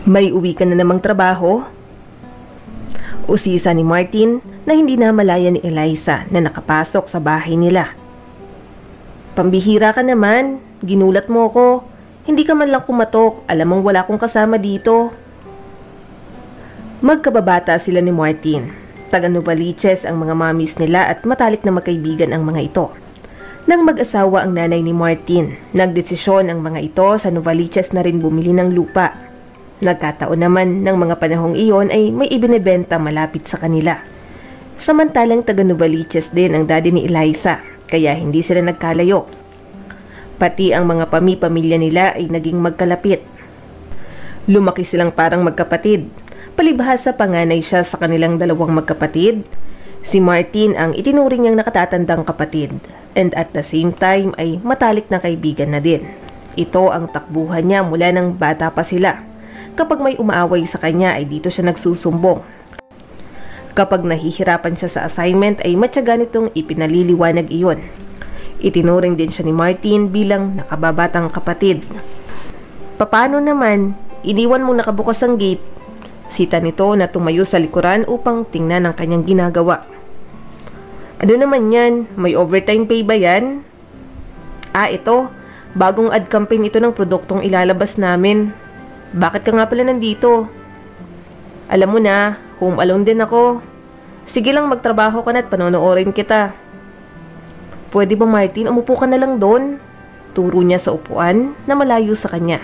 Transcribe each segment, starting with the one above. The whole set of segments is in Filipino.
May uwi ka na namang trabaho? Usisa ni Martin na hindi namalaya ni Eliza na nakapasok sa bahay nila. Pambihira ka naman, ginulat mo ko. Hindi ka man lang kumatok, alam mong wala kong kasama dito. Magkababata sila ni Martin. Taga Novaliches ang mga mamis nila at matalik na magkaibigan ang mga ito. Nang mag-asawa ang nanay ni Martin, nagdesisyon ang mga ito sa Novaliches na rin bumili ng lupa. Nagkataon naman ng mga panahong iyon ay may ibinebenta malapit sa kanila. Samantalang taga Novaliches din ang daddy ni Eliza, kaya hindi sila nagkalayo. Pati ang mga pamilya nila ay naging magkalapit. Lumaki silang parang magkapatid. Palibhasa panganay siya sa kanilang dalawang magkapatid. Si Martin ang itinuring niyang nakatatandang kapatid and at the same time ay matalik na kaibigan na din. Ito ang takbuhan niya mula nang bata pa sila. Kapag may umaaway sa kanya ay dito siya nagsusumbong. Kapag nahihirapan siya sa assignment ay matyaga nitong ipinaliliwanag iyon. Itinuring din siya ni Martin bilang nakababatang kapatid. Paano naman? Iniwan mong nakabukas ang gate. Sita nito na tumayo sa likuran upang tingnan ang kanyang ginagawa. Ano naman yan? May overtime pay ba yan? Ito. Bagong ad campaign ito ng produktong ilalabas namin. Bakit ka nga pala nandito? Alam mo na, home alone din ako. Sige lang magtrabaho ka na at panonoorin kita. Pwede ba Martin, umupo ka na lang doon? Turo niya sa upuan na malayo sa kanya.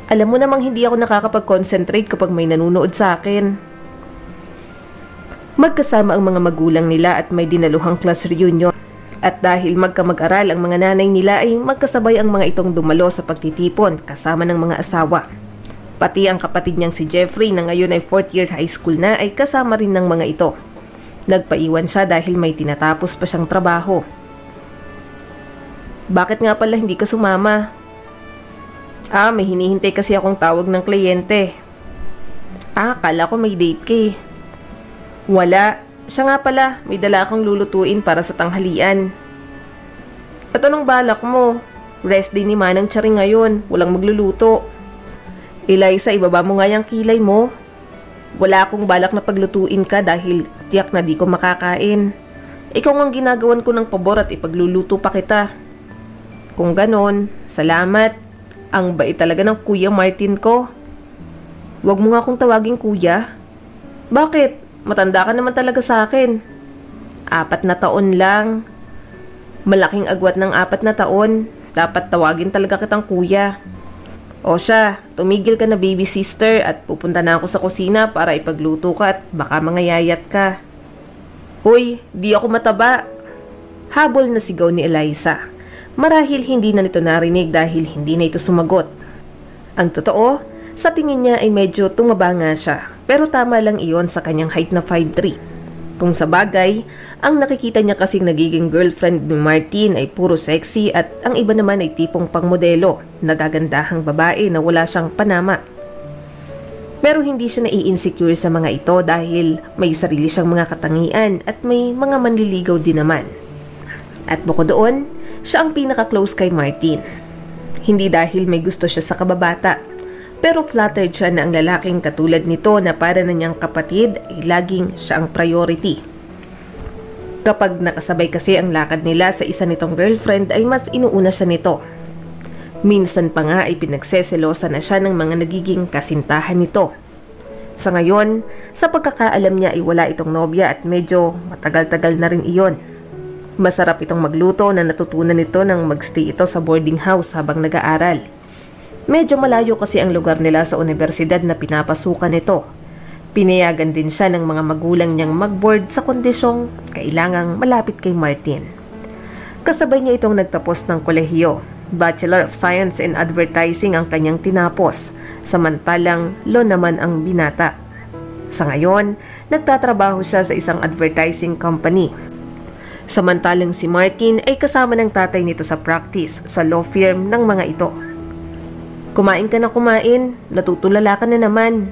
Alam mo namang hindi ako nakakapag-concentrate kapag may nanunood sa akin. Magkasama ang mga magulang nila at may dinaluhang class reunion. At dahil magkamag-aral ang mga nanay nila ay magkasabay ang mga itong dumalo sa pagtitipon kasama ng mga asawa. Pati ang kapatid niyang si Jeffrey na ngayon ay 4th year high school na ay kasama rin ng mga ito. Nagpaiwan siya dahil may tinatapos pa siyang trabaho. Bakit nga pala hindi ka sumama? May hinihintay kasi akong tawag ng kliyente. Kala ko may date ka eh. Wala. Siya nga pala, may dala akong lulutuin para sa tanghalian. At anong balak mo? Rest day ni Manang Charing ngayon, walang magluluto. Eliza, ibaba mo nga yung kilay mo. Wala akong balak na paglutuin ka dahil tiyak na di ko makakain. Ikaw ang ginagawan ko ng pabor at ipagluluto pa kita. Kung ganon, salamat. Ang bait talaga ng Kuya Martin ko. Huwag mo nga akong tawaging kuya. Bakit? Matanda ka naman talaga sa akin. 4 na taon lang. Malaking agwat ng 4 na taon. Dapat tawagin talaga kitang kuya. O siya, tumigil ka na baby sister at pupunta na ako sa kusina para ipagluto ka at baka mangayayat ka. Hoy, di ako mataba. Habol na sigaw ni Eliza. Marahil hindi na nito narinig dahil hindi na ito sumagot. Ang totoo, sa tingin niya ay medyo tumaba nga siya. Pero tama lang iyon sa kanyang height na 5'3". Kung sa bagay, ang nakikita niya kasing nagiging girlfriend ni Martin ay puro sexy at ang iba naman ay tipong pangmodelo, nagagandahang babae na wala siyang panama. Pero hindi siya nai-insecure sa mga ito dahil may sarili siyang mga katangian at may mga manliligaw din naman. At bukod doon, siya ang pinaka-close kay Martin. Hindi dahil may gusto siya sa kababata, pero flattered siya na ang lalaking katulad nito na para na niyang kapatid ay laging siya ang priority. Kapag nakasabay kasi ang lakad nila sa isa nitong girlfriend ay mas inuuna siya nito. Minsan pa nga ay pinagseselosa na siya ng mga nagiging kasintahan nito. Sa ngayon, sa pagkakaalam niya ay wala itong nobya at medyo matagal-tagal na rin iyon. Masarap itong magluto na natutunan nito nang magstay ito sa boarding house habang nag-aaral. Medyo malayo kasi ang lugar nila sa universidad na pinapasukan nito. Pinayagan din siya ng mga magulang niyang mag-board sa kondisyong kailangang malapit kay Martin. Kasabay niya itong nagtapos ng kolehiyo. Bachelor of Science in Advertising ang kanyang tinapos, samantalang law naman ang binata. Sa ngayon, nagtatrabaho siya sa isang advertising company. Samantalang si Martin ay kasama ng tatay nito sa practice sa law firm ng mga ito. Kumain ka na kumain, natutulala ka na naman.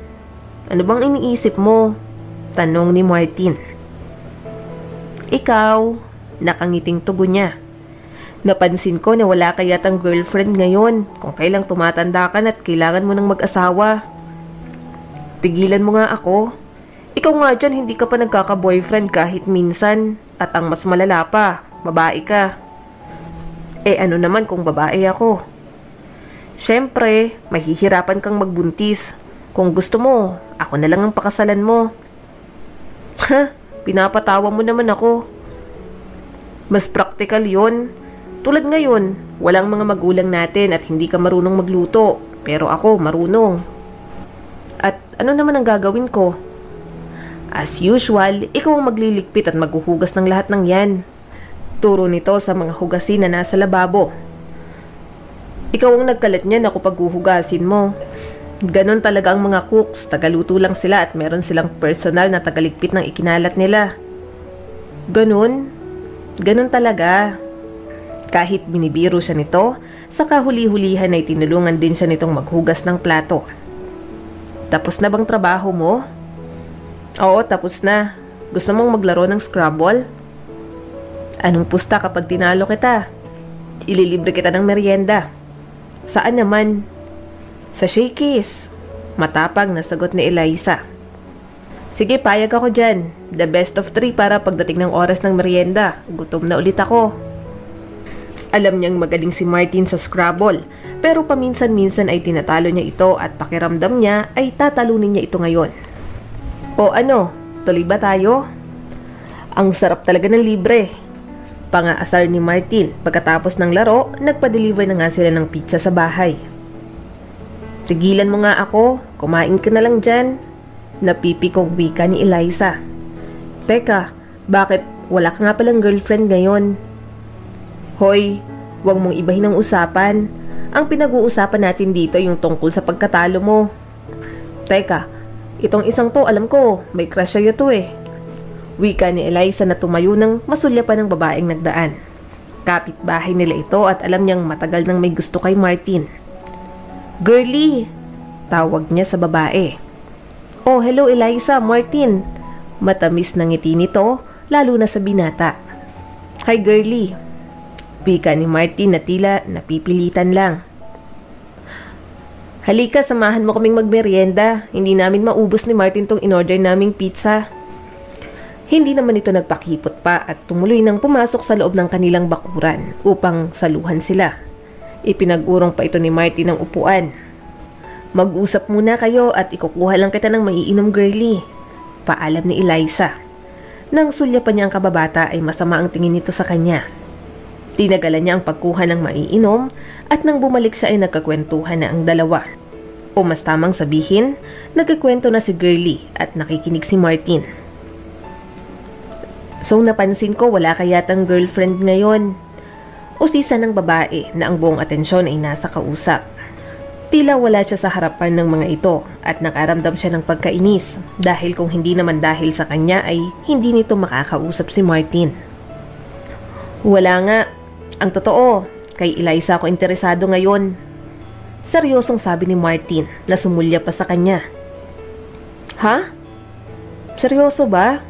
Ano bang iniisip mo? Tanong ni Martin. Ikaw, nakangiting tugon niya. Napansin ko na wala ka yatang girlfriend ngayon kung kailang tumatanda ka na at kailangan mo ng mag-asawa. Tigilan mo nga ako. Ikaw nga dyan, hindi ka pa nagkaka-boyfriend kahit minsan. At ang mas malala pa, babae ka. Ano naman kung babae ako? Siyempre, mahihirapan kang magbuntis. Kung gusto mo, ako na lang ang pakasalan mo. Ha? Pinapatawa mo naman ako. Mas practical yon. Tulad ngayon, walang mga magulang natin at hindi ka marunong magluto. Pero ako, marunong. At ano naman ang gagawin ko? As usual, ikaw ang magliligpit at maghuhugas ng lahat ng yan. Turo nito sa mga hugasin na nasa lababo. Ikaw ang nagkalat niyan, ako paghuhugasin mo. Ganon talaga ang mga cooks, tagaluto lang sila at meron silang personal na tagaligpit ng ikinalat nila. Ganon? Ganon talaga. Kahit binibiro siya nito, sa kahuli-hulihan ay tinulungan din siya nitong maghugas ng plato. Tapos na bang trabaho mo? Oo, tapos na. Gusto mong maglaro ng Scrabble? Anong pusta kapag tinalo kita? Ililibre kita ng merienda. Saan naman? Sa Shakey's. Matapang na sagot ni Eliza. Sige, payag ako dyan. The best of 3 para pagdating ng oras ng merienda. Gutom na ulit ako. Alam niyang magaling si Martin sa Scrabble, pero paminsan-minsan ay tinatalo niya ito at pakiramdam niya ay tatalunin niya ito ngayon. O ano, tuloy ba tayo? Ang sarap talaga ng libre. Pangaasar ni Martin, pagkatapos ng laro, nagpa-deliver na nga sila ng pizza sa bahay. Tigilan mo nga ako, kumain ka na lang dyan. Napipikong wika ni Eliza. Teka, bakit wala ka nga palang girlfriend ngayon? Hoy, huwag mong ibahin ang usapan. Ang pinag-uusapan natin dito yung tungkol sa pagkatalo mo. Teka, itong isang to alam ko, may crush sa'yo to eh. Wika ni Eliza na tumayo ng masulyapan ng babaeng nagdaan. Kapitbahay nila ito at alam niyang matagal nang may gusto kay Martin. Girlie! Tawag niya sa babae. Oh, hello Eliza, Martin. Matamis na ngiti nito, lalo na sa binata. Hi girlie. Wika ni Martin na tila napipilitan lang. Halika, samahan mo kaming magmerienda. Hindi namin maubos ni Martin tong in-order naming pizza. Hindi naman ito nagpakipot pa at tumuloy nang pumasok sa loob ng kanilang bakuran upang saluhan sila. Ipinag-urong pa ito ni Martin ng upuan. Mag-usap muna kayo at ikukuha lang kita ng maiinom girlie. Paalam ni Eliza. Nang sulyapan niya ang kababata ay masama ang tingin nito sa kanya. Tinagalan niya ang pagkuha ng maiinom at nang bumalik siya ay nagkakwentuhan na ang dalawa. O mas tamang sabihin, nagkikwento na si girlie at nakikinig si Martin. So napansin ko wala ka yatang girlfriend ngayon. Usisa ng babae na ang buong atensyon ay nasa kausap. Tila wala siya sa harapan ng mga ito at nakaramdam siya ng pagkainis dahil kung hindi naman dahil sa kanya ay hindi nito makakausap si Martin. Wala nga. Ang totoo, kay Eliza ako interesado ngayon. Seryosong sabi ni Martin na sumulya pa sa kanya. Ha? Seryoso ba?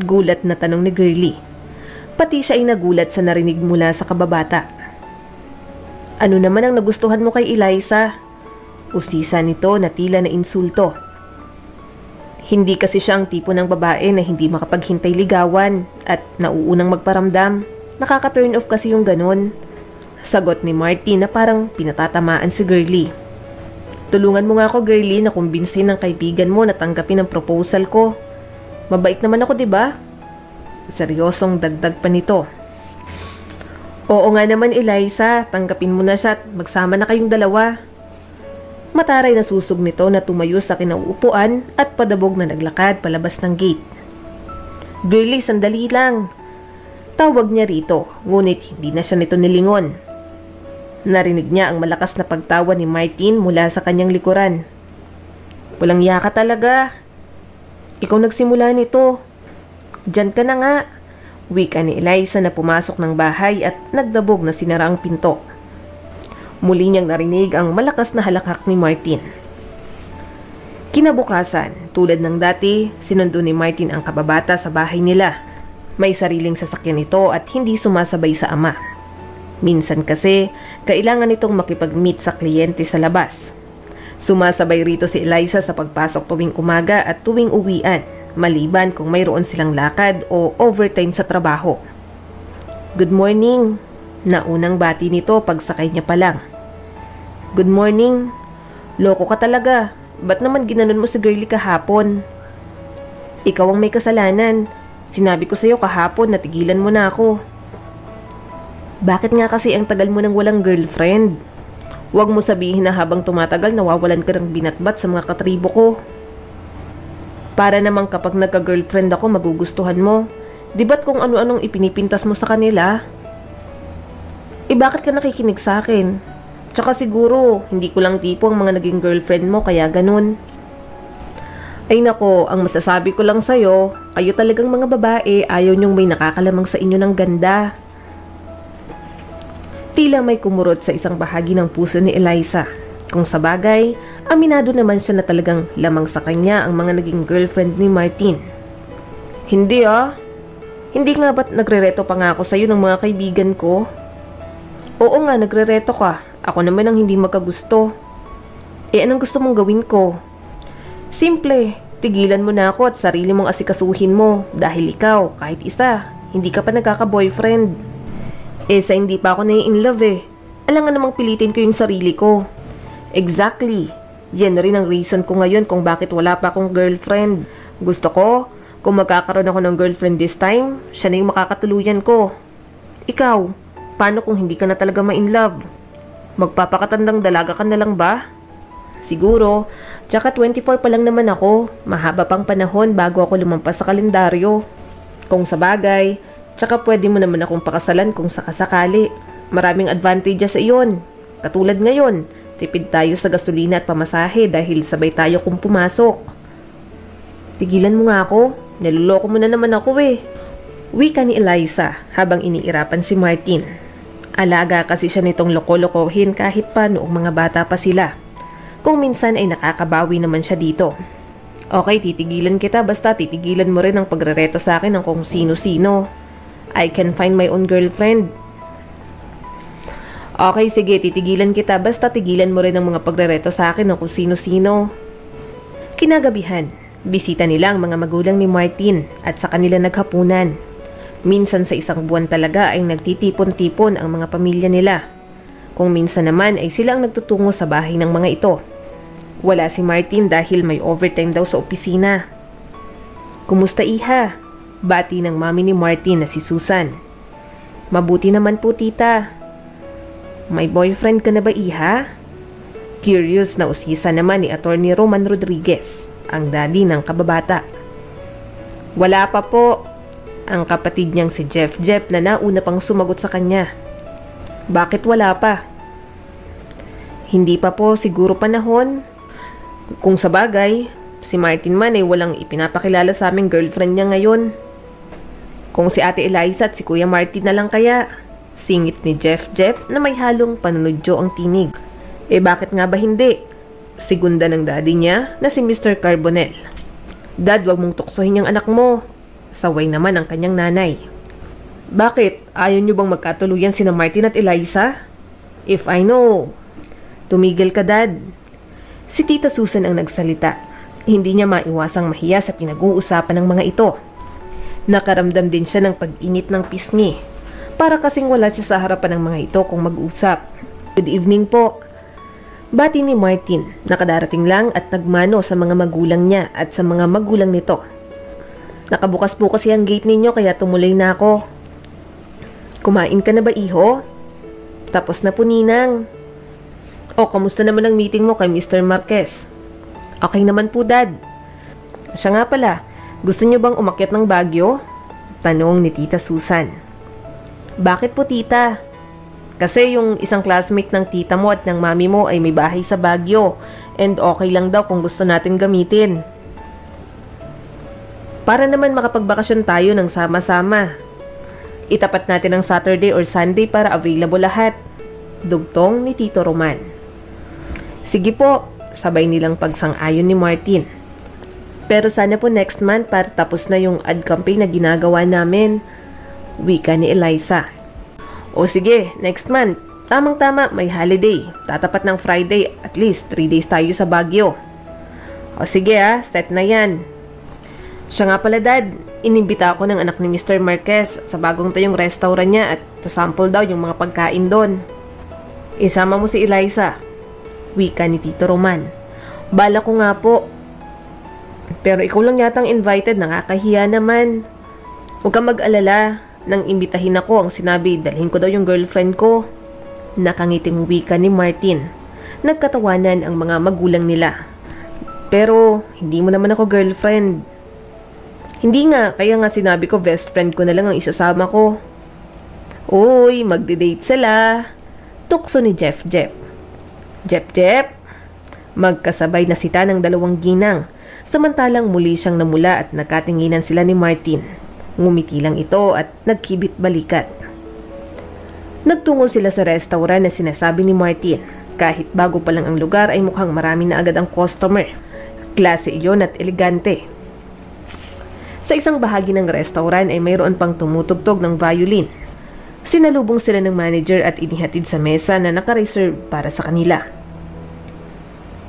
Gulat na tanong ni girlie. Pati siya ay nagulat sa narinig mula sa kababata. Ano naman ang nagustuhan mo kay Eliza? Usisa nito na tila na insulto. Hindi kasi siya ang tipo ng babae na hindi makapaghintay ligawan at nauunang magparamdam. Nakaka-turn off kasi yung ganun. Sagot ni Martin na parang pinatatamaan si girlie. Tulungan mo nga ako girlie na kumbinsin ng kaibigan mo na tanggapin ang proposal ko. Mabait naman ako, 'di ba? Seryosong dagdag pa nito. Oo nga naman Eliza, tanggapin mo na siya at magsama na kayong dalawa. Mataray na susog nito na tumayo sa kinauupuan at padabog na naglakad palabas ng gate. Girlie, sandali lang. Tawag niya rito, ngunit hindi na siya nito nilingon. Narinig niya ang malakas na pagtawa ni Martin mula sa kanyang likuran. Walang yaka talaga. Ikaw nagsimula nito. Diyan ka na nga. Wika ni Eliza na pumasok ng bahay at nagdabog na sinara ang pinto. Muli niyang narinig ang malakas na halakhak ni Martin. Kinabukasan, tulad ng dati, sinundo ni Martin ang kababata sa bahay nila. May sariling sasakyan ito at hindi sumasabay sa ama. Minsan kasi, kailangan itong makipag-meet sa kliyente sa labas. Sumasabay rito si Eliza sa pagpasok tuwing umaga at tuwing uwian, maliban kung mayroon silang lakad o overtime sa trabaho. Good morning, naunang bati nito pagsakay niya pa lang. Good morning. Loko ka talaga. Ba't naman ginanon mo si girlie kahapon? Ikaw ang may kasalanan. Sinabi ko sa'yo kahapon na tigilan mo na ako. Bakit nga kasi ang tagal mo nang walang girlfriend? Huwag mo sabihin na habang tumatagal nawawalan ka ng binatbat sa mga katribo ko. Para namang kapag nagka-girlfriend ako magugustuhan mo. Di ba't kung ano-anong ipinipintas mo sa kanila? Bakit ka nakikinig sa akin? Tsaka siguro, hindi ko lang tipo ang mga naging girlfriend mo kaya ganun. Ay nako, ang masasabi ko lang sa'yo, kayo talagang mga babae ayaw nyong may nakakalamang sa inyo ng ganda. Tila may kumurot sa isang bahagi ng puso ni Eliza. Kung sa bagay, aminado naman siya na talagang lamang sa kanya ang mga naging girlfriend ni Martin. Hindi Hindi nga ba't nagrereto pa nga ako sa'yo ng mga kaibigan ko? Oo nga, nagrereto ka. Ako naman ang hindi magkagusto. Anong gusto mong gawin ko? Simple, tigilan mo na ako at sarili mong asikasuhin mo dahil ikaw, kahit isa, hindi ka pa nagkaka-boyfriend. Sa hindi pa ako in love Alangan namang pilitin ko yung sarili ko. Exactly. Yan na rin ang reason ko ngayon kung bakit wala pa akong girlfriend. Gusto ko, kung magkakaroon ako ng girlfriend this time, siya na yung makakatuluyan ko. Ikaw, paano kung hindi ka na talaga ma-in love? Magpapakatandang dalaga ka na lang ba? Siguro, tsaka 24 pa lang naman ako. Mahaba pang panahon bago ako lumampas sa kalendaryo. Kung sa bagay, tsaka pwede mo naman akong pakasalan kung sakasakali. Maraming advantages sa iyon. Katulad ngayon, tipid tayo sa gasolina at pamasahe dahil sabay tayo kung pumasok. Tigilan mo nga ako. Naluloko mo na naman ako Wika ni Eliza habang iniirapan si Martin. Alaga kasi siya nitong loko-lokohin kahit pa noong mga bata pa sila. Kung minsan ay nakakabawi naman siya dito. Okay, titigilan kita basta titigilan mo rin ang pagrereto sa akin ng kung sino-sino. I can find my own girlfriend. Okay, sige, titigilan kita basta tigilan mo rin ang mga pagrereto sa akin ng kung sino-sino. Kinagabihan, bisita nila ang mga magulang ni Martin at sa kanila naghapunan. Minsan sa isang buwan talaga ay nagtitipon-tipon ang mga pamilya nila. Kung minsan naman ay sila ang nagtutungo sa bahay ng mga ito. Wala si Martin dahil may overtime daw sa opisina. Kumusta iha? Bati ng mami ni Martin na si Susan. Mabuti naman po tita. May boyfriend ka na ba iha? Curious na usisa naman ni Attorney Roman Rodriguez, ang daddy ng kababata. Wala pa po. Ang kapatid niyang si Jeff na nauna pang sumagot sa kanya. Bakit wala pa? Hindi pa po siguro panahon. Kung sa bagay, si Martin man ay walang ipinapakilala sa aming girlfriend niya ngayon. Kung si Ate Eliza at si Kuya Martin na lang kaya, singit ni Jeff na may halong panunodyo ang tinig. Bakit nga ba hindi? Segunda ng daddy niya na si Mr. Carbonell. Dad, wag mong tuksohin yung anak mo. Saway naman ang kanyang nanay. Bakit? Ayaw niyo bang magkatuluyan sina Martin at Eliza? If I know. Tumigil ka, Dad. Si Tita Susan ang nagsalita. Hindi niya maiwasang mahiya sa pinag-uusapan ng mga ito. Nakaramdam din siya ng pag-init ng pisngi. Para kasing wala siya sa harapan ng mga ito kung mag-usap. Good evening po. Bati ni Martin, nakadarating lang at nagmano sa mga magulang niya at sa mga magulang nito. Nakabukas po kasi ang gate ninyo kaya tumuloy na ako. Kumain ka na ba, iho? Tapos na po, Ninang. Kamusta naman ang meeting mo kay Mr. Marquez? Okay naman po, Dad. Siya nga pala, gusto niyo bang umakyat ng Baguio? Tanong ni Tita Susan. Bakit po, Tita? Kasi yung isang classmate ng tita mo at ng mami mo ay may bahay sa Baguio and okay lang daw kung gusto natin gamitin. Para naman makapagbakasyon tayo ng sama-sama. Itapat natin ang Saturday or Sunday para available lahat. Dugtong ni Tito Roman. Sige po, sabay nilang pagsang-ayon ni Martin. Pero sana po next month para tapos na yung ad campaign na ginagawa namin. Wika ni Eliza. O sige, next month. Tamang-tama, may holiday. Tatapat ng Friday, at least 3 days tayo sa Baguio. O sige set na yan. Siya nga pala dad, inimbita ako ng anak ni Mr. Marquez sa bagong tayong restaurant niya at sasample daw yung mga pagkain doon. Isama mo si Eliza. Wika ni Tito Roman. Bala ko nga po. Pero ikaw lang yatang invited, nakakahiya naman. Huwag kang mag-alala. Nang imbitahin ako ang sinabi, dalhin ko daw yung girlfriend ko. Nakangiting wika ni Martin. Nagkatawanan ang mga magulang nila. Pero hindi mo naman ako girlfriend. Hindi nga, kaya nga sinabi ko best friend ko na lang ang isasama ko. Uy, magde-date sila. Tukso ni Jeff. Jeff. Magkasabay na sita ng dalawang ginang. Samantalang muli siyang namula at nagkatinginan sila ni Martin. Ngumiti lang ito at nagkibit balikat. Nagtungo sila sa restaurant na sinasabi ni Martin. Kahit bago pa lang ang lugar ay mukhang marami na agad ang customer. Klase iyon at elegante. Sa isang bahagi ng restaurant ay mayroon pang tumutugtog ng violin. Sinalubong sila ng manager at inihatid sa mesa na naka-reserve para sa kanila.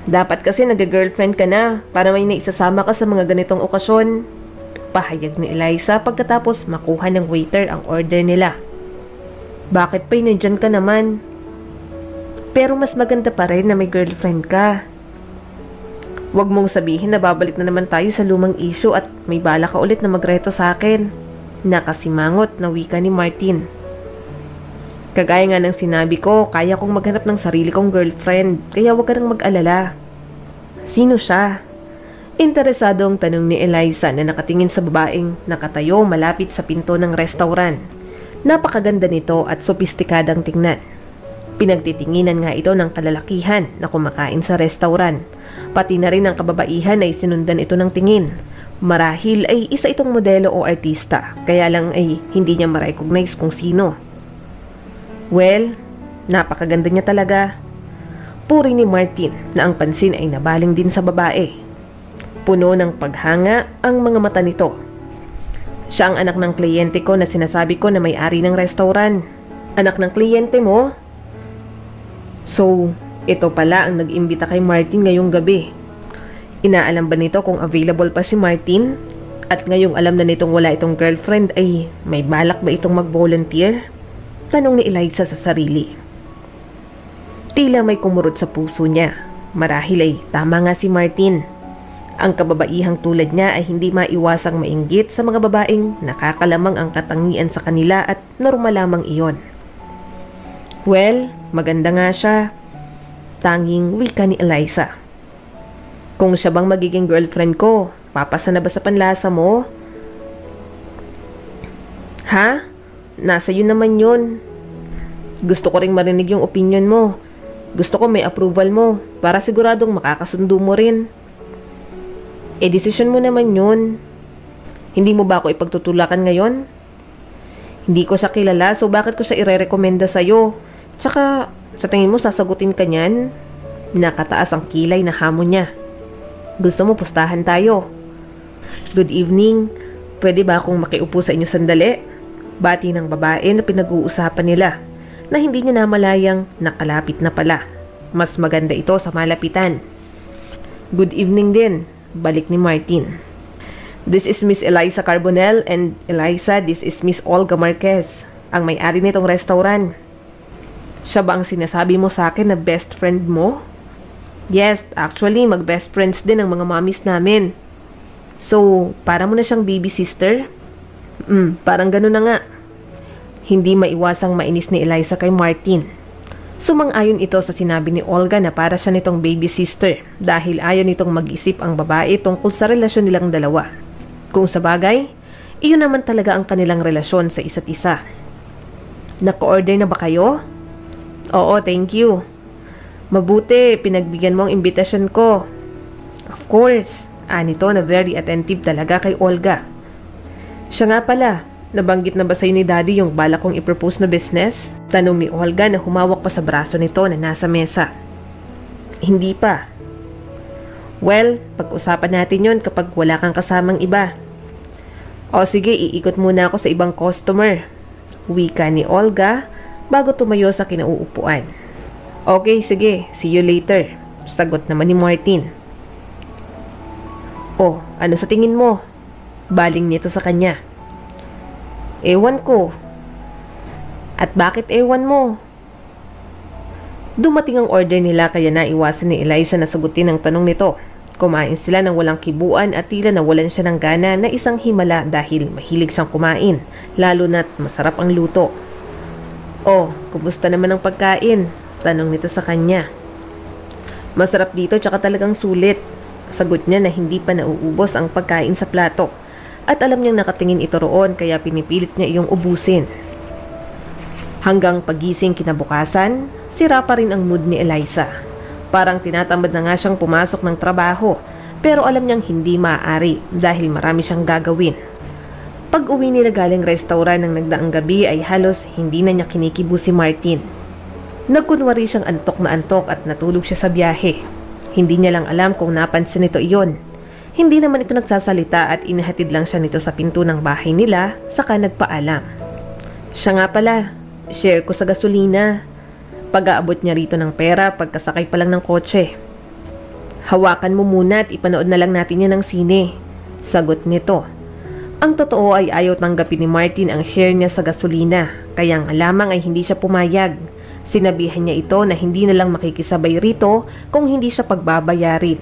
Dapat kasi nag-girlfriend ka na para may naisasama ka sa mga ganitong okasyon. Pahayag ni Eliza pagkatapos makuha ng waiter ang order nila. Bakit pa'y nandyan ka naman? Pero mas maganda pa rin na may girlfriend ka. Huwag mong sabihin na babalik na naman tayo sa lumang issue at may bala ka ulit na magreto sa akin. Nakasimangot na wika ni Martin. Kagaya nga ng sinabi ko, kaya kong maghanap ng sarili kong girlfriend, kaya huwag ka nang mag-alala. Sino siya? Interesado ang tanong ni Eliza na nakatingin sa babaeng nakatayo malapit sa pinto ng restaurant. Napakaganda nito at sopistikadang tingnan. Pinagtitinginan nga ito ng kalalakihan na kumakain sa restaurant. Pati na rin ang kababaihan ay sinundan ito ng tingin. Marahil ay isa itong modelo o artista, kaya lang ay hindi niya ma-recognize kung sino. Well, napakaganda niya talaga. Puri ni Martin na ang pansin ay nabaling din sa babae. Puno ng paghanga ang mga mata nito. Siya ang anak ng kliyente ko na sinasabi ko na may-ari ng restaurant. Anak ng kliyente mo? So, ito pala ang nag-imbita kay Martin ngayong gabi. Inaalam ba nito kung available pa si Martin? At ngayong alam na nitong wala itong girlfriend ay may balak ba itong mag-volunteer? Tanong ni Eliza sa sarili. Tila may kumurot sa puso niya. Marahil ay tama nga si Martin. Ang kababaihang tulad niya ay hindi maiwasang mainggit sa mga babaeng nakakalamang ang katangian sa kanila at normal lamang iyon. Well, maganda nga siya. Tanging wika ni Eliza. Kung siya bang magiging girlfriend ko, papasa na ba sa panlasa mo? Ha? Nasa yun naman yun. Gusto ko ring marinig yung opinion mo. Gusto ko may approval mo para siguradong makakasundo mo rin. Desisyon mo naman yun. Hindi mo ba ako ipagtutulakan ngayon? Hindi ko siya kilala, so bakit ko siya ire-rekomenda sa'yo? Tsaka, sa tingin mo sasagutin ka niyan? Nakataas ang kilay na hamon niya. Gusto mo pustahan tayo? Good evening. Pwede ba akong makiupo sa inyo sandali? Bati ng babae na pinag-uusapan nila na hindi niya namalayang nakalapit na pala. Mas maganda ito sa malapitan. Good evening din. Balik ni Martin. This is Miss Eliza Carbonell and Eliza, this is Miss Olga Marquez, ang may-ari nitong restaurant. Siya ba ang sinasabi mo sa akin na best friend mo? Yes, actually mag-best friends din ang mga mommies namin. So, para mo na siyang baby sister? Parang gano'n na nga. Hindi maiwasang mainis ni Eliza kay Martin. Sumang-ayon ito sa sinabi ni Olga na para siya nitong baby sister dahil ayaw nitong mag-isip ang babae tungkol sa relasyon nilang dalawa. Kung sa bagay, iyon naman talaga ang kanilang relasyon sa isa't isa. Naka-order na ba kayo? Oo, thank you. Mabuti, pinagbigyan mo ang imbitasyon ko. Of course, anito na very attentive talaga kay Olga. Siya nga pala, nabanggit na ba sa'yo ni Daddy yung balak kong i-propose na business? Tanong ni Olga na humawak pa sa braso nito na nasa mesa. Hindi pa. Well, pag-usapan natin yon kapag wala kang kasamang iba. O sige, iikot muna ako sa ibang customer. Wika ni Olga bago tumayo sa kinauupuan. Okay, sige, see you later, sagot naman ni Martin. Oh, ano sa tingin mo? Baling nito sa kanya. Ewan ko. At bakit ewan mo? Dumating ang order nila kaya naiwasan ni Eliza na sagutin ang tanong nito. Kumain sila ng walang kibuan at tila nawalan siya ng gana na isang himala dahil mahilig siyang kumain, lalo na't masarap ang luto. Oh, kumusta naman ang pagkain? Tanong nito sa kanya. Masarap dito tsaka talagang sulit. Sagot niya na hindi pa nauubos ang pagkain sa plato. At alam niyang nakatingin ito roon kaya pinipilit niya iyong ubusin. Hanggang pagising kinabukasan, sira pa rin ang mood ni Eliza. Parang tinatamad na nga siyang pumasok ng trabaho, pero alam niyang hindi maaari dahil marami siyang gagawin. Pag uwi nila galing restaurant ng nagdaang gabi ay halos hindi na niya kinikibo si Martin. Nagkunwari siyang antok na antok at natulog siya sa biyahe. Hindi niya lang alam kung napansin nito iyon. Hindi naman ito nagsasalita at inihatid lang siya nito sa pinto ng bahay nila saka nagpaalam. Siya nga pala, share ko sa gasolina. Pag-aabot niya rito ng pera pagkasakay pa lang ng kotse. Hawakan mo muna at ipanood na lang natin yan ng sine. Sagot nito. Ang totoo ay ayaw tanggapin ni Martin ang share niya sa gasolina, kaya nga lamang ay hindi siya pumayag. Sinabihan niya ito na hindi na lang makikisabay rito kung hindi siya pagbabayarin.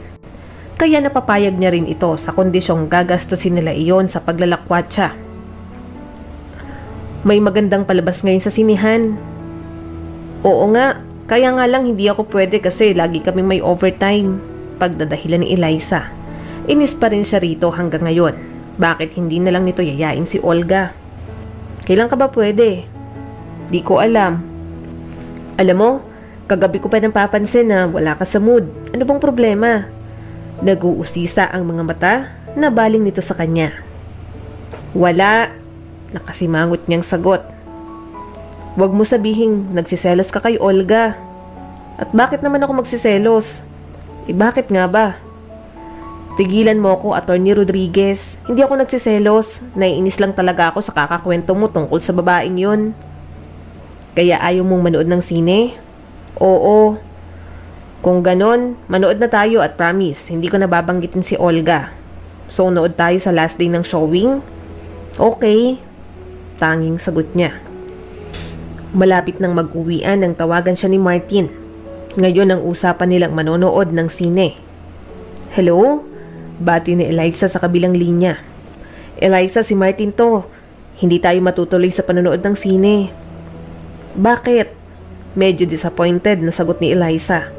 Kaya napapayag niya rin ito sa kondisyong gagastusin nila iyon sa paglalakwatsa. May magandang palabas ngayon sa sinihan. Oo nga, kaya nga lang hindi ako pwede kasi lagi kaming may overtime. Pagdadahilan ni Eliza. Inis pa rin siya rito hanggang ngayon. Bakit hindi na lang nito yayain si Olga? Kailan ka ba pwede? Di ko alam. Alam mo, kagabi ko pa nang papansin na wala ka sa mood. Ano bang problema? Nag-uusisa ang mga mata na baling nito sa kanya. Wala. Nakasimangot niyang sagot. Huwag mo sabihing nagsiselos ka kay Olga. At bakit naman ako magsiselos? Bakit nga ba? Tigilan mo ako, Attorney Rodriguez. Hindi ako nagsiselos. Naiinis lang talaga ako sa kakakwento mo tungkol sa babaeng yun. Kaya ayaw mong manood ng sine? Oo. Kung ganon, manood na tayo at promise, hindi ko nababanggitin si Olga. So, nood tayo sa last day ng showing? Okay. Tanging sagot niya. Malapit nang mag-uwian nang tawagan siya ni Martin. Ngayon ang usapan nilang manonood ng sine. Hello? Bati ni Eliza sa kabilang linya. Eliza, si Martin to. Hindi tayo matutuloy sa panonood ng sine. Bakit? Medyo disappointed na sagot ni Eliza.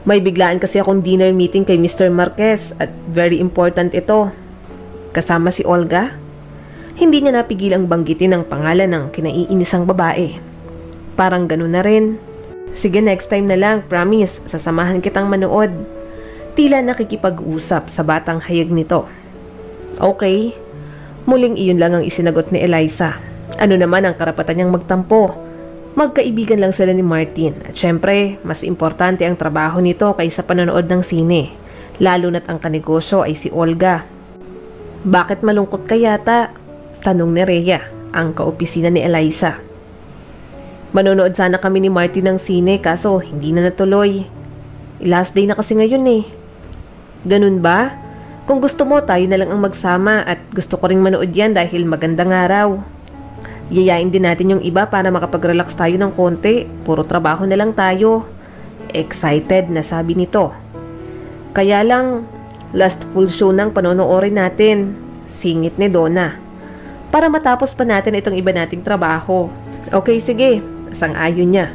May biglaan kasi akong dinner meeting kay Mr. Marquez at very important ito. Kasama si Olga? Hindi niya napigilang banggitin ang pangalan ng kinaiinisang babae. Parang ganun na rin. Sige, next time na lang, promise, sasamahan kitang manood. Tila nakikipag-usap sa batang hayag nito. Okay. Muling iyon lang ang isinagot ni Eliza. Ano naman ang karapatan niyang magtampo? Magkaibigan lang sila ni Martin at syempre, mas importante ang trabaho nito kaysa panonood ng sine. Lalo na't ang kanegosyo ay si Olga. Bakit malungkot ka yata? Tanong ni Rhea, ang kaopisina ni Eliza. Manonood sana kami ni Martin ng sine kaso hindi na natuloy. Last day na kasi ngayon eh. Ganun ba? Kung gusto mo tayo na lang ang magsama at gusto ko ring manood yan dahil magandang araw. Yayain din natin yung iba para makapag-relax tayo ng konti. Puro trabaho na lang tayo. Excited na sabi nito. Kaya lang, last full show nang panonoorin natin. Singit ni Donna. Para matapos pa natin itong iba nating trabaho. Okay, sige. Sang-ayon niya.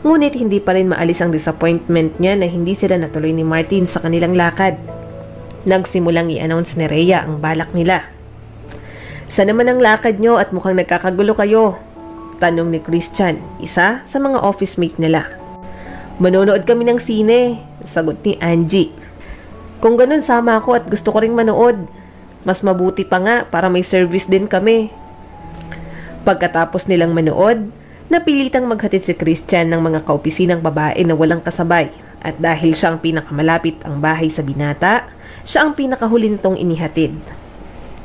Ngunit hindi pa rin maalis ang disappointment niya na hindi sila natuloy ni Martin sa kanilang lakad. Nagsimulang i-announce ni Rhea ang balak nila. Saan naman ang lakad nyo at mukhang nagkakagulo kayo? Tanong ni Christian, isa sa mga office mate nila. Manonood kami ng sine, sagot ni Angie. Kung ganun, sama ako at gusto ko ring manood. Mas mabuti pa nga para may service din kami. Pagkatapos nilang manood, napilitang maghatid si Christian ng mga kaopisinang babae na walang kasabay. At dahil siya ang pinakamalapit ang bahay sa binata, siya ang pinakahuli nitong inihatid.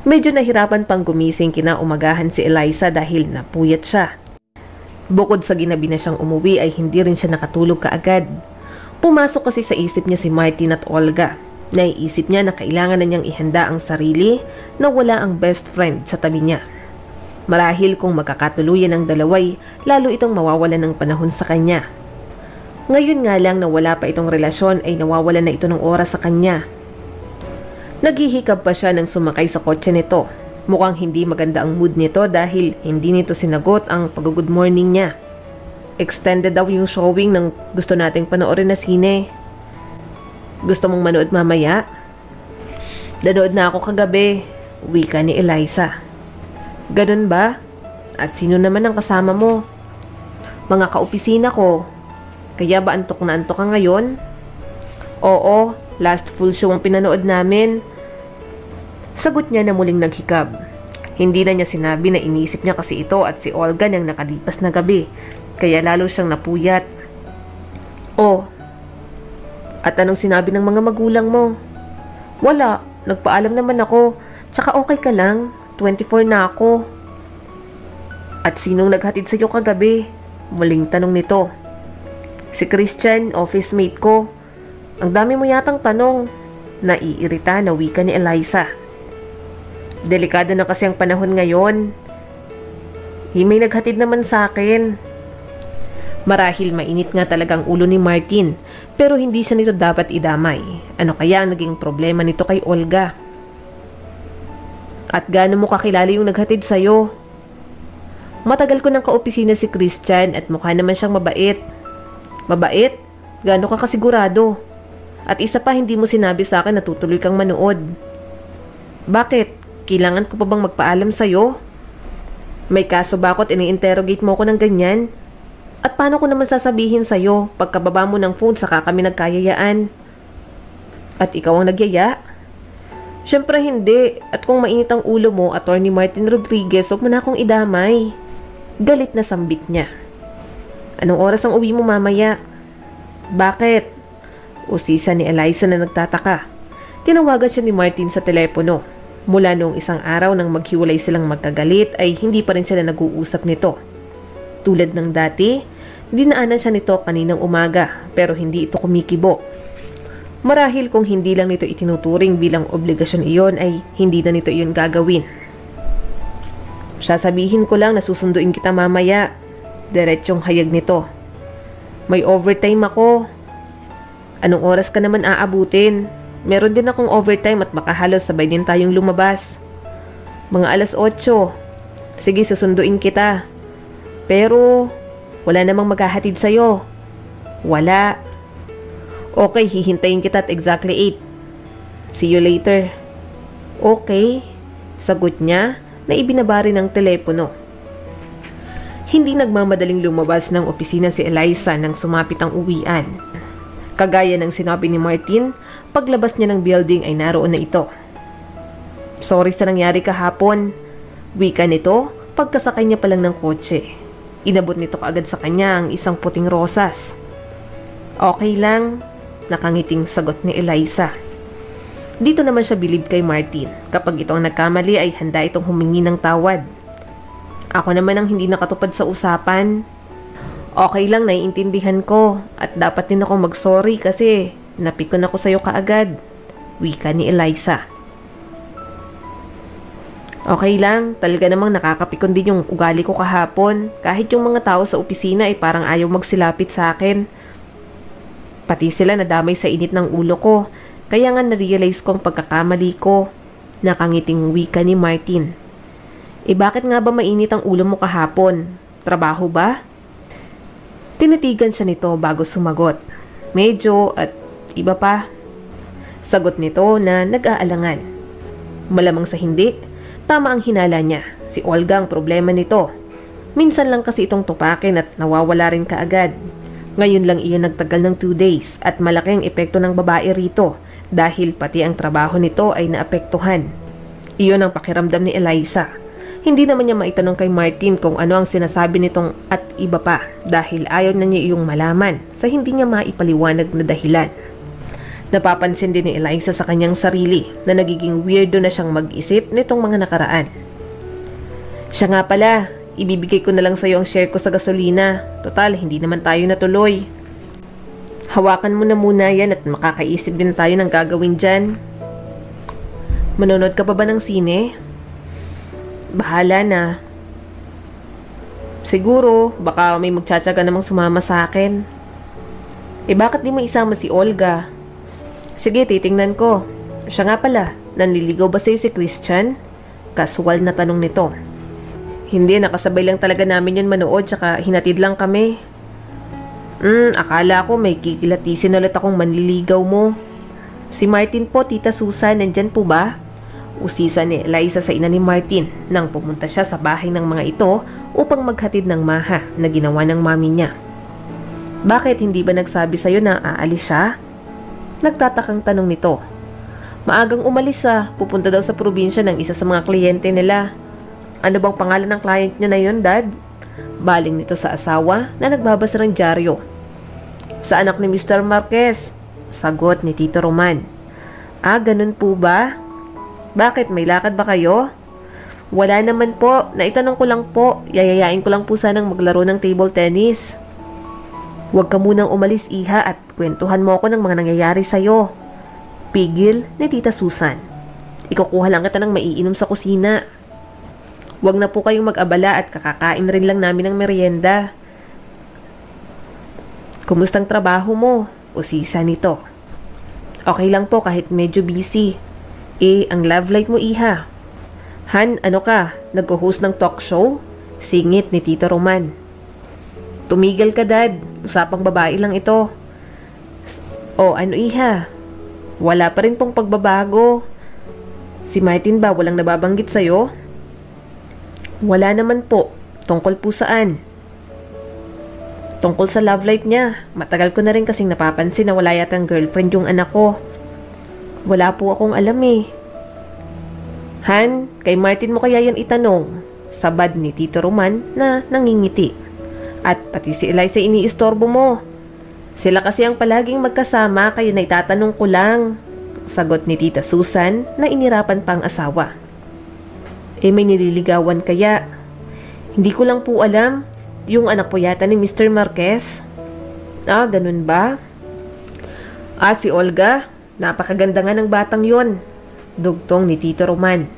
Medyo nahirapan pang gumising kinaumagahan si Eliza dahil napuyat siya. Bukod sa ginabi na siyang umuwi ay hindi rin siya nakatulog kaagad. Pumasok kasi sa isip niya si Martin at Olga. Naiisip niya na kailangan na niyang ihanda ang sarili na wala ang best friend sa tabi niya. Marahil kung magkakatuluyan ang dalaway, lalo itong mawawalan ng panahon sa kanya. Ngayon nga lang na wala pa itong relasyon ay nawawalan na ito ng oras sa kanya. Naghihikab pa siya nang sumakay sa kotse nito. Mukhang hindi maganda ang mood nito dahil hindi nito sinagot ang pag-good morning niya. Extended daw yung showing ng gusto nating panoorin na sine. Gusto mong manood mamaya? Nanood na ako kagabi, wika ni Eliza. Ganun ba? At sino naman ang kasama mo? Mga kaopisina ko. Kaya ba antok na antok ka ngayon? Oo, last full show ang pinanood namin. Sagot niya na muling naghikab. Hindi na niya sinabi na inisip niya kasi ito at si Olga nang nakalipas na gabi. Kaya lalo siyang napuyat. Oh, at anong sinabi ng mga magulang mo? Wala, nagpaalam naman ako. Tsaka okay ka lang. 24 na ako. At sinong naghatid sa'yo kagabi? Muling tanong nito. Si Christian, office mate ko. Ang dami mo yatang tanong. Naiirita na wika ni Eliza. Delikado na kasi ang panahon ngayon. May naghatid naman sa akin. Marahil mainit nga talagang ulo ni Martin, pero hindi siya nito dapat idamay. Ano kaya ang naging problema nito kay Olga? At gaano mo kakilala yung naghatid sa'yo? Matagal ko nang kaopisina si Christian at mukha naman siyang mabait. Mabait? Gaano ka kasigurado? At isa pa, hindi mo sinabi sa akin na tutuloy kang manood. Bakit? Kailangan ko pa bang magpaalam sa'yo? May kaso ba ako at ini-interrogate mo ko ng ganyan? At paano ko naman sasabihin sa'yo pagkababa mo ng phone saka kami nagkayayaan? At ikaw ang nagyaya? Siyempre hindi. At kung mainit ang ulo mo, Attorney Martin Rodriguez, huwag mo na akong idamay. Galit na sambit niya. Anong oras ang uwi mo mamaya? Bakit? Usisa ni Eliza na nagtataka. Tinawagan siya ni Martin sa telepono. Mula noong isang araw nang maghiwalay silang magkagalit ay hindi pa rin sila nag-uusap nito. Tulad ng dati, dinaanan siya nito kaninang umaga pero hindi ito kumikibo. Marahil kung hindi lang nito itinuturing bilang obligasyon iyon ay hindi na nito iyon gagawin. Sasabihin ko lang na susunduin kita mamaya. Diretsyong hayag nito. May overtime ako. Anong oras ka naman aabutin? Meron din akong overtime at makahalos sabay din tayong lumabas. Mga 8:00. Sige, susunduin kita. Pero wala namang maghahatid sa'yo. Wala. Okay, hihintayin kita at exactly 8. See you later. Okay, sagot niya na ibinabari ng telepono. Hindi nagmamadaling lumabas ng opisina si Eliza nang sumapit ang uwian. Kagaya ng sinabi ni Martin, paglabas niya ng building ay naroon na ito. Sorry sa nangyari kahapon. Wika nito pagkasakay niya pa lang ng kotse. Inabot nito kaagad sa kanya ang isang puting rosas. Okay lang. Nakangiting sagot ni Eliza. Dito naman siya bilib kay Martin. Kapag ito ang nagkamali ay handa itong humingi ng tawad. Ako naman ang hindi nakatupad sa usapan. Okay lang, naiintindihan ko. At dapat din ako mag-sorry kasi napikon ako sa'yo kaagad. Wika ni Eliza. Okay lang, talaga namang nakakapikon din yung ugali ko kahapon. Kahit yung mga tao sa opisina ay parang ayaw magsilapit sa akin. Pati sila nadamay sa init ng ulo ko. Kaya nga na-realize kong pagkakamali ko. Nakangiting wika ni Martin. Bakit nga ba mainit ang ulo mo kahapon? Trabaho ba? Tinitigan siya nito bago sumagot. Medyo at iba pa. Sagot nito na nag-aalangan. Malamang sa hindi, tama ang hinala niya. Si Olga ang problema nito. Minsan lang kasi itong tupakin at nawawala rin kaagad. Ngayon lang iyon nagtagal ng 2 days at malaki ang epekto ng babae rito dahil pati ang trabaho nito ay naapektuhan. Iyon ang pakiramdam ni Eliza. Hindi naman niya maitanong kay Martin kung ano ang sinasabi nitong at iba pa dahil ayaw na niya iyong malaman sa hindi niya maipaliwanag na dahilan. Napapansin din ni Eliza sa kanyang sarili na nagiging weirdo na siyang mag-isip nitong mga nakaraan. Siya nga pala, ibibigay ko na lang sa'yo ang share ko sa gasolina. Total, hindi naman tayo natuloy. Hawakan mo na muna yan at makakaisip din tayo ng gagawin dyan. Manonood ka pa ba ng sine? Bahala na. Siguro, baka may magtsatsaga namang sumama sa akin. Bakit di mo isama si Olga? Sige, titingnan ko. Siya nga pala, nanliligaw ba sa'yo si Christian? Casual na tanong nito. Hindi, nakasabay lang talaga namin yun manood tsaka hinatid lang kami. Akala ko may kikilatisin ulit akong manliligaw mo. Si Martin po, Tita Susan, nandyan po ba? Usisa ni Eliza sa ina ni Martin nang pumunta siya sa bahay ng mga ito upang maghatid ng maha na ginawa ng mami niya. Bakit hindi ba nagsabi sa'yo na aalis siya? Nagtatakang tanong nito. Maagang umalis pupunta daw sa probinsya ng isa sa mga kliyente nila. Ano bang pangalan ng client niyo na yun, Dad? Baling nito sa asawa na nagbabasa ng dyaryo. Sa anak ni Mr. Marquez, sagot ni Tito Roman. Ganun po ba? Bakit, may lakad ba kayo? Wala naman po, naitanong ko lang po, yayayain ko lang po sanang maglaro ng table tennis. Huwag ka munang umalis, Iha, at kwentuhan mo ako ng mga nangyayari sa'yo. Pigil ni Tita Susan. Ikukuha lang kita ng maiinom sa kusina. Huwag na po kayong mag-abala at kakakain rin lang namin ng merienda. Kumustang trabaho mo? Usisa nito. Okay lang po kahit medyo busy. Ang love life mo, Iha. Han, ano ka? Nag-host ng talk show? Singit ni Tito Roman. Tumigil ka, Dad. Usapang babae lang ito. Ano, Iha? Wala pa rin pong pagbabago. Si Martin ba walang nababanggit sa'yo? Wala naman po. Tungkol po saan? Tungkol sa love life niya. Matagal ko na rin kasing napapansin na wala yatang girlfriend yung anak ko. Wala po akong alam Han, kay Martin mo kaya yan itanong? Sabad ni Tito Roman na nangingiti. At pati si Eliza iniistorbo mo. Sila kasi ang palaging magkasama kaya naitatanong ko lang. Sagot ni Tita Susan na inirapan pang asawa. May nililigawan kaya? Hindi ko lang po alam. Yung anak po yata ni Mr. Marquez. Ganun ba? Si Olga. Napakaganda nga ng batang yon. Dugtong ni Tito Roman.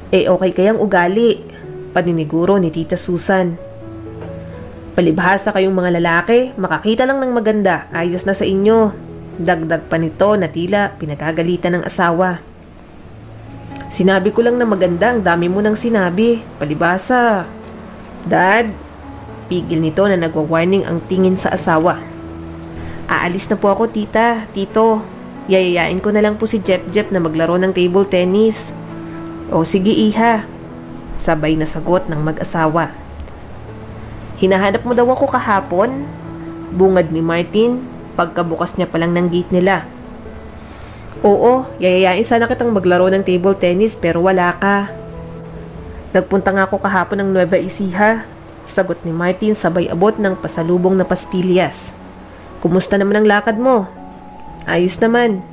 Okay kayang ugali? Paniniguro ni Tita Susan. Palibhasa kayong mga lalaki, makakita lang ng maganda, ayos na sa inyo. Dagdag pa nito na tila pinagagalitan ng asawa. Sinabi ko lang na maganda, ang dami mo nang sinabi. Palibhasa. Dad, pigil nito na nagwa-warning ang tingin sa asawa. Aalis na po ako, Tita, Tito. Yayayain ko na lang po si Jeff na maglaro ng table tennis. Sige, Iha. Sabay na sagot ng mag-asawa. Hinahanap mo daw ako kahapon? Bungad ni Martin pagkabukas niya palang ng gate nila. Oo, yayayain sana kitang maglaro ng table tennis pero wala ka. Nagpunta nga ako kahapon ng Nueva Ecija. Sagot ni Martin sabay abot ng pasalubong na pastillas. Kumusta naman ang lakad mo? Ayos naman.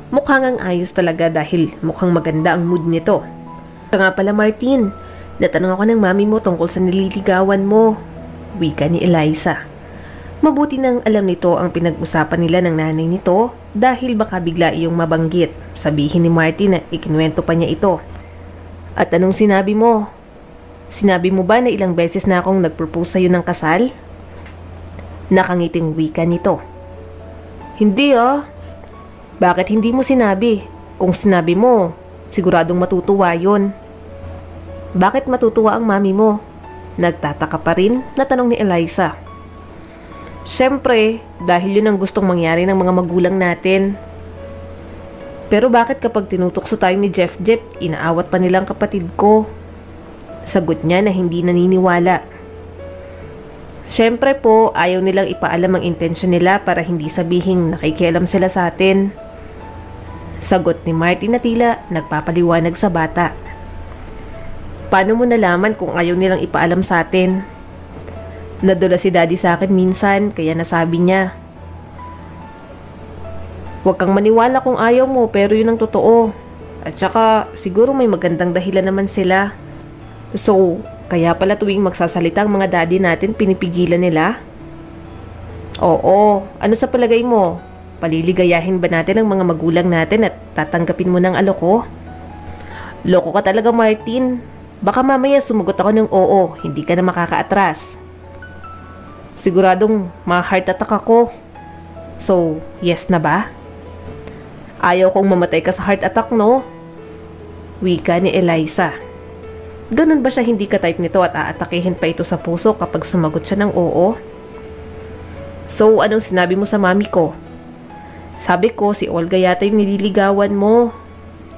Mukhang ang ayos talaga dahil mukhang maganda ang mood nito. Nga pala Martin, natanong ako ng mami mo tungkol sa nililigawan mo. Wika ni Eliza. Mabuti nang alam nito ang pinag-usapan nila ng nanay nito dahil baka bigla iyong mabanggit. Sabihin ni Martin na ikinuwento pa niya ito. At anong sinabi mo? Sinabi mo ba na ilang beses na akong nag-propose sa'yo ng kasal? Nakangiting wika nito. Hindi Bakit hindi mo sinabi? Kung sinabi mo, siguradong matutuwa yon. Bakit matutuwa ang mami mo? Nagtataka pa rin na tanong ni Eliza. Siyempre, dahil yun ang gustong mangyari ng mga magulang natin. Pero bakit kapag tinutokso tayo ni Jeff, inaawat pa nilang kapatid ko? Sagot niya na hindi naniniwala. Siyempre po, ayaw nilang ipaalam ang intensyon nila para hindi sabihing nakikialam sila sa atin. Sagot ni Martin na tila nagpapaliwanag sa bata. Paano mo nalaman kung ayaw nilang ipaalam sa atin? Nadula si Daddy sa akin minsan kaya nasabi niya. Huwag kang maniwala kung ayaw mo pero yun ang totoo. At saka siguro may magandang dahilan naman sila. So, Kaya pala tuwing magsasalita ang mga daddy natin, pinipigilan nila? Oo, ano sa palagay mo? Paliligayahin ba natin ang mga magulang natin at tatanggapin mo ng aloko? Loko ka talaga, Martin. Baka mamaya sumagot ako ng oo, hindi ka na makakaatras. Siguradong ma-heart attack ako. So, yes na ba? Ayaw kong mamatay ka sa heart attack, no? Wika ni Eliza. Ganun ba siya hindi ka-type nito at aatakihin pa ito sa puso kapag sumagot siya ng oo? So, anong sinabi mo sa mami ko? Sabi ko, si Olga yata yung nililigawan mo.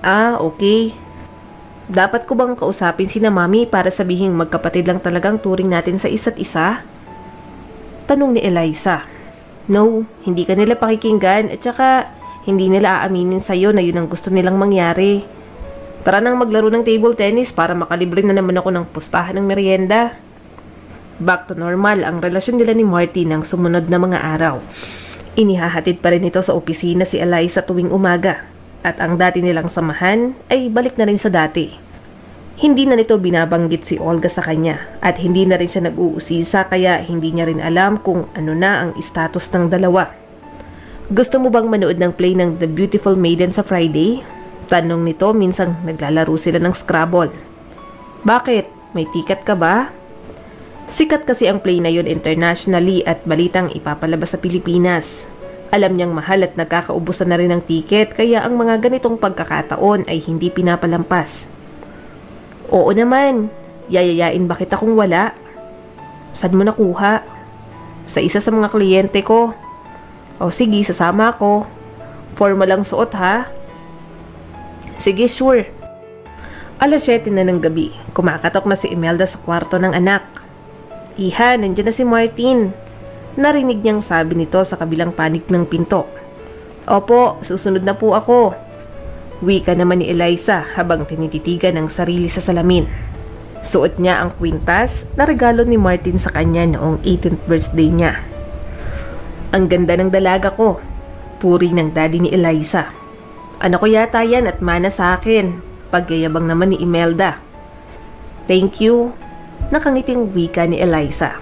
Ah, okay. Dapat ko bang kausapin si na mami para sabihin magkapatid lang talagang turing natin sa isa't isa? Tanong ni Eliza. No, hindi ka nila pakikinggan at saka hindi nila aaminin sa'yo na yun ang gusto nilang mangyari. Tara nang maglaro ng table tennis para makalibre na naman ako ng pustahan ng merienda. Back to normal ang relasyon nila ni Martin ng sumunod na mga araw. Inihahatid pa rin ito sa opisina si Eliza tuwing umaga at ang dati nilang samahan ay balik na rin sa dati. Hindi na nito binabanggit si Olga sa kanya at hindi na rin siya nag-uusisa kaya hindi niya rin alam kung ano na ang status ng dalawa. Gusto mo bang manood ng play ng The Beautiful Maiden sa Friday? Tanong nito minsang naglalaro sila ng Scrabble. Bakit? May ticket ka ba? Sikat kasi ang play na yun internationally at balitang ipapalabas sa Pilipinas. Alam niyang mahal at nagkakaubusan na rin ng ticket kaya ang mga ganitong pagkakataon ay hindi pinapalampas. Oo naman, yayayain ba kita kung wala? Saan mo nakuha? Sa isa sa mga kliyente ko. O sige, sasama ako. Formal lang suot ha? Sige, sure. 7:00 na ng gabi, kumakatok na si Imelda sa kwarto ng anak. Iha, nandiyan na si Martin. Narinig niyang sabi nito sa kabilang panig ng pinto. Opo, susunod na po ako. Wika naman ni Eliza habang tinititigan ang sarili sa salamin. Suot niya ang kwintas na regalo ni Martin sa kanya noong 18th birthday niya. Ang ganda ng dalaga ko, puri ng daddy ni Eliza. Ano ko yata yan at mana sa akin, pagyayabang naman ni Imelda. Thank you, nakangiting wika ni Eliza.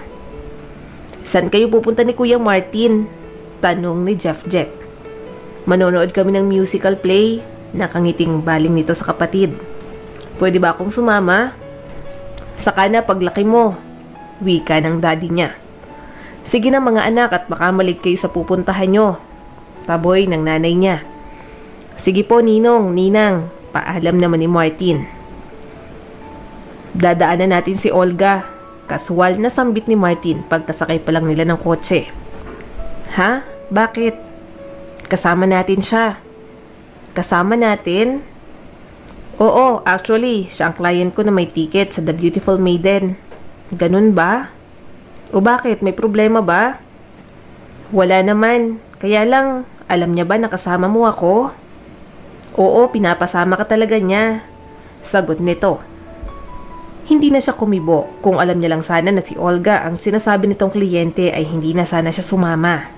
Saan kayo pupunta ni Kuya Martin? Tanong ni Jeff. Manonood kami ng musical play. Nakangiting baling nito sa kapatid. Pwede ba akong sumama? Saka na paglaki mo, wika ng daddy niya. Sige na mga anak at baka malit kayo sa pupuntahan nyo. Taboy ng nanay niya. Sige po ninong, ninang, paalam naman ni Martin. Dadaanan natin si Olga. Kaswal na sambit ni Martin pagkasakay pa lang nila ng kotse. Ha? Bakit? Kasama natin siya. Kasama natin? Oo, actually, siya ang client ko na may ticket sa The Beautiful Maiden. Ganun ba? O bakit? May problema ba? Wala naman. Kaya lang, alam niya ba na kasama mo ako? Oo, pinapasama ka talaga niya. Sagot nito. Hindi na siya kumibo kung alam niya lang sana na si Olga ang sinasabi nitong kliyente ay hindi na sana siya sumama.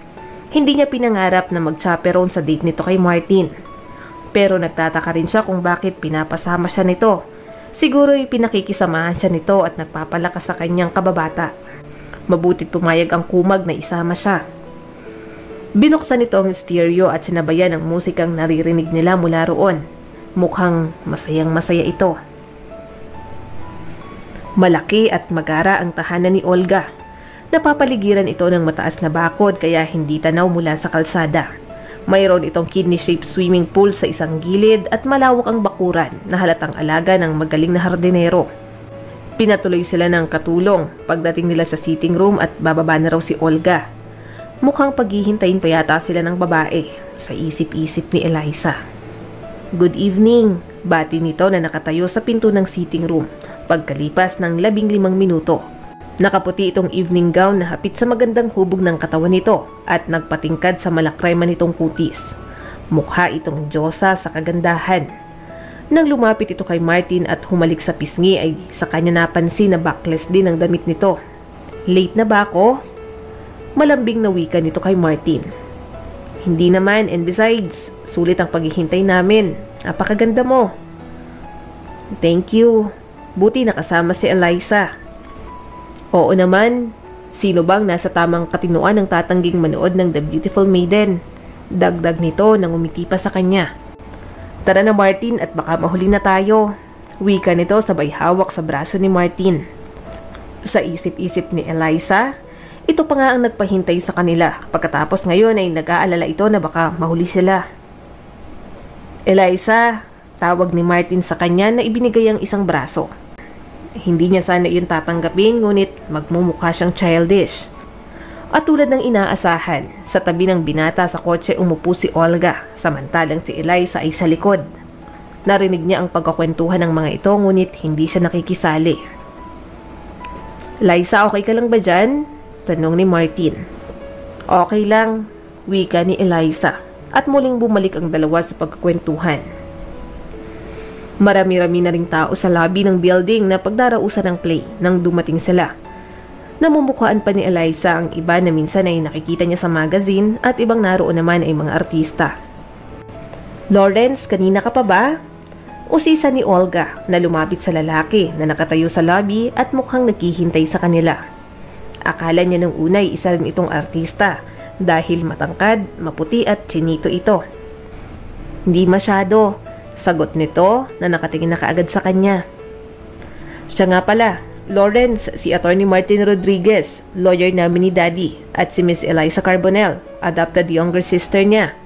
Hindi niya pinangarap na mag-chaperone sa date nito kay Martin. Pero nagtataka rin siya kung bakit pinapasama siya nito. Siguro'y pinakikisamahan siya nito at nagpapalakas sa kanyang kababata. Mabutit pumayag ang kumag na isama siya. Binuksan nito ang stereo at sinabayan ang musikang naririnig nila mula roon. Mukhang masayang masaya ito. Malaki at magara ang tahanan ni Olga. Napapaligiran ito ng mataas na bakod kaya hindi tanaw mula sa kalsada. Mayroon itong kidney-shaped swimming pool sa isang gilid at malawak ang bakuran na halatang alaga ng magaling na hardinero. Pinatuloy sila ng katulong pagdating nila sa sitting room at bababa na raw si Olga. Mukhang paghihintayin pa yata sila ng babae sa isip-isip ni Eliza. Good evening, bati nito na nakatayo sa pinto ng sitting room pagkalipas ng 15 minuto. Nakaputi itong evening gown na hapit sa magandang hubog ng katawan nito at nagpatingkad sa malakrayman nitong kutis. Mukha itong diyosa sa kagandahan. Nang lumapit ito kay Martin at humalik sa pisngi ay sa kanya napansin na backless din ang damit nito. Late na ba ako? Malambing na wika nito kay Martin. Hindi naman, and besides, sulit ang paghihintay namin. Napakaganda mo. Thank you. Buti nakasama si Eliza. Oo naman, sino bang nasa tamang katinuan ng tatangging manood ng The Beautiful Maiden? Dagdag nito nang umiti pa sa kanya. Tara na Martin at baka mahuli na tayo. Wika nito sabay hawak sa braso ni Martin. Sa isip-isip ni Eliza, ito pa nga ang nagpahintay sa kanila. Pagkatapos ngayon ay nag-aalala ito na baka mahuli sila. Eliza, tawag ni Martin sa kanya na ibinigay ang isang braso. Hindi niya sana iyon tatanggapin ngunit magmumukha siyang childish. At tulad ng inaasahan, sa tabi ng binata sa kotse umupo si Olga, samantalang si Eliza ay sa likod. Narinig niya ang pagkakwentuhan ng mga ito ngunit hindi siya nakikisali. Eliza, okay ka lang ba dyan? Tanong ni Martin. Okay lang, wika ni Eliza at muling bumalik ang dalawa sa pagkakwentuhan. Marami-rami na ring tao sa lobby ng building na pagdarausan ng play nang dumating sila. Namumukhaan pa ni Eliza ang iba na minsan ay nakikita niya sa magazine at ibang naroon naman ay mga artista. Lawrence, kanina ka pa ba? Usisa ni Olga na lumapit sa lalaki na nakatayo sa lobby at mukhang naghihintay sa kanila. Akala niya nung una ay isa rin itong artista dahil matangkad, maputi at chinito ito. Hindi masyado. Sagot nito na nakatingin na kaagad sa kanya. Siya nga pala, Lawrence, si Attorney Martin Rodriguez, lawyer namin ni Daddy, at si Miss Eliza Carbonell, adopted younger sister niya.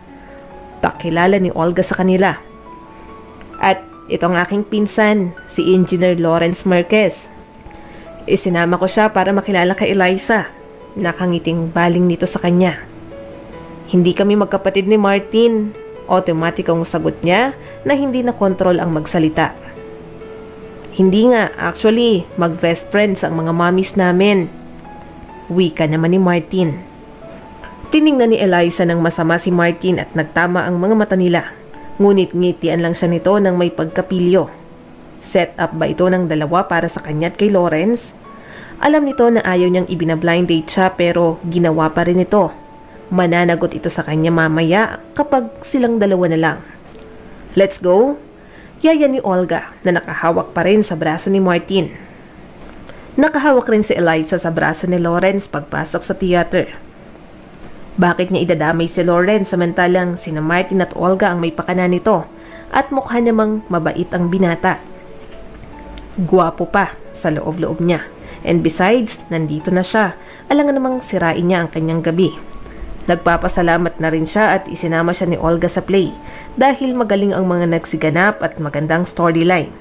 Pakilala ni Olga sa kanila. At itong aking pinsan, si Engineer Lawrence Marquez. Isinama ko siya para makilala kay Eliza. Nakangiting baling nito sa kanya. Hindi kami magkapatid ni Martin. Automatic ang sagot niya na hindi na kontrol ang magsalita. Hindi nga, actually, mag-best friends ang mga mommies namin. Wika naman ni Martin. Tiningnan ni Eliza ng masama si Martin at nagtama ang mga mata nila. Ngunit ngitian lang siya nito ng may pagkapilyo. Set up ba ito ng dalawa para sa kanya at kay Lawrence? Alam nito na ayaw niyang ibina-blind date siya pero ginawa pa rin ito. Mananagot ito sa kanya mamaya kapag silang dalawa na lang. Let's go? Yaya ni Olga na nakahawak pa rin sa braso ni Martin. Nakahawak rin si Eliza sa braso ni Lawrence pagpasok sa theater. Bakit niya idadamay si Lawrence samantalang sina Martin at Olga ang may pakana nito at mukha namang mabait ang binata. Guwapo pa sa loob-loob niya. And besides, nandito na siya. Alangan namang sirain niya ang kanyang gabi. Nagpapasalamat na rin siya at isinama siya ni Olga sa play dahil magaling ang mga nagsiganap at magandang storyline.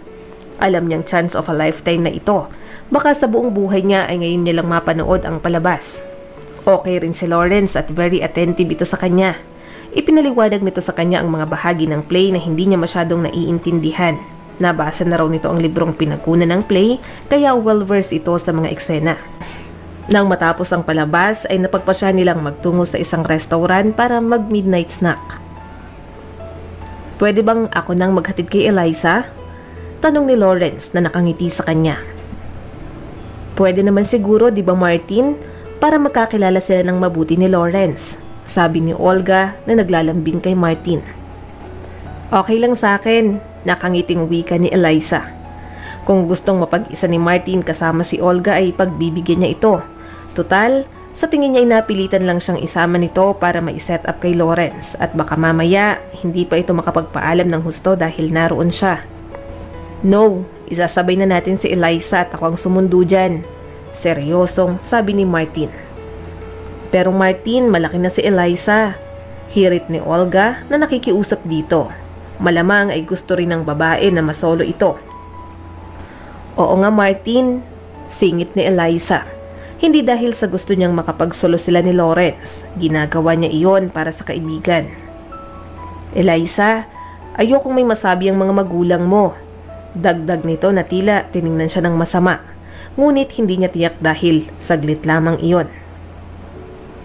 Alam niyang chance of a lifetime na ito. Baka sa buong buhay niya ay ngayon nilang mapanood ang palabas. Okay rin si Lawrence at very attentive ito sa kanya. Ipinaliwanag nito sa kanya ang mga bahagi ng play na hindi niya masyadong naiintindihan. Nabasa na raw nito ang librong pinagkunan ng play kaya well-versed ito sa mga eksena. Nang matapos ang palabas ay napagpasya nilang magtungo sa isang restaurant para mag-midnight snack. Pwede bang ako nang maghatid kay Eliza? Tanong ni Lawrence na nakangiti sa kanya. Pwede naman siguro, di ba Martin? Para magkakilala sila ng mabuti ni Lawrence, sabi ni Olga na naglalambing kay Martin. Okay lang sa akin, nakangiting wika ni Eliza. Kung gustong mapag-isa ni Martin kasama si Olga ay pagbibigyan niya ito. Total, sa tingin niya ay napilitan lang siyang isama nito para ma-set up kay Lawrence at baka mamaya hindi pa ito makapagpaalam ng husto dahil naroon siya. No, isasabay na natin si Eliza at ako ang sumundo dyan. Seryosong sabi ni Martin. Pero Martin, malaki na si Eliza. Hirit ni Olga na nakikiusap dito. Malamang ay gusto rin ng babae na masolo ito. Oo nga Martin, singit ni Eliza. Hindi dahil sa gusto niyang makapagsolo sila ni Lawrence. Ginagawa niya iyon para sa kaibigan. Eliza, ayokong may masabi ang mga magulang mo. Dagdag nito na tila tiningnan siya ng masama. Ngunit hindi niya tiyak dahil saglit lamang iyon.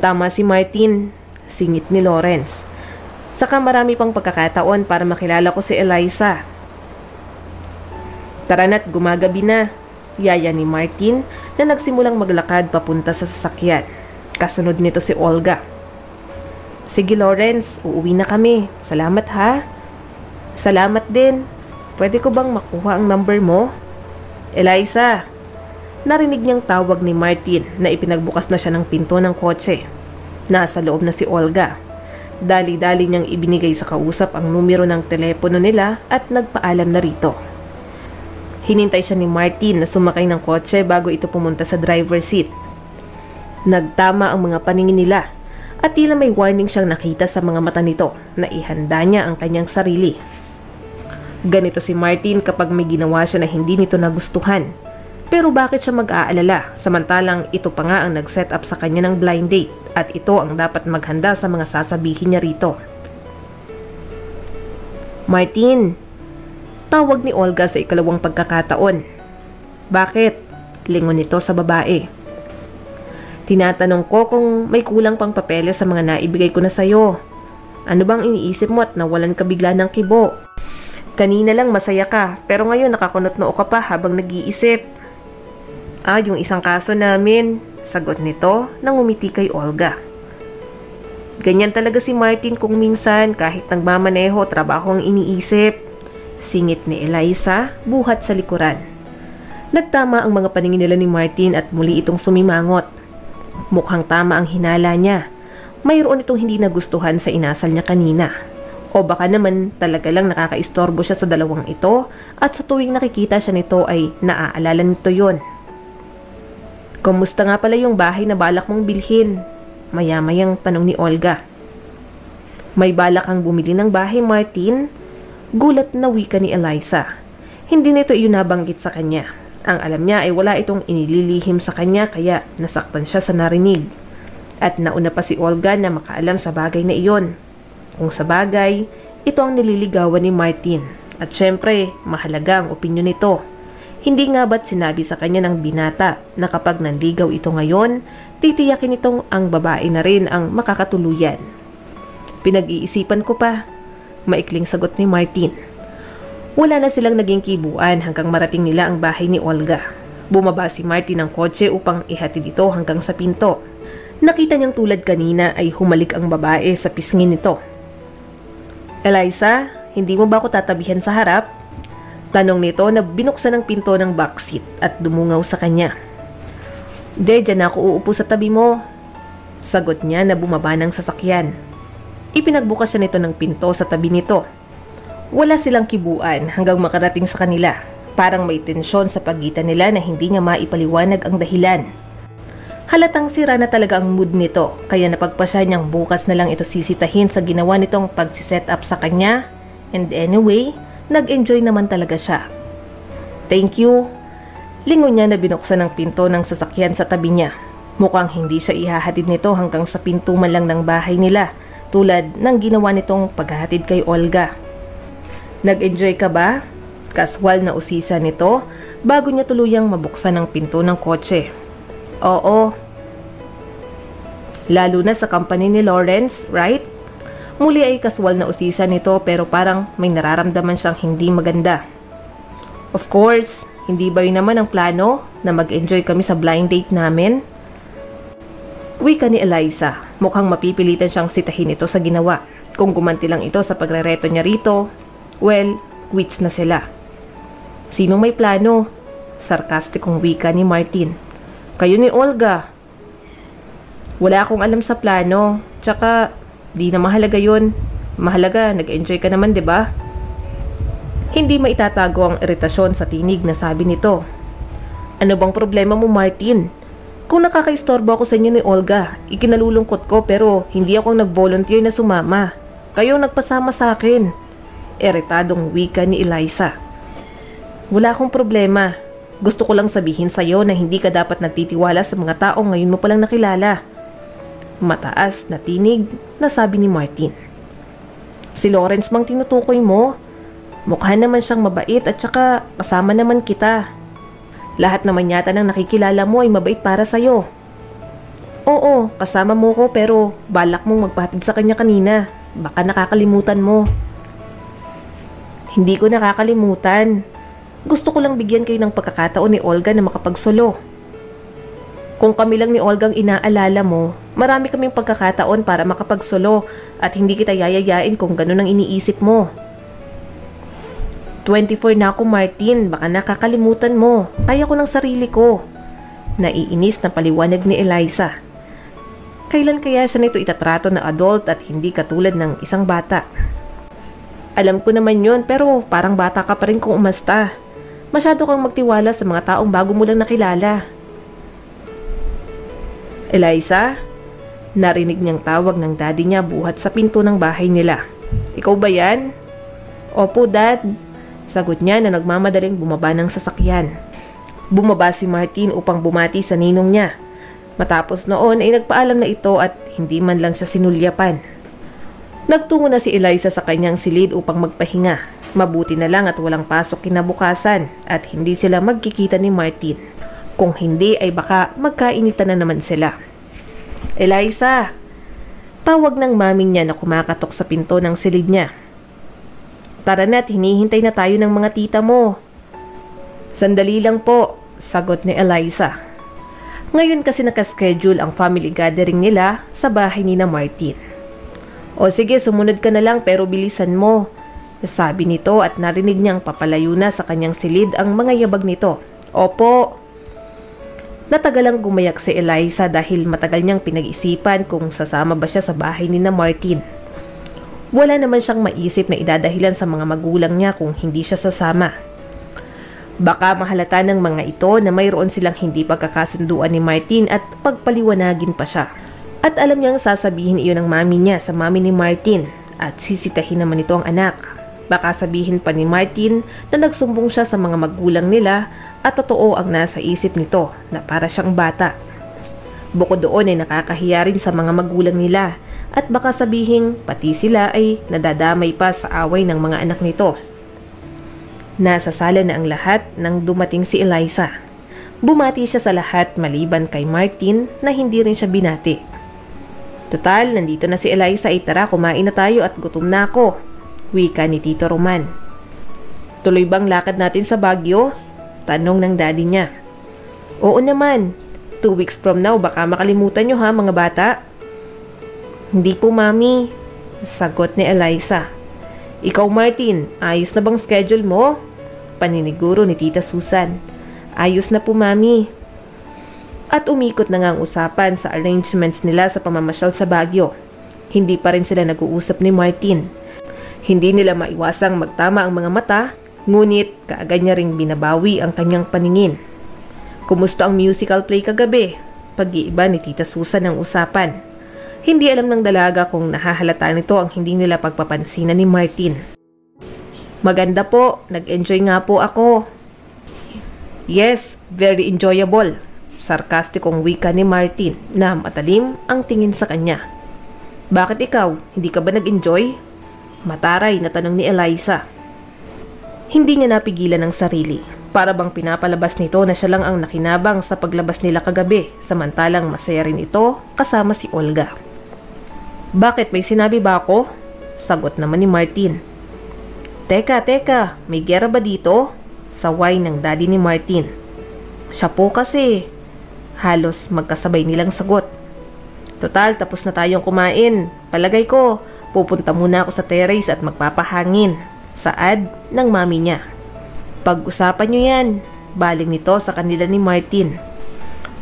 Tama si Martin, singit ni Lawrence. Saka marami pang pagkakataon para makilala ko si Eliza. Tara na't gumagabi na. Yaya ni Martin na nagsimulang maglakad papunta sa sasakyan. Kasunod nito si Olga. Sige Lawrence, uuwi na kami. Salamat ha. Salamat din. Pwede ko bang makuha ang number mo? Eliza, narinig niyang tawag ni Martin na ipinagbukas na siya ng pinto ng kotse. Nasa loob na si Olga. Dali-dali niyang ibinigay sa kausap ang numero ng telepono nila at nagpaalam na rito. Hinintay siya ni Martin na sumakay ng kotse bago ito pumunta sa driver's seat. Nagtama ang mga paningin nila at tila may warning siyang nakita sa mga mata nito na ihanda niya ang kanyang sarili. Ganito si Martin kapag may ginawa siya na hindi nito nagustuhan. Pero bakit siya mag-aalala samantalang ito pa nga ang nag-set up sa kanya ng blind date at ito ang dapat maghanda sa mga sasabihin niya rito. Martin, tawag ni Olga sa ikalawang pagkakataon. Bakit? Lingon nito sa babae. Tinatanong ko kung may kulang pang papeles sa mga naibigay ko na sayo. Ano bang iniisip mo at nawalan ka bigla ng kibo? Kanina lang masaya ka pero ngayon nakakunot-noo ka pa habang nag-iisip. Yung isang kaso namin, sagot nito nang umiti kay Olga. Ganyan talaga si Martin kung minsan kahit nagmamaneho, trabaho ang iniisip. Singit ni Eliza, buhat sa likuran. Nagtama ang mga paningin nila ni Martin at muli itong sumimangot. Mukhang tama ang hinala niya. Mayroon itong hindi nagustuhan sa inasal niya kanina. O baka naman talaga lang nakakaistorbo siya sa dalawang ito at sa tuwing nakikita siya nito ay naaalala nito yon. Kumusta nga pala yung bahay na balak mong bilhin? Maya-mayang tanong ni Olga. May balak kang bumili ng bahay, Martin? Gulat na wika ni Eliza. Hindi nito iyon nabanggit sa kanya. Ang alam niya ay wala itong inililihim sa kanya kaya nasaktan siya sa narinig. At nauna pa si Olga na makaalam sa bagay na iyon. Kung sa bagay, ito ang nililigawan ni Martin. At syempre, mahalaga ang opinyon nito. Hindi nga ba't sinabi sa kanya ng binata na kapag nanligaw ito ngayon, titiyakin itong ang babae na rin ang makakatuluyan. Pinag-iisipan ko pa, maikling sagot ni Martin. Wala na silang naging kibuan hanggang marating nila ang bahay ni Olga. Bumaba si Martin ng kotse upang ihatid ito hanggang sa pinto. Nakita niyang tulad kanina ay humalik ang babae sa pisngin nito. Eliza, hindi mo ba ako tatabihan sa harap? Tanong nito na binuksan ang pinto ng backseat at dumungaw sa kanya. Dyan ako uupo sa tabi mo. Sagot niya na bumaba ng sasakyan. Ipinagbukas siya nito ng pinto sa tabi nito. Wala silang kibuan hanggang makarating sa kanila. Parang may tensyon sa pagitan nila na hindi niya maipaliwanag ang dahilan. Halatang sira na talaga ang mood nito kaya napagpasya niyang bukas na lang ito sisitahin sa ginawa nitong pagsiset up sa kanya. And anyway, nag-enjoy naman talaga siya. Thank you. Lingon niya na binuksan ang pinto ng sasakyan sa tabi niya. Mukhang hindi siya ihahatid nito hanggang sa pinto man lang ng bahay nila, tulad ng ginawa nitong paghahatid kay Olga. Nag-enjoy ka ba? Kaswal na usisa nito bago niya tuluyang mabuksan ang pinto ng kotse. Oo. Lalo na sa company ni Lawrence, right? Muli ay kaswal na usisa nito pero parang may nararamdaman siyang hindi maganda. Of course, hindi ba yun naman ang plano na mag-enjoy kami sa blind date namin? Wika ni Eliza, mukhang mapipilitan siyang sitahin ito sa ginawa. Kung gumanti lang ito sa pagrereto niya rito, well, quits na sila. Sino may plano? Sarkastikong wika ni Martin. Kayo ni Olga. Wala akong alam sa plano, tsaka di na mahalaga yun. Mahalaga, nag-enjoy ka naman, 'di ba? Hindi maitatago ang iritasyon sa tinig na sabi nito. Ano bang problema mo, Martin? Kung nakakaistorbo ako sa inyo ni Olga, ikinalulungkot ko pero hindi ako nag-volunteer na sumama. Kayo nagpasama sa akin. Iritadong wika ni Eliza. Wala akong problema. Gusto ko lang sabihin sa'yo na hindi ka dapat nagtitiwala sa mga taong ngayon mo palang nakilala. Mataas na tinig na sabi ni Martin. Si Lawrence mang tinutukoy mo. Mukha naman siyang mabait at saka kasama naman kita. Lahat naman yata ng nakikilala mo ay mabait para sa'yo. Oo, kasama mo ko pero balak mong magpahatid sa kanya kanina. Baka nakakalimutan mo. Hindi ko nakakalimutan. Gusto ko lang bigyan kayo ng pagkakataon ni Olga na makapagsolo. Kung kami lang ni Olga ang inaalala mo, marami kaming pagkakataon para makapagsolo at hindi kita yayayain kung ganun ang iniisip mo. 24 na ako, Martin. Baka nakakalimutan mo. Kaya ko ng sarili ko. Naiinis na paliwanag ni Eliza. Kailan kaya siya nito itatrato na adult at hindi katulad ng isang bata? Alam ko naman yun, pero parang bata ka pa rin kung umasta. Masyado kang magtiwala sa mga taong bago mo lang nakilala. Eliza? Narinig niyang tawag ng daddy niya buhat sa pinto ng bahay nila. Ikaw ba yan? Opo, Dad. Sagot niya na nagmamadaling bumaba ng sasakyan. Bumaba si Martin upang bumati sa ninong niya. Matapos noon ay nagpaalam na ito at hindi man lang siya sinulyapan. Nagtungo na si Eliza sa kanyang silid upang magpahinga. Mabuti na lang at walang pasok kinabukasan at hindi sila magkikita ni Martin. Kung hindi ay baka magkainitan na naman sila. Eliza! Tawag ng maming niya na kumakatok sa pinto ng silid niya. Tara na't hinihintay na tayo ng mga tita mo. Sandali lang po, sagot ni Eliza. Ngayon kasi nakaschedule ang family gathering nila sa bahay ni na Martin. O sige, sumunod ka na lang pero bilisan mo, sabi nito at narinig niyang papalayo na sa kanyang silid ang mga yabag nito. Opo. Natagalang gumayak si Eliza dahil matagal niyang pinag-isipan kung sasama ba siya sa bahay ni na Martin. Wala naman siyang maisip na idadahilan sa mga magulang niya kung hindi siya sasama. Baka mahalata ng mga ito na mayroon silang hindi pagkakasunduan ni Martin at pagpaliwanagin pa siya. At alam niyang sasabihin iyon ng mami niya sa mami ni Martin at sisitahin naman ito ang anak. Baka sabihin pa ni Martin na nagsumbong siya sa mga magulang nila at totoo ang nasa isip nito na para siyang bata. Bukod doon ay nakakahiya rin sa mga magulang nila at baka sabihin pati sila ay nadadamay pa sa away ng mga anak nito. Nasa sala na ang lahat nang dumating si Eliza. Bumati siya sa lahat maliban kay Martin na hindi rin siya binati. Total, nandito na si Eliza ay tara kumain na tayo at gutom na ako, wika ni Tito Roman. Tuloy bang lakad natin sa Baguio? Tanong ng daddy niya. Oo naman, 2 weeks from now baka makalimutan nyo ha mga bata. Hindi po mami, sagot ni Eliza. Ikaw Martin, ayos na bang schedule mo? Paniniguro ni Tita Susan. Ayos na po mami. At umikot na nga ang usapan sa arrangements nila sa pamamasyal sa Baguio. Hindi pa rin sila nag-uusap ni Martin. Hindi nila maiwasang magtama ang mga mata, ngunit kaagad niya ring binabawi ang kanyang paningin. Kumusta ang musical play kagabi? Pag-iiba ni Tita Susan ang usapan. Hindi alam ng dalaga kung nahahalata nito ang hindi nila pagpapansinan ni Martin. Maganda po, nag-enjoy nga po ako. Yes, very enjoyable. Sarkastikong wika ni Martin na matalim ang tingin sa kanya. Bakit ikaw? Hindi ka ba nag-enjoy? Mataray na tanong ni Eliza. Hindi niya napigilan ang sarili. Para bang pinapalabas nito na siya lang ang nakinabang sa paglabas nila kagabi, samantalang masaya rin ito kasama si Olga. Bakit, may sinabi ba ako? Sagot naman ni Martin. Teka, may gera ba dito? Saway ng daddy ni Martin. Siya po kasi. Halos magkasabay nilang sagot. Total, tapos na tayong kumain. Palagay ko, pupunta muna ako sa terrace at magpapahangin. Saad ng mami niya. Pag-usapan nyo yan. Baling nito sa kanila ni Martin.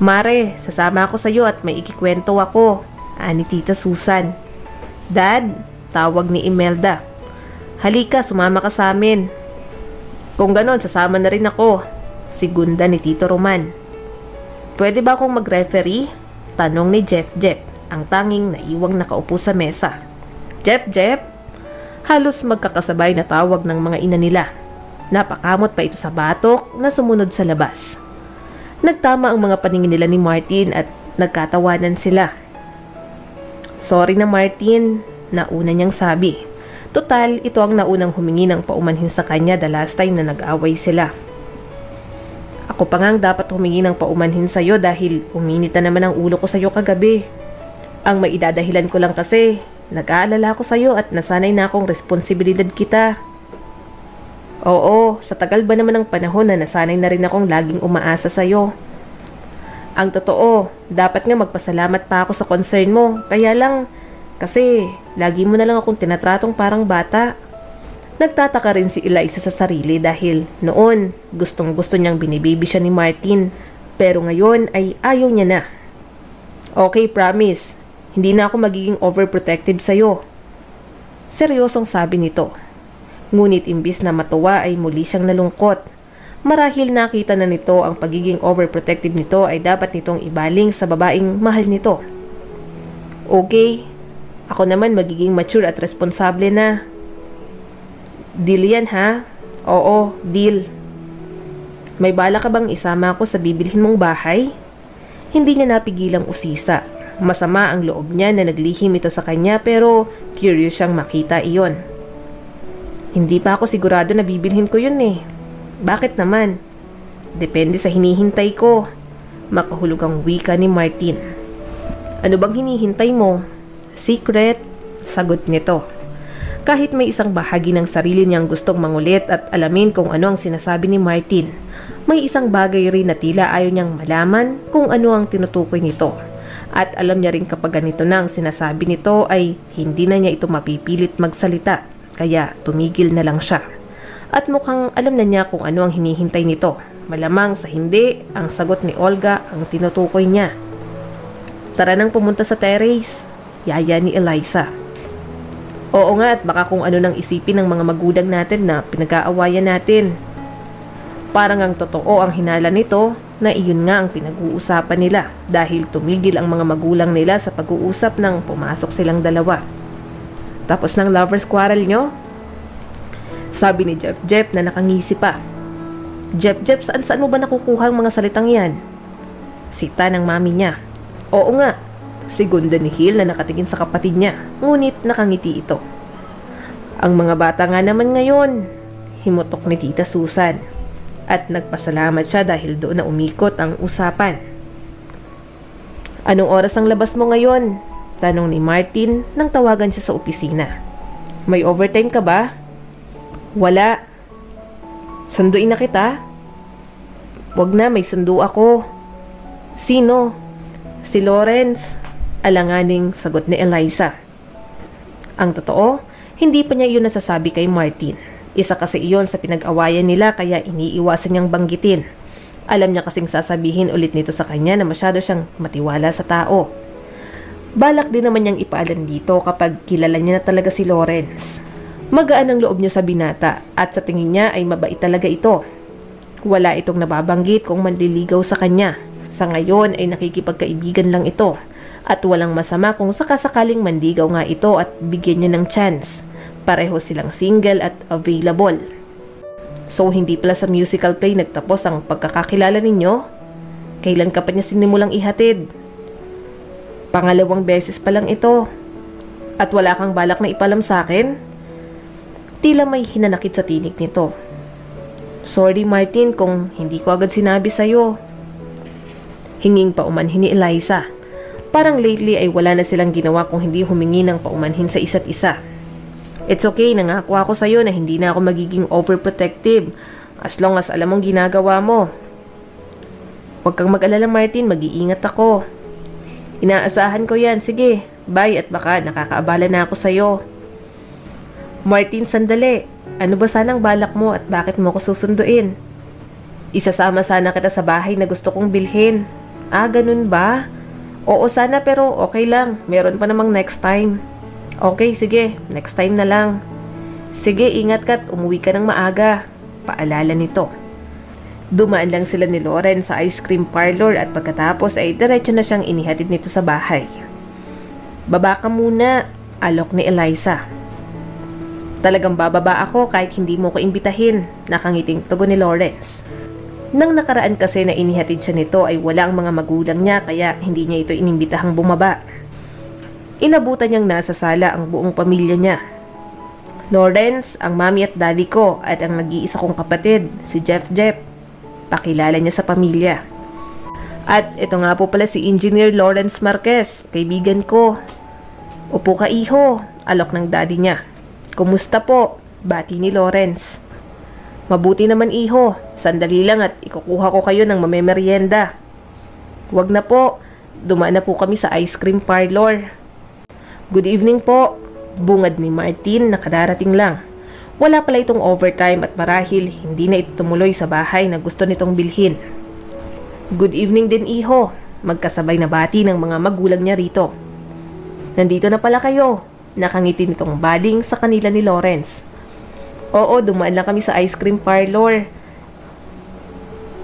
Mare, sasama ako sa iyo at may ikikwento ako. Ani Tita Susan. Dad, tawag ni Imelda. Halika, sumama ka sa amin. Kung ganon, sasama na rin ako. Sigunda ni Tito Roman. Pwede ba akong mag-referee? Tanong ni Jeff, ang tanging naiwang nakaupo sa mesa. Jeff? Halos magkakasabay na tawag ng mga ina nila. Napakamot pa ito sa batok na sumunod sa labas. Nagtama ang mga paningin nila ni Martin at nagkatawanan sila. Sorry na Martin, nauna niyang sabi. Total, ito ang naunang humingi ng paumanhin sa kanya the last time na nag-away sila. Ako pa nga ang dapat humingi ng paumanhin sa'yo dahil uminit na naman ang ulo ko sa'yo kagabi. Ang maidadahilan ko lang kasi, nag-aalala ko sa'yo at nasanay na akong responsibilidad kita. Oo, sa tagal ba naman ng panahon na nasanay na rin akong laging umaasa sa'yo. Ang totoo, dapat nga magpasalamat pa ako sa concern mo. Kaya lang, kasi lagi mo na lang akong tinatratong parang bata. Nagtataka rin si Eliza sa sarili dahil noon gustong gusto niyang binibaby siya ni Martin. Pero ngayon ay ayaw niya na. Okay, promise. Hindi na ako magiging overprotective sa'yo. Seryosong sabi nito. Ngunit imbis na matuwa ay muli siyang nalungkot. Marahil nakita na nito ang pagiging overprotective nito ay dapat nitong ibaling sa babaeng mahal nito. Okay, ako naman magiging mature at responsable na. Deal yan ha? Oo, deal. May bala ka bang isama ako sa bibilhin mong bahay? Hindi niya napigilang usisa. Masama ang loob niya na naglihim ito sa kanya pero curious siyang makita iyon. Hindi pa ako sigurado na bibilhin ko yun eh. Bakit naman? Depende sa hinihintay ko. Makahulog ang wika ni Martin. Ano bang hinihintay mo? Secret? Sagot nito. Kahit may isang bahagi ng sarili niyang gustong mangulit at alamin kung ano ang sinasabi ni Martin, may isang bagay rin na tila ayaw niyang malaman kung ano ang tinutukoy nito. At alam niya rin kapag ganito na ang sinasabi nito ay hindi na niya ito mapipilit magsalita, kaya tumigil na lang siya. At mukhang alam na niya kung ano ang hinihintay nito. Malamang sa hindi, ang sagot ni Olga ang tinutukoy niya. Tara nang pumunta sa terrace, yaya ni Eliza. Oo nga, at baka kung ano nang isipin ng mga magulang natin na pinag-aawayan natin. Parang ang totoo ang hinala nito na iyon nga ang pinag-uusapan nila dahil tumigil ang mga magulang nila sa pag-uusap nang pumasok silang dalawa. Tapos ng lovers quarrel nyo? Sabi ni Jeff na nakangisi pa. Jeff, saan mo ba nakukuha ang mga salitang yan? Sita ng mami niya. Oo nga. Segunda ni Hill na nakatingin sa kapatid niya, ngunit nakangiti ito. Ang mga bata nga naman ngayon, himutok ni Tita Susan. At nagpasalamat siya dahil doon na umikot ang usapan. Anong oras ang labas mo ngayon? Tanong ni Martin nang tawagan siya sa opisina. May overtime ka ba? Wala. Sunduin na kita? Wag na, may sundo ako. Sino? Si Lawrence. Alanganing sagot ni Eliza. Ang totoo, hindi pa niya iyon nasasabi kay Martin. Isa kasi iyon sa pinag-awayan nila kaya iniiwasan niyang banggitin. Alam niya kasing sasabihin ulit nito sa kanya na masyado siyang matiwala sa tao. Balak din naman niyang ipaalam dito kapag kilala niya na talaga si Lawrence. Magaan ang loob niya sa binata at sa tingin niya ay mabait talaga ito. Wala itong nababanggit kung manliligaw sa kanya. Sa ngayon ay nakikipagkaibigan lang ito. At walang masama kung sakasakaling mandigaw nga ito at bigyan niya ng chance. Pareho silang single at available. So hindi pala sa musical play nagtapos ang pagkakakilala ninyo? Kailan ka pa niya sinimulang ihatid? Pangalawang beses pa lang ito. At wala kang balak na ipalam sa akin? Tila may hinanakit sa tinig nito. Sorry Martin kung hindi ko agad sinabi sa'yo. Hinging paumanhin ni Eliza. Parang lately ay wala na silang ginawa kung hindi humingi ng paumanhin sa isa't isa. It's okay, nangako ako sa'yo na hindi na ako magiging overprotective as long as alam mong ginagawa mo. Huwag kang mag-alala Martin, mag-iingat ako. Inaasahan ko yan, sige, bye at baka nakakaabala na ako sa'yo. Martin, sandali. Ano ba sanang balak mo at bakit mo ko susunduin? Isasama sana kita sa bahay na gusto kong bilhin. Ah, ganun ba? Oo sana pero okay lang. Meron pa namang next time. Okay, sige. Next time na lang. Sige, ingat ka at umuwi ka ng maaga. Paalala nito. Dumaan lang sila ni Lauren sa ice cream parlor at pagkatapos ay diretso na siyang inihatid nito sa bahay. Baba ka muna, alok ni Eliza. Talagang bababa ako kahit hindi mo ko imbitahin, nakangiting tugon ni Lawrence. Nang nakaraan kasi na inihatid siya nito ay wala ang mga magulang niya kaya hindi niya ito inimbitahang bumaba. Inabutan niyang nasa sala ang buong pamilya niya. Lawrence, ang mami at daddy ko at ang nag-iisa kong kapatid, si Jeff. Pakilala niya sa pamilya. At ito nga po pala si Engineer Lawrence Marquez, kaibigan ko. Upo ka iho, alok ng daddy niya. Kumusta po? Bati ni Lawrence. Mabuti naman iho, sandali lang at ikukuha ko kayo ng mamemeryenda. Wag na po, dumaan na po kami sa ice cream parlor. Good evening po, bungad ni Martin na kadarating lang. Wala pala itong overtime at marahil hindi na ito tumuloy sa bahay na gusto nitong bilhin. Good evening din, iho. Magkasabay na bati ng mga magulang niya rito. Nandito na pala kayo. Nakangiti nitong bading sa kanila ni Lawrence. Oo, dumaan lang kami sa ice cream parlor.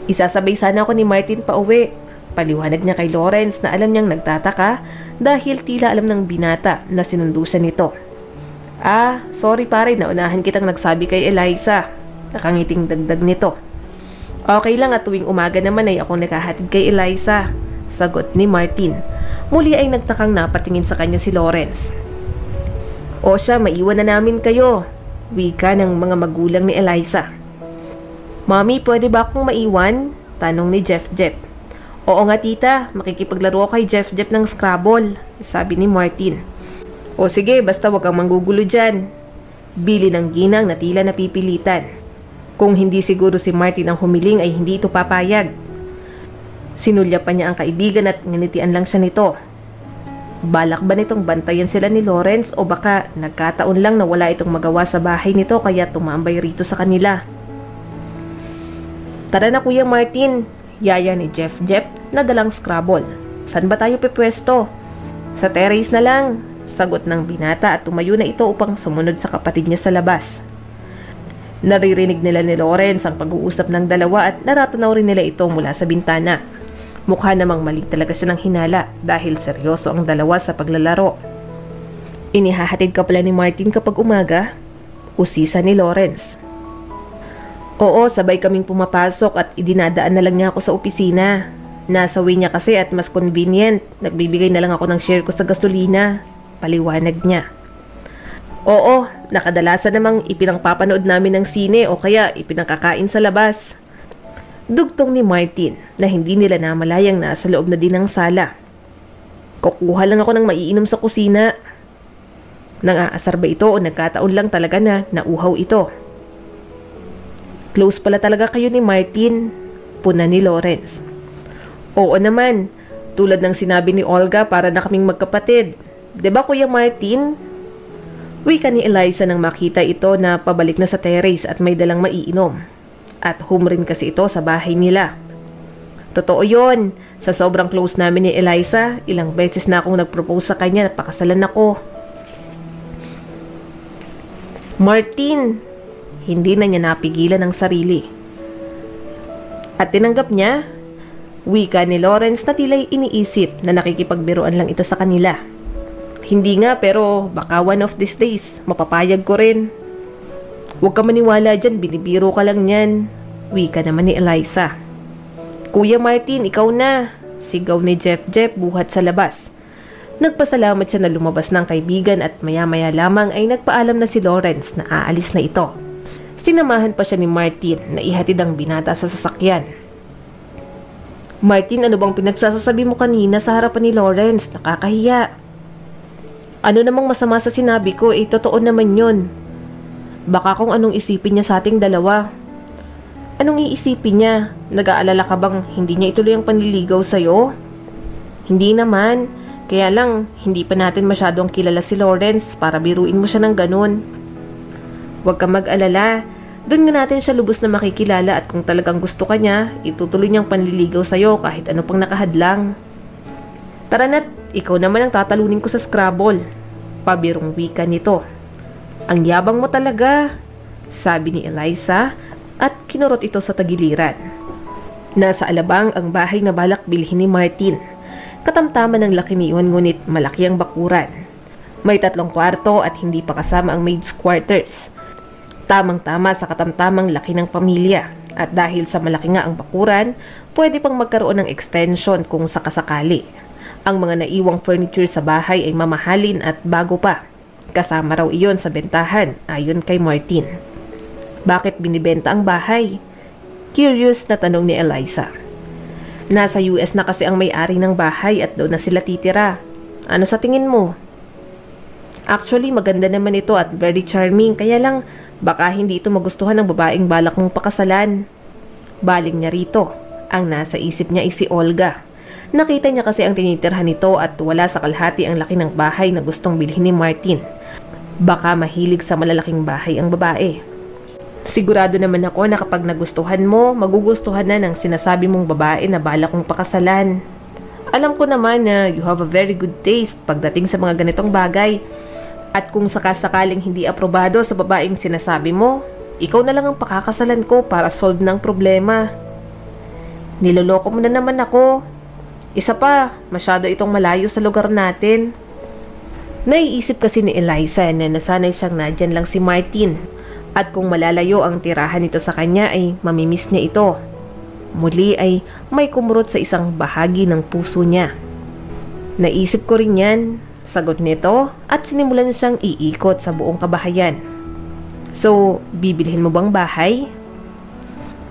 Isasabay sana ako ni Martin pa uwi. Paliwanag niya kay Lawrence na alam niyang nagtataka dahil tila alam ng binata na sinundo siya nito. Sorry pare, naunahan kitang nagsabi kay Eliza. Nakangiting dagdag nito. Okay lang at tuwing umaga naman ay ako nakahatid kay Eliza, sagot ni Martin. Muli ay nagtakang napatingin sa kanya si Lawrence. O siya, maiwan na namin kayo, wika ng mga magulang ni Eliza. Mami, pwede ba akong maiwan? Tanong ni Jeff. Oo nga tita, makikipaglaro kay Jeff ng Scrabble, sabi ni Martin. O sige, basta wag kang manggugulo dyan. Bili ng ginang na tila napipilitan. Kung hindi siguro si Martin ang humiling ay hindi ito papayag. Sinulya pa niya ang kaibigan at nginitian lang siya nito. Balak ba nitong bantayan sila ni Lawrence o baka nagkataon lang na wala itong magawa sa bahay nito kaya tumambay rito sa kanila? Tara na Kuya Martin, yaya ni Jeff na dalang Scrabble. Saan ba tayo pepwesto? Sa terrace na lang, sagot ng binata at tumayo na ito upang sumunod sa kapatid niya sa labas. Naririnig nila ni Lawrence ang pag-uusap ng dalawa at naratanaw rin nila ito mula sa bintana. Mukha namang mali talaga siya ng hinala dahil seryoso ang dalawa sa paglalaro. Inihahatid ka pala ni Martin kapag umaga? Usisa ni Lawrence. Oo, sabay kaming pumapasok at idinadaan na lang niya ako sa opisina. Nasa way niya kasi at mas convenient. Nagbibigay na lang ako ng share ko sa gasolina. Paliwanag niya. Oo, nakadalasan namang ipinangpapanood namin ng sine o kaya ipinangkakain sa labas. Dugtong ni Martin na hindi nila namalayang nasa loob na din ng sala. Kukuha lang ako ng maiinom sa kusina. Nang-aasar ba ito o nagkataon lang talaga na nauhaw ito? Close pala talaga kayo ni Martin, puna ni Lawrence. Oo naman, tulad ng sinabi ni Olga para na kaming magkapatid. 'Di ba Kuya Martin? Wika ni Eliza nang makita ito na pabalik na sa terrace at may dalang maiinom. At home rin kasi ito sa bahay nila. Totoo yon. Sa sobrang close namin ni Eliza, ilang beses na akong nag-propose sa kanya at pakasalan ako. Martin, hindi na niya napigilan ang sarili. At tinanggap niya, wika ni Lawrence na tila'y iniisip na nakikipagbiruan lang ito sa kanila. Hindi nga pero baka one of these days, mapapayag ko rin. Huwag ka maniwala dyan, binibiro ka lang yan. Wika naman ni Eliza. Kuya Martin, ikaw na, sigaw ni Jeff buhat sa labas. Nagpasalamat siya na lumabas ng kaibigan at maya-maya lamang ay nagpaalam na si Lawrence na aalis na ito. Sinamahan pa siya ni Martin na ihatid ang binata sa sasakyan. Martin, ano bang pinagsasasabi mo kanina sa harapan ni Lawrence? Nakakahiya. Ano namang masama sa sinabi ko, totoo naman yun. Baka kung anong isipin niya sa ating dalawa. Anong iisipin niya? Nag-aalala ka bang hindi niya ituloy ang panliligaw sa'yo? Hindi naman. Kaya lang, hindi pa natin masyadong kilala si Lawrence para biruin mo siya ng ganun. Huwag kang mag-alala. Doon nga natin siya lubos na makikilala at kung talagang gusto ka niya, itutuloy niyang panliligaw sa'yo kahit ano pang nakahadlang. Tara na't, ikaw naman ang tatalunin ko sa Scrabble. Pabirong wika nito. Ang yabang mo talaga, sabi ni Eliza at kinurot ito sa tagiliran. Nasa alabang ang bahay na balak bilhin ni Martin. Katamtaman ng laki niyon ngunit malaki ang bakuran. May 3 kwarto at hindi pa kasama ang maid's quarters. Tamang-tama sa katamtamang laki ng pamilya. At dahil sa malaki nga ang bakuran, pwede pang magkaroon ng extension kung sakasakali. Ang mga naiwang furniture sa bahay ay mamahalin at bago pa. Kasama raw iyon sa bentahan, ayon kay Martin. Bakit binibenta ang bahay? Curious na tanong ni Eliza. Nasa US na kasi ang may-ari ng bahay at doon na sila titira. Ano sa tingin mo? Actually, maganda naman ito at very charming, kaya lang baka hindi ito magustuhan ng babaeng balak mong pakasalan. Baling niya rito. Ang nasa isip niya ay si Olga. Nakita niya kasi ang tinitirhan nito at wala sa kalahati ang laki ng bahay na gustong bilhin ni Martin. Baka mahilig sa malalaking bahay ang babae. Sigurado naman ako na kapag nagustuhan mo, magugustuhan na ng sinasabi mong babae na balak kong pakasalan. Alam ko naman na you have a very good taste pagdating sa mga ganitong bagay. At kung sakasakaling hindi aprobado sa babaeng sinasabi mo, ikaw na lang ang pakakasalan ko para solve ng problema. Niloloko mo na naman ako. Isa pa, masyado itong malayo sa lugar natin. Naiisip kasi ni Eliza na nasanay siyang nadyan lang si Martin. At kung malalayo ang tirahan nito sa kanya ay mamimiss niya ito. Muli ay may kumurot sa isang bahagi ng puso niya. Naisip ko rin yan, sagot nito at sinimulan siyang iikot sa buong kabahayan. So, bibilhin mo bang bahay?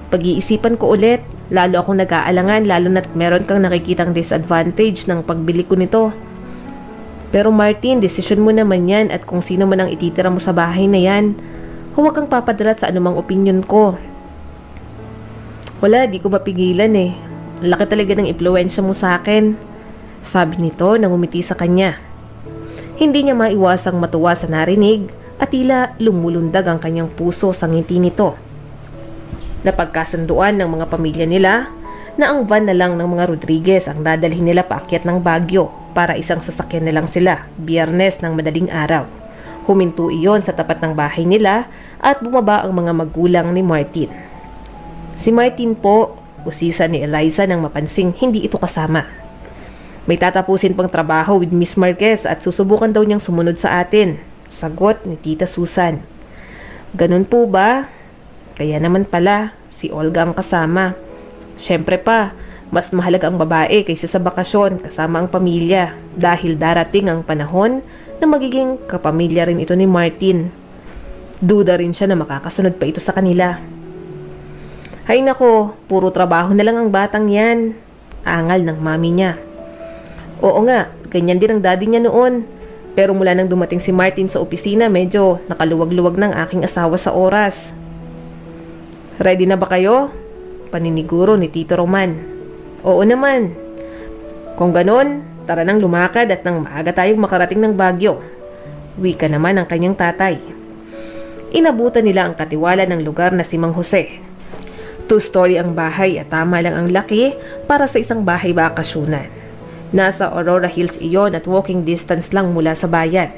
Pag-iisipan ko ulit, lalo akong nag-aalangan lalo na't meron kang nakikitang disadvantage ng pagbili ko nito. Pero Martin, desisyon mo naman yan at kung sino man ang ititira mo sa bahay na yan, huwag kang papadalat sa anumang opinion ko. Wala, di ko mapigilan eh. Laki talaga ng impluwensya mo sa akin. Sabi nito nang umiti sa kanya. Hindi niya maiwasang matuwa sa narinig at tila lumulundag ang kanyang puso sa ngiti nito. Napagkasunduan ng mga pamilya nila na ang van na lang ng mga Rodriguez ang dadalhin nila paakyat ng Baguio para isang sasakyan na lang sila, Biyernes ng madaling araw. Huminto iyon sa tapat ng bahay nila at bumaba ang mga magulang ni Martin. Si Martin po, usisa ni Eliza nang mapansing hindi ito kasama. May tatapusin pang trabaho with Miss Marquez at susubukan daw niyang sumunod sa atin, sagot ni Tita Susan. Ganun po ba? Kaya naman pala, si Olga ang kasama. Siyempre pa, mas mahalaga ang babae kaysa sa bakasyon kasama ang pamilya dahil darating ang panahon na magiging kapamilya rin ito ni Martin. Duda rin siya na makakasunod pa ito sa kanila. Hay nako, puro trabaho na lang ang batang yan. Angal ng mami niya. Oo nga, ganyan din ang daddy niya noon. Pero mula nang dumating si Martin sa opisina, medyo nakaluwag-luwag ng aking asawa sa oras. Ready na ba kayo? Paniniguro ni Tito Roman. Oo naman. Kung ganon, tara nang lumakad at nang maaga tayong makarating ng Baguio. Wika naman ang kanyang tatay. Inabutan nila ang katiwala ng lugar na si Mang Jose. 2-story ang bahay at tama lang ang laki para sa isang bahay bakasyunan. Nasa Aurora Hills iyon at walking distance lang mula sa bayan.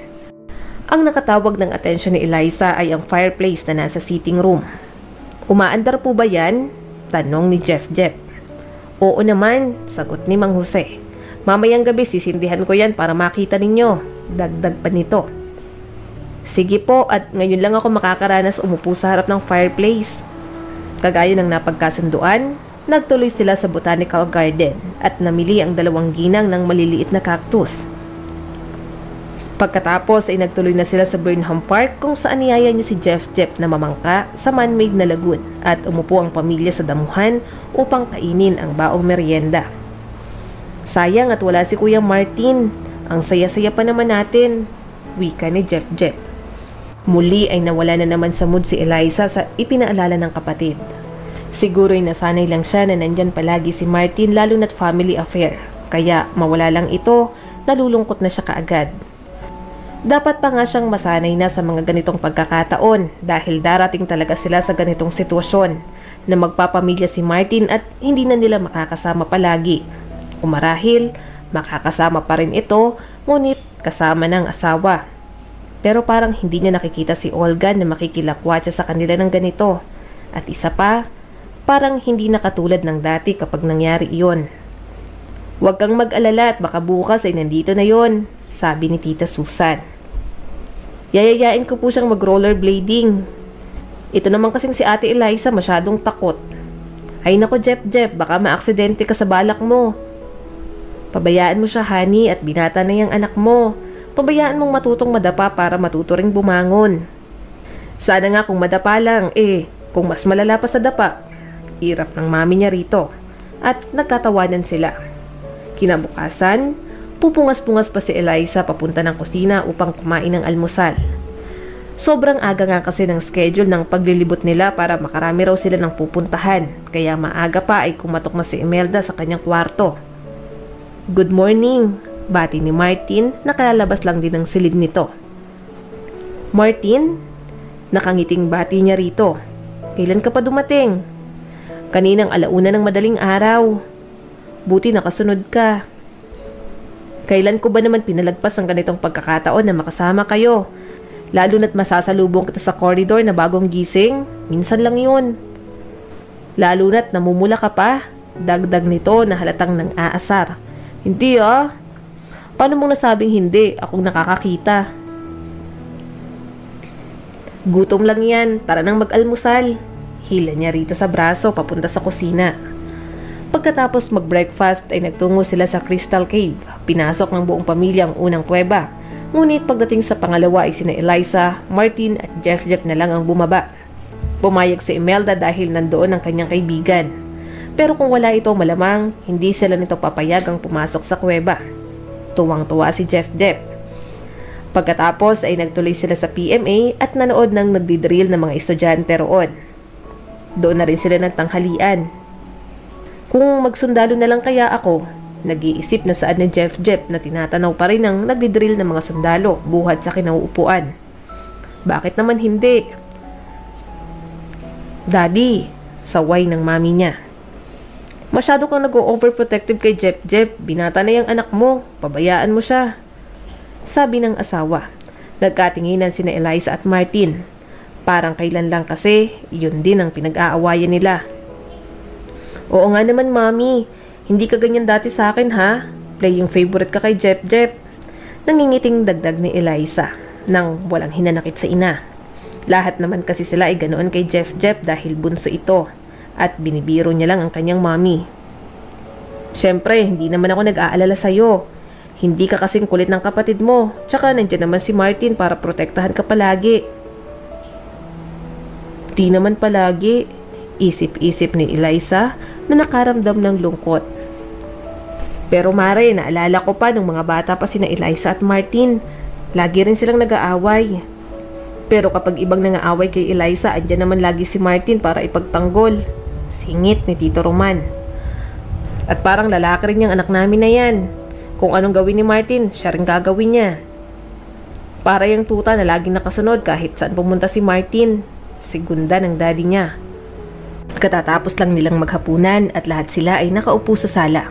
Ang nakatawag ng atensyon ni Eliza ay ang fireplace na nasa sitting room. Umaandar po ba yan? Tanong ni Jeff. Oo naman, sagot ni Mang Jose. Mamayang gabi sisindihan ko yan para makita ninyo. Dagdag pa nito. Sige po at ngayon lang ako makakaranas umupo sa harap ng fireplace. Kagaya ng napagkasunduan, nagtuloy sila sa botanical garden at namili ang 2 ginang ng maliliit na cactus. Pagkatapos ay nagtuloy na sila sa Burnham Park kung saan niyaya niya si Jeff na mamangka sa man-made na lagoon at umupo ang pamilya sa damuhan upang kainin ang baong merienda. Sayang at wala si Kuya Martin. Ang saya-saya pa naman natin, wika ni Jeff. Muli ay nawala na naman sa mood si Eliza sa ipinaalala ng kapatid. Siguro'y nasanay lang siya na nandyan palagi si Martin lalo na't family affair. Kaya mawala lang ito, nalulungkot na siya kaagad. Dapat pa nga siyang masanay na sa mga ganitong pagkakataon dahil darating talaga sila sa ganitong sitwasyon na magpapamilya si Martin at hindi na nila makakasama palagi. Umarahil, makakasama pa rin ito ngunit kasama ng asawa. Pero parang hindi niya nakikita si Olga na makikilakwatsa sa kanila ng ganito. At isa pa, parang hindi na katulad ng dati kapag nangyari iyon. Huwag kang mag-alala at baka bukas ay nandito na yon, sabi ni Tita Susan. Yayayain ko po siyang mag-rollerblading. Ito naman kasing si Ate Eliza masyadong takot. Ay nako Jeff, baka maaksidente ka sa balak mo. Pabayaan mo siya honey at binata na yung anak mo. Pabayaan mong matutong madapa para matuto ring bumangon. Sana nga kung madapa lang, kung mas malala pa sa dapa. Irap ng mami niya rito. At nagkatawanan sila. Kinabukasan, pupungas-pungas pa si Eliza papunta ng kusina upang kumain ng almusal. Sobrang aga nga kasi ng schedule ng paglilibot nila para makarami raw sila ng pupuntahan. Kaya maaga pa ay kumatok na si Imelda sa kanyang kwarto. Good morning, bati ni Martin na kalalabas lang din ng silid nito. Martin, nakangiting bati niya rito. Kailan ka pa dumating? Kaninang 1:00 ng madaling araw. Buti nakasunod ka. Kailan ko ba naman pinalagpas ang ganitong pagkakataon na makasama kayo? Lalo na't masasalubong kita sa koridor na bagong gising. Minsan lang yun. Lalo na't namumula ka pa. Dagdag nito na halatang nang aasar. Hindi ah. Paano mong nasabing hindi? Akong nakakakita. Gutom lang yan. Tara nang mag-almusal. Hila niya rito sa braso papunta sa kusina. Pagkatapos mag-breakfast ay nagtungo sila sa Crystal Cave. Pinasok ng buong pamilya ang unang kuweba. Ngunit pagdating sa pangalawa ay sina Eliza, Martin at Jeff na lang ang bumaba. Pumayag si Imelda dahil nandoon ang kanyang kaibigan. Pero kung wala ito malamang, hindi sila nito papayagang pumasok sa kuweba. Tuwang-tuwa si Jeff. Pagkatapos ay nagtuloy sila sa PMA at nanood ng nagdidrill ng mga estudyante roon. Doon na rin sila nagtanghalian. Kung magsundalo na lang kaya ako, nag-iisip na saan ni Jeff na tinatanaw pa rin ang nagdidrill ng mga sundalo buhat sa kinauupuan. Bakit naman hindi? Daddy, saway ng mami niya. Masyado kang nag-overprotective kay Jeff. Binata na yung anak mo. Pabayaan mo siya. Sabi ng asawa. Nagkatinginan sina Eliza at Martin. Parang kailan lang kasi, yun din ang pinag-aawayan nila. Oo nga naman, mami. Hindi ka ganyan dati sa akin, ha? Playing favorite ka kay Jeff. Nangingiting dagdag ni Eliza nang walang hinanakit sa ina. Lahat naman kasi sila ay ganoon kay Jeff dahil bunso ito at binibiro niya lang ang kanyang mami. Siyempre, hindi naman ako nag-aalala sa'yo. Hindi ka kasing kulit ng kapatid mo. Tsaka nandiyan naman si Martin para protektahan ka palagi. Di naman palagi. Isip-isip ni Eliza na nakaramdam ng lungkot. Pero mare, naalala ko pa nung mga bata pa sina Eliza at Martin. Lagi rin silang nag-aaway. Pero kapag ibang nangaaway kay Eliza, andyan naman lagi si Martin para ipagtanggol. Singit ni Tito Roman. At parang lalaki rin yung anak namin na yan. Kung anong gawin ni Martin, siya rin gagawin niya. Para yung tuta na laging nakasunod kahit saan pumunta si Martin. Segunda ng daddy niya. Katatapos lang nilang maghapunan at lahat sila ay nakaupo sa sala.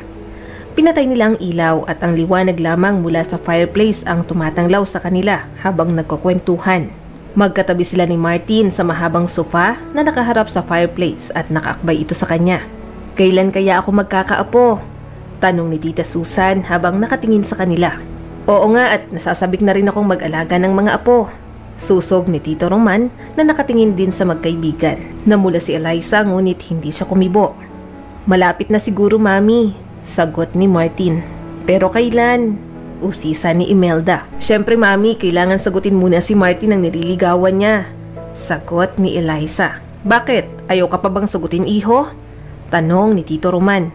Pinatay nila ang ilaw at ang liwanag lamang mula sa fireplace ang tumatanglaw sa kanila habang nagkukwentuhan. Magkatabi sila ni Martin sa mahabang sofa na nakaharap sa fireplace at nakaakbay ito sa kanya. Kailan kaya ako magkakaapo? Tanong ni Tita Susan habang nakatingin sa kanila. Oo nga, at nasasabik na rin akong mag-alaga ng mga apo. Susog ni Tito Roman na nakatingin din sa magkaibigan. Namula si Eliza ngunit hindi siya kumibo. Malapit na siguro, mami, sagot ni Martin. Pero kailan? Usisa ni Imelda. Siyempre, mami, kailangan sagutin muna si Martin ang nililigawan niya. Sagot ni Eliza. Bakit? Ayaw ka pa bang sagutin, iho? Tanong ni Tito Roman.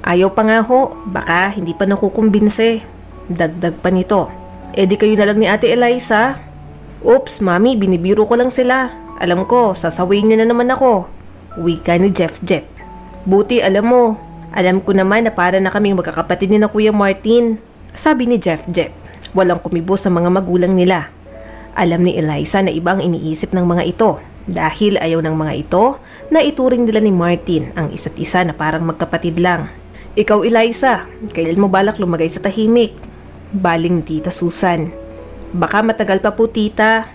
Ayaw pa nga ho, baka hindi pa nakukumbinse. Dagdag pa nito. E di kayo na lang ni Ate Eliza. Oops, mami, binibiro ko lang sila. Alam ko, sasawayin niyo na naman ako. Wika ni Jeff. Buti alam mo. Alam ko naman na para na kaming magkakapatid ni na Kuya Martin. Sabi ni Jeff. Walang kumibo sa mga magulang nila. Alam ni Eliza na ibang iniisip ng mga ito. Dahil ayaw ng mga ito na ituring nila ni Martin ang isa't isa na parang magkapatid lang. Ikaw, Eliza, kailan mo balak lumagay sa tahimik? Baling ni Tita Susan. Baka matagal pa po, tita.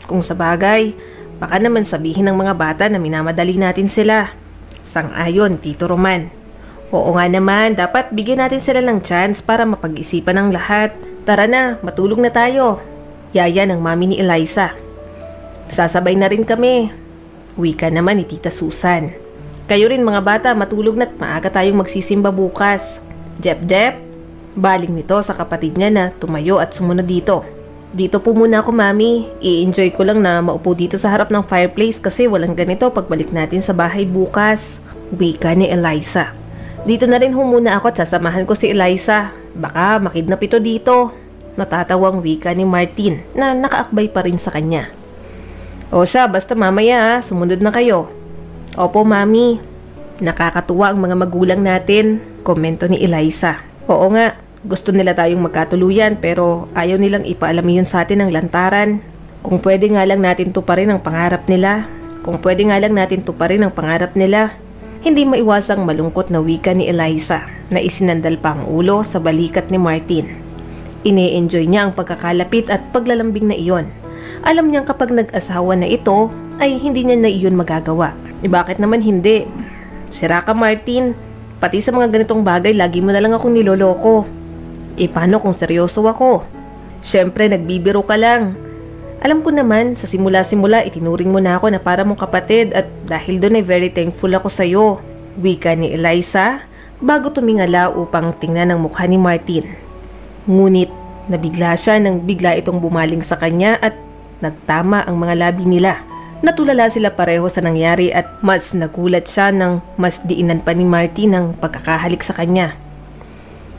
Kung sa bagay, baka naman sabihin ng mga bata na minamadali natin sila. Sang-ayon, Tito Roman. Oo nga naman, dapat bigyan natin sila ng chance para mapag-isipan ng lahat. Tara na, matulog na tayo. Yaya ng mami ni Eliza. Sasabay na rin kami. Wika naman ni Tita Susan. Kayo rin mga bata, matulog na't maaga tayong magsisimba bukas. Jeff, baling nito sa kapatid niya na tumayo at sumunod dito. Dito po muna ako, mami. I-enjoy ko lang na maupo dito sa harap ng fireplace kasi walang ganito pagbalik natin sa bahay bukas. Wika ni Eliza. Dito na rin muna ako at sasamahan ko si Eliza. Baka makidnap ito dito. Natatawang wika ni Martin na nakaakbay pa rin sa kanya. O siya, basta mamaya sumunod na kayo. Opo, mami. Nakakatuwa ang mga magulang natin, komento ni Eliza. Oo nga, gusto nila tayong magkatuluyan pero ayaw nilang ipaalam yun sa atin ng lantaran. Kung pwede nga lang natin to pa rin ang pangarap nila. Kung pwede nga lang natin tuparin ang pangarap nila. Hindi maiwasang malungkot na wika ni Eliza na isinandal pa ang ulo sa balikat ni Martin. Ine-enjoy niya ang pagkakalapit at paglalambing na iyon. Alam niyang kapag nag-asawa na ito ay hindi niya na iyon magagawa. Bakit naman hindi? Sira ka, Martin. Pati sa mga ganitong bagay lagi mo na lang akong niloloko. Paano kung seryoso ako? Siyempre nagbibiro ka lang. Alam ko naman, sa simula-simula itinuring mo na ako na para mong kapatid at dahil doon ay very thankful ako sa'yo. Wika ni Eliza bago tumingala upang tingnan ang mukha ni Martin. Ngunit nabigla siya nang bigla itong bumaling sa kanya at nagtama ang mga labi nila. Natulala sila pareho sa nangyari at mas nagulat siya nang mas diinan pa ni Martin ang pagkakahalik sa kanya.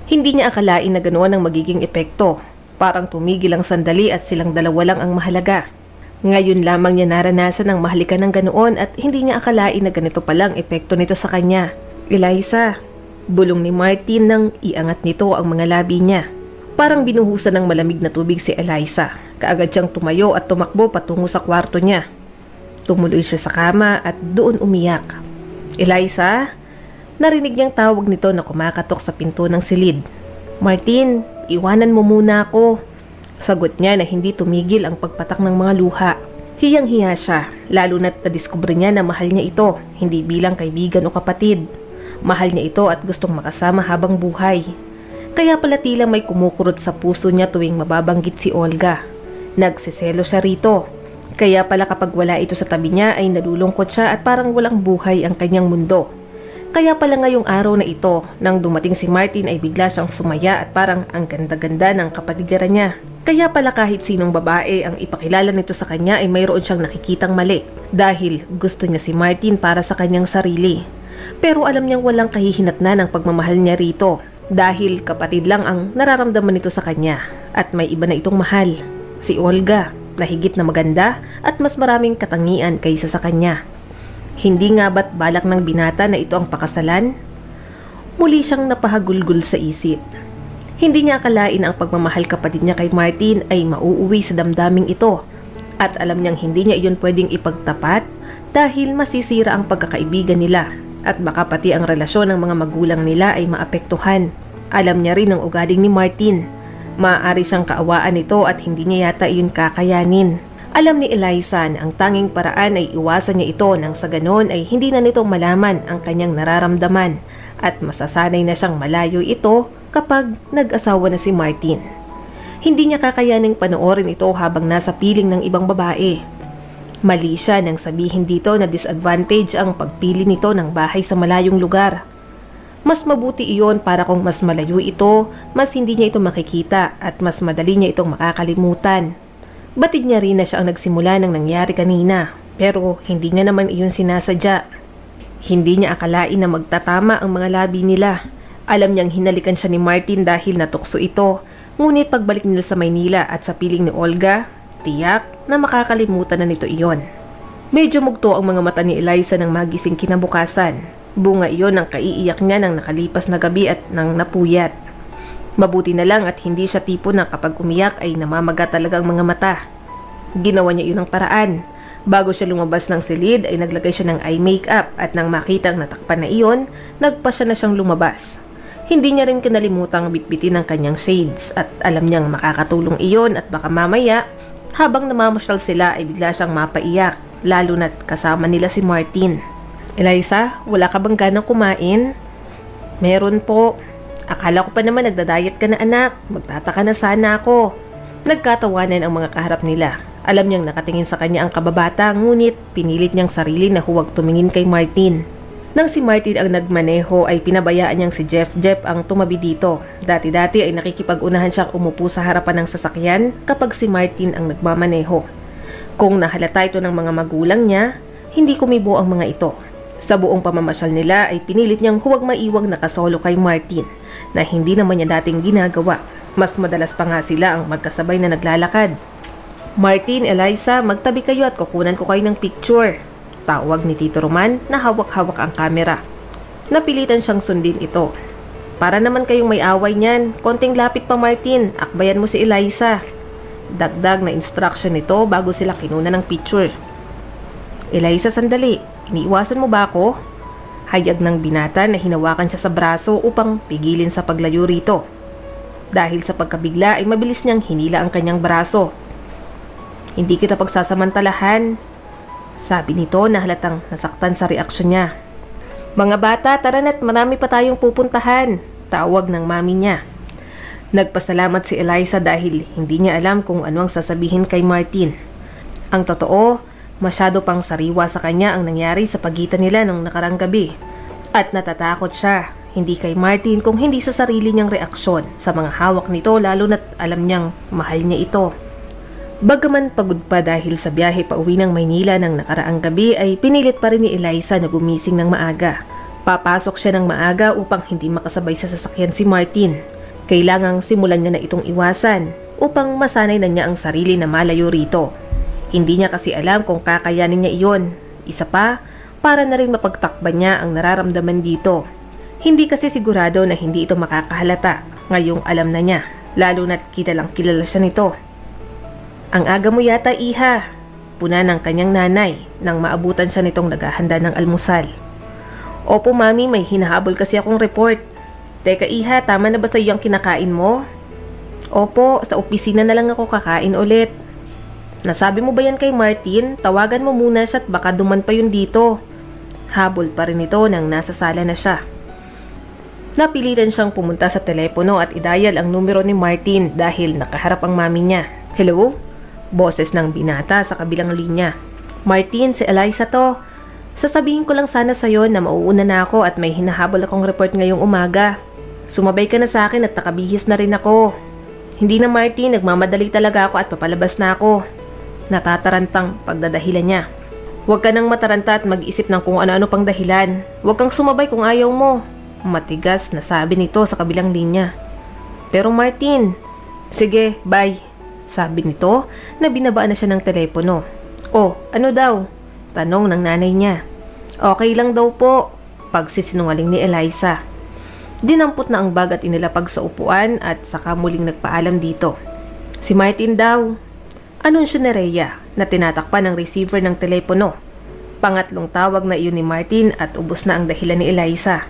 Hindi niya akalain na ganoon ang magiging epekto. Parang tumigil ang sandali at silang dalawa lang ang mahalaga. Ngayon lamang niya naranasan ang mahalikan ng ganoon at hindi niya akalain na ganito palang epekto nito sa kanya. Eliza, bulong ni Martin nang iangat nito ang mga labi niya. Parang binuhusan ng malamig na tubig si Eliza. Kaagad siyang tumayo at tumakbo patungo sa kwarto niya. Tumuloy siya sa kama at doon umiyak. Eliza, narinig niyang tawag nito na kumakatok sa pinto ng silid. Martin, iwanan mo muna ako. Sagot niya na hindi tumigil ang pagpatak ng mga luha. Hiyang-hiya siya, lalo na't nadiskubre niya na mahal niya ito, hindi bilang kaibigan o kapatid. Mahal niya ito at gustong makasama habang buhay. Kaya pala tila may kumukurot sa puso niya tuwing mababanggit si Olga. Nagsiselo siya rito. Kaya pala kapag wala ito sa tabi niya ay nalulungkot siya at parang walang buhay ang kanyang mundo. Kaya pala ngayong araw na ito, nang dumating si Martin ay bigla siyang sumaya at parang ang ganda-ganda ng kapaligiran niya. Kaya pala kahit sinong babae ang ipakilala nito sa kanya ay mayroon siyang nakikitang mali dahil gusto niya si Martin para sa kanyang sarili. Pero alam niyang walang kahihinatnan ng pagmamahal niya rito dahil kapatid lang ang nararamdaman nito sa kanya at may iba na itong mahal, si Olga, na higit na maganda at mas maraming katangian kaysa sa kanya. Hindi nga ba't balak ng binata na ito ang pakasalan? Muli siyang napahagulgul sa isip. Hindi niya akalain ang pagmamahal kapatid niya kay Martin ay mauuwi sa damdaming ito. At alam niyang hindi niya iyon pwedeng ipagtapat dahil masisira ang pagkakaibigan nila. At baka pati ang relasyon ng mga magulang nila ay maapektuhan. Alam niya rin ang ugaling ni Martin. Maaari siyang kaawaan nito at hindi niya yata iyon kakayanin. Alam ni Eliza na ang tanging paraan ay iwasan niya ito nang sa ganon ay hindi na nito malaman ang kanyang nararamdaman at masasanay na siyang malayo ito kapag nag-asawa na si Martin. Hindi niya kakayaning panoorin ito habang nasa piling ng ibang babae. Mali siya nang sabihin dito na disadvantage ang pagpili nito ng bahay sa malayong lugar. Mas mabuti iyon para kung mas malayo ito, mas hindi niya ito makikita at mas madali niya itong makakalimutan. Batid niya rin na siya ang nagsimula ng nangyari kanina, pero hindi niya naman iyon sinasadya. Hindi niya akalain na magtatama ang mga labi nila. Alam niyang hinalikan siya ni Martin dahil natukso ito, ngunit pagbalik nila sa Maynila at sa piling ni Olga, tiyak na makakalimutan na nito iyon. Medyo mugto ang mga mata ni Eliza nang magising kinabukasan. Bunga iyon ng kaiiyak niya ng nakalipas na gabi at nang napuyat. Mabuti na lang at hindi siya tipo na kapag umiyak ay namamaga talaga ang mga mata. Ginawa niya iyon ng paraan. Bago siya lumabas ng silid ay naglagay siya ng eye makeup at nang makitang natakpan na iyon, nagpa siya na siyang lumabas. Hindi niya rin kinalimutang bitbitin ang kanyang shades at alam niyang makakatulong iyon at baka mamaya habang namamasyal sila ay bigla siyang mapaiyak, lalo na't kasama nila si Martin. Eliza, wala ka bang ganang kumain? Meron po. Akala ko pa naman nagda-diet ka na anak, magtataka na sana ako. Nagkatawanan ang mga kaharap nila. Alam niyang nakatingin sa kanya ang kababata, ngunit pinilit niyang sarili na huwag tumingin kay Martin. Nang si Martin ang nagmaneho ay pinabayaan niyang si Jeff ang tumabi dito. Dati-dati ay nakikipag-unahan siyang umupo sa harapan ng sasakyan kapag si Martin ang nagmamaneho. Kung nahalata ito ng mga magulang niya, hindi kumibo ang mga ito. Sa buong pamamasyal nila ay pinilit niyang huwag maiwag nakasolo kay Martin na hindi naman niya dating ginagawa. Mas madalas pa nga sila ang magkasabay na naglalakad. Martin, Eliza, magtabi kayo at kukunan ko kayo ng picture. Tawag ni Tito Roman na hawak-hawak ang kamera. Napilitan siyang sundin ito. Para naman kayong may away niyan, konting lapit pa Martin, akbayan mo si Eliza. Dagdag na instruction nito bago sila kinuna ng picture. Eliza, sandali. Iniiwasan mo ba ako? Hayag ng binata na hinawakan siya sa braso upang pigilin sa paglayo rito. Dahil sa pagkabigla ay mabilis niyang hinila ang kanyang braso. Hindi kita pagsasamantalahan, sabi nito na halatang nasaktan sa reaksyon niya. Mga bata, tara na't marami pa tayong pupuntahan, tawag ng mami niya. Nagpasalamat si Eliza dahil hindi niya alam kung ano ang sasabihin kay Martin. Ang totoo, masyado pang sariwa sa kanya ang nangyari sa pagitan nila nung nakarang gabi. At natatakot siya, hindi kay Martin kung hindi sa sarili niyang reaksyon sa mga hawak nito lalo na't alam niyang mahal niya ito. Bagaman pagod pa dahil sa biyahe pa uwi ng Maynila ng nakaraang gabi ay pinilit pa rin ni Eliza na gumising ng maaga. Papasok siya ng maaga upang hindi makasabay sa sasakyan si Martin. Kailangang simulan niya na itong iwasan upang masanay na niya ang sarili na malayo rito. Hindi niya kasi alam kung kakayanin niya iyon. Isa pa, para na rin mapagtakban niya ang nararamdaman dito. Hindi kasi sigurado na hindi ito makakahalata ngayong alam na niya, lalo na't kilalang kilala siya nito. Ang aga mo yata, iha, puna ng kanyang nanay nang maabutan siya nitong naghahanda ng almusal. Opo mami, may hinahabol kasi akong report. Teka iha, tama na ba sa iyo ang kinakain mo? Opo, sa opisina na lang ako kakain ulit. Nasabi mo ba yan kay Martin? Tawagan mo muna siya at baka duman pa yun dito. Habol pa rin ito nang nasa sala na siya. Napilitan siyang pumunta sa telepono at idayal ang numero ni Martin dahil nakaharap ang mami niya. Hello? Boses ng binata sa kabilang linya. Martin, si Eliza to. Sasabihin ko lang sana sa'yo na mauuna na ako at may hinahabol akong report ngayong umaga. Sumabay ka na sa akin at nakabihis na rin ako. Hindi na Martin, nagmamadali talaga ako at papalabas na ako. Natatarantang pagdadahilan niya. Huwag ka nang mataranta at mag-isip ng kung ano-ano pang dahilan. Huwag kang sumabay kung ayaw mo. Matigas na sabi nito sa kabilang linya. Pero Martin, sige, bye. Sabi nito na binabaan na siya ng telepono. Oh, ano daw? Tanong ng nanay niya. Okay lang daw po, pagsisinungaling ni Eliza. Dinampot na ang bag at inilapag sa upuan at saka muling nagpaalam dito. Si Martin daw. Anunsyo ni Rhea na tinatakpan ng receiver ng telepono. Pangatlong tawag na iyon ni Martin at ubos na ang dahilan ni Eliza.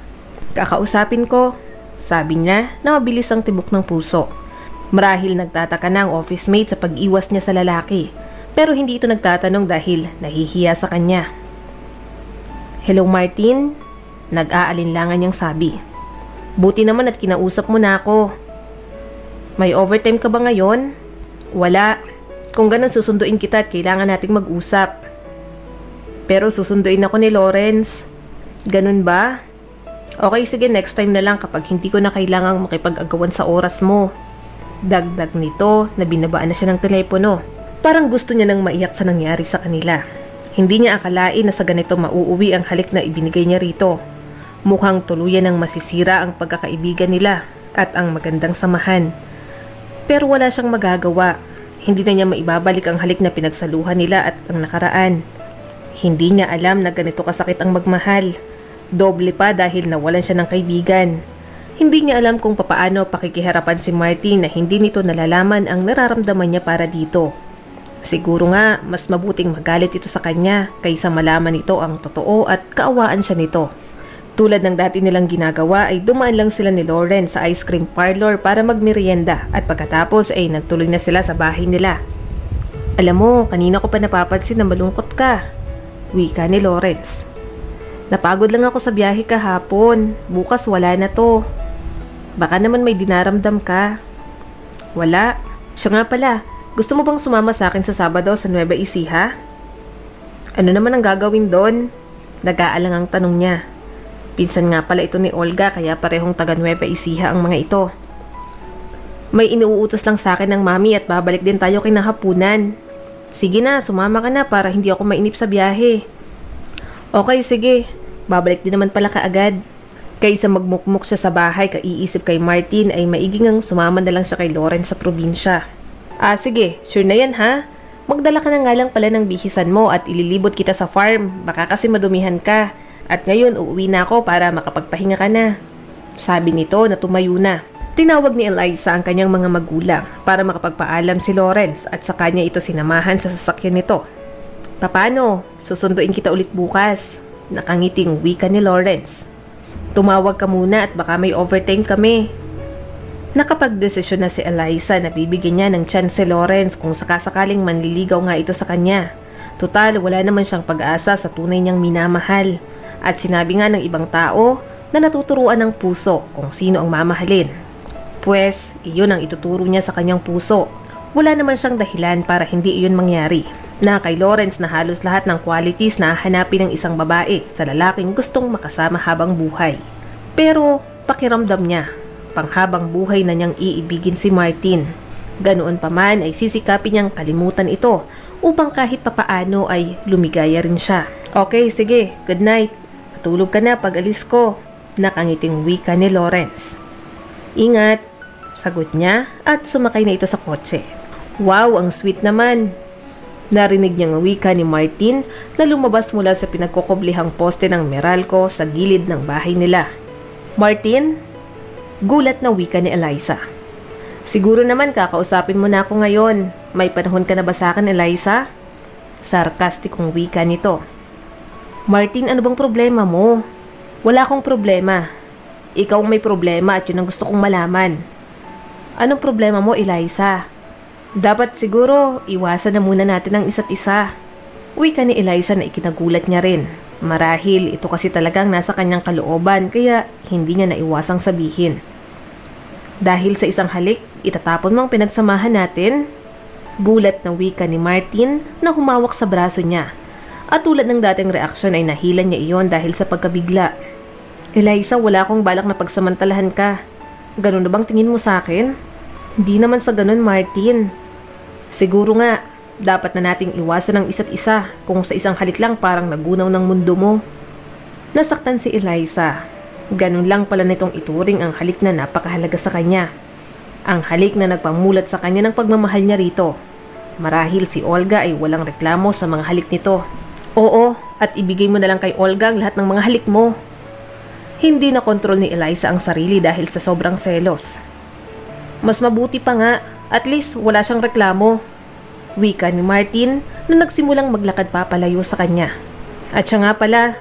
Kakausapin ko, sabi niya na mabilis ang tibok ng puso. Marahil nagtataka na ang office mate sa pag-iwas niya sa lalaki, pero hindi ito nagtatanong dahil nahihiya sa kanya. Hello Martin, nag-aalinlangan niyang sabi. Buti naman at kinausap mo na ako. May overtime ka ba ngayon? Wala. Kung ganun susunduin kita at kailangan nating mag-usap. Pero susunduin ako ni Lawrence. Ganun ba? Okay, sige, next time na lang kapag hindi ko na kailangang makipag-agawan sa oras mo. Dagdag nito na binabaan na siya ng telepono. Parang gusto niya nang maiyak sa nangyari sa kanila. Hindi niya akalain na sa ganito mauuwi ang halik na ibinigay niya rito. Mukhang tuluyan ng masisira ang pagkakaibigan nila at ang magandang samahan. Pero wala siyang magagawa. Hindi na niya maibabalik ang halik na pinagsaluhan nila at ang nakaraan. Hindi niya alam na ganito kasakit ang magmahal. Doble pa dahil nawalan siya ng kaibigan. Hindi niya alam kung papaano pakikiharapan si Martin na hindi nito nalalaman ang nararamdaman niya para dito. Siguro nga mas mabuting magalit ito sa kanya kaysa malaman nito ang totoo at kaawaan siya nito. Tulad ng dati nilang ginagawa ay dumaan lang sila ni Lauren sa ice cream parlor para magmerienda at pagkatapos ay nagtuloy na sila sa bahay nila. Alam mo, kanina ko pa napapansin na malungkot ka, wika ni Lawrence. Napagod lang ako sa biyahe kahapon. Bukas wala na to. Baka naman may dinaramdam ka. Wala. Siya nga pala. Gusto mo bang sumama sa akin sa Sabado sa Nueva Ecija? Ano naman ang gagawin doon? Nag-aalang ang tanong niya. Pinsan nga pala ito ni Olga kaya parehong taga Nueva Ecija ang mga ito. May inuutos lang sa akin ng mami at babalik din tayo kinahapunan. Sige na, sumama ka na para hindi ako mainip sa biyahe. Okay, sige. Babalik din naman pala kaagad. Kaysa magmukmuk siya sa bahay kaiisip kay Martin ay maiging ang sumama na lang siya kay Lawrence sa probinsya. Sige, sure na yan ha? Magdala ka na nga lang pala ng bihisan mo at ililibot kita sa farm. Baka kasi madumihan ka. At ngayon uuwi na ako para makapagpahinga ka na. Sabi nito na tumayo na. Tinawag ni Eliza ang kanyang mga magulang para makapagpaalam si Lawrence at sa kanya ito sinamahan sa sasakyan nito. Paano? Susunduin kita ulit bukas. Nakangiting wika ni Lawrence. Tumawag ka muna at baka may overtime kami. Nakapagdesisyon na si Eliza na bibigyan niya ng chance si Lawrence kung sakasakaling manliligaw nga ito sa kanya. Total, wala naman siyang pag-asa sa tunay niyang minamahal. At sinabi nga ng ibang tao na natuturuan ng puso kung sino ang mamahalin. Pwes, iyon ang ituturo niya sa kanyang puso. Wala naman siyang dahilan para hindi iyon mangyari. Na kay Lawrence na halos lahat ng qualities na hanapin ng isang babae sa lalaking gustong makasama habang buhay. Pero pakiramdam niya, panghabang buhay na niyang iibigin si Martin. Ganoon pa man ay sisikapin niyang kalimutan ito upang kahit papaano ay lumigaya rin siya. Okay, sige, good night. Patulog ka na pag alis ko. Nakangiting wika ni Lawrence. Ingat, sagot niya at sumakay na ito sa kotse. Wow, ang sweet naman. Narinig niyang wika ni Martin na lumabas mula sa pinagkukublihang poste ng Meralco sa gilid ng bahay nila. Martin? Gulat na wika ni Eliza. Siguro naman kakausapin mo na ako ngayon. May panahon ka na ba sa akin, Eliza? Sarkastikong wika nito. Martin, ano bang problema mo? Wala akong problema. Ikaw ang may problema at yun ang gusto kong malaman. Anong problema mo, Eliza? Dapat siguro iwasan na muna natin ang isa't isa. Wika ni Eliza na ikinagulat niya rin. Marahil ito kasi talagang nasa kanyang kalooban kaya hindi niya naiwasang sabihin. Dahil sa isang halik, itatapon mo ang pinagsamahan natin? Gulat na wika ni Martin na humawak sa braso niya. At tulad ng dating reaksyon ay nahilan niya iyon dahil sa pagkabigla. Eliza, wala akong balak na pagsamantalahan ka. Ganun na bang tingin mo sa akin? Hindi naman sa ganun, Martin. Siguro nga, dapat na nating iwasan ang isa't isa kung sa isang halik lang parang nagunaw ng mundo mo. Nasaktan si Eliza. Ganun lang pala nitong ituring ang halik na napakahalaga sa kanya. Ang halik na nagpamulat sa kanya ng pagmamahal niya rito. Marahil si Olga ay walang reklamo sa mga halik nito. Oo, at ibigay mo na lang kay Olga ang lahat ng mga halik mo. Hindi na kontrol ni Eliza ang sarili dahil sa sobrang selos. Mas mabuti pa nga, at least wala siyang reklamo. Wika ni Martin na nagsimulang maglakad papalayo sa kanya. At siya nga pala,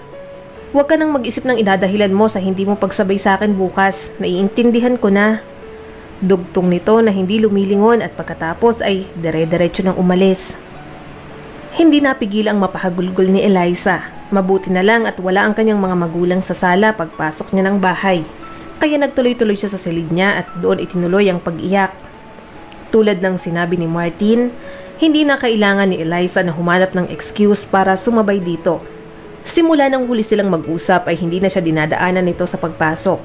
huwag ka nang mag-isip ng idadahilan mo sa hindi mo pagsabay sa akin bukas. Naiintindihan ko na. Dugtong nito na hindi lumilingon at pagkatapos ay dire-diretso nang umalis. Hindi napigil ang mapahagulgol ni Eliza. Mabuti na lang at wala ang kanyang mga magulang sa sala pagpasok niya ng bahay. Kaya nagtuloy-tuloy siya sa silid niya at doon itinuloy ang pag-iyak. Tulad ng sinabi ni Martin, hindi na kailangan ni Eliza na humanap ng excuse para sumabay dito. Simula nang huli silang mag-usap ay hindi na siya dinadaanan nito sa pagpasok.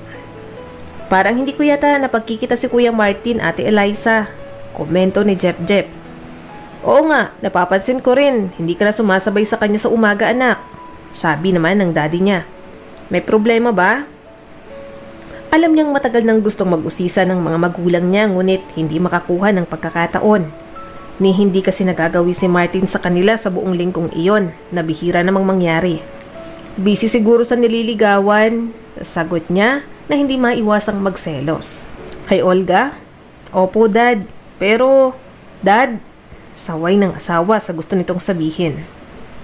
Parang hindi ko yata napagkikita si Kuya Martin, Ate Eliza. Komento ni Jep. Oo nga, napapansin ko rin. Hindi ka na sumasabay sa kanya sa umaga, anak. Sabi naman ng daddy niya. May problema ba? Alam niyang matagal nang gustong mag-usisa ng mga magulang niya ngunit hindi makakuha ng pagkakataon. Ni hindi kasi nagagawi si Martin sa kanila sa buong linggong iyon na bihira namang mangyari. Busy siguro sa nililigawan, sagot niya na hindi maiwasang magselos. Kay Olga? Opo, Dad. Pero, Dad, saway ng asawa sa gusto nitong sabihin.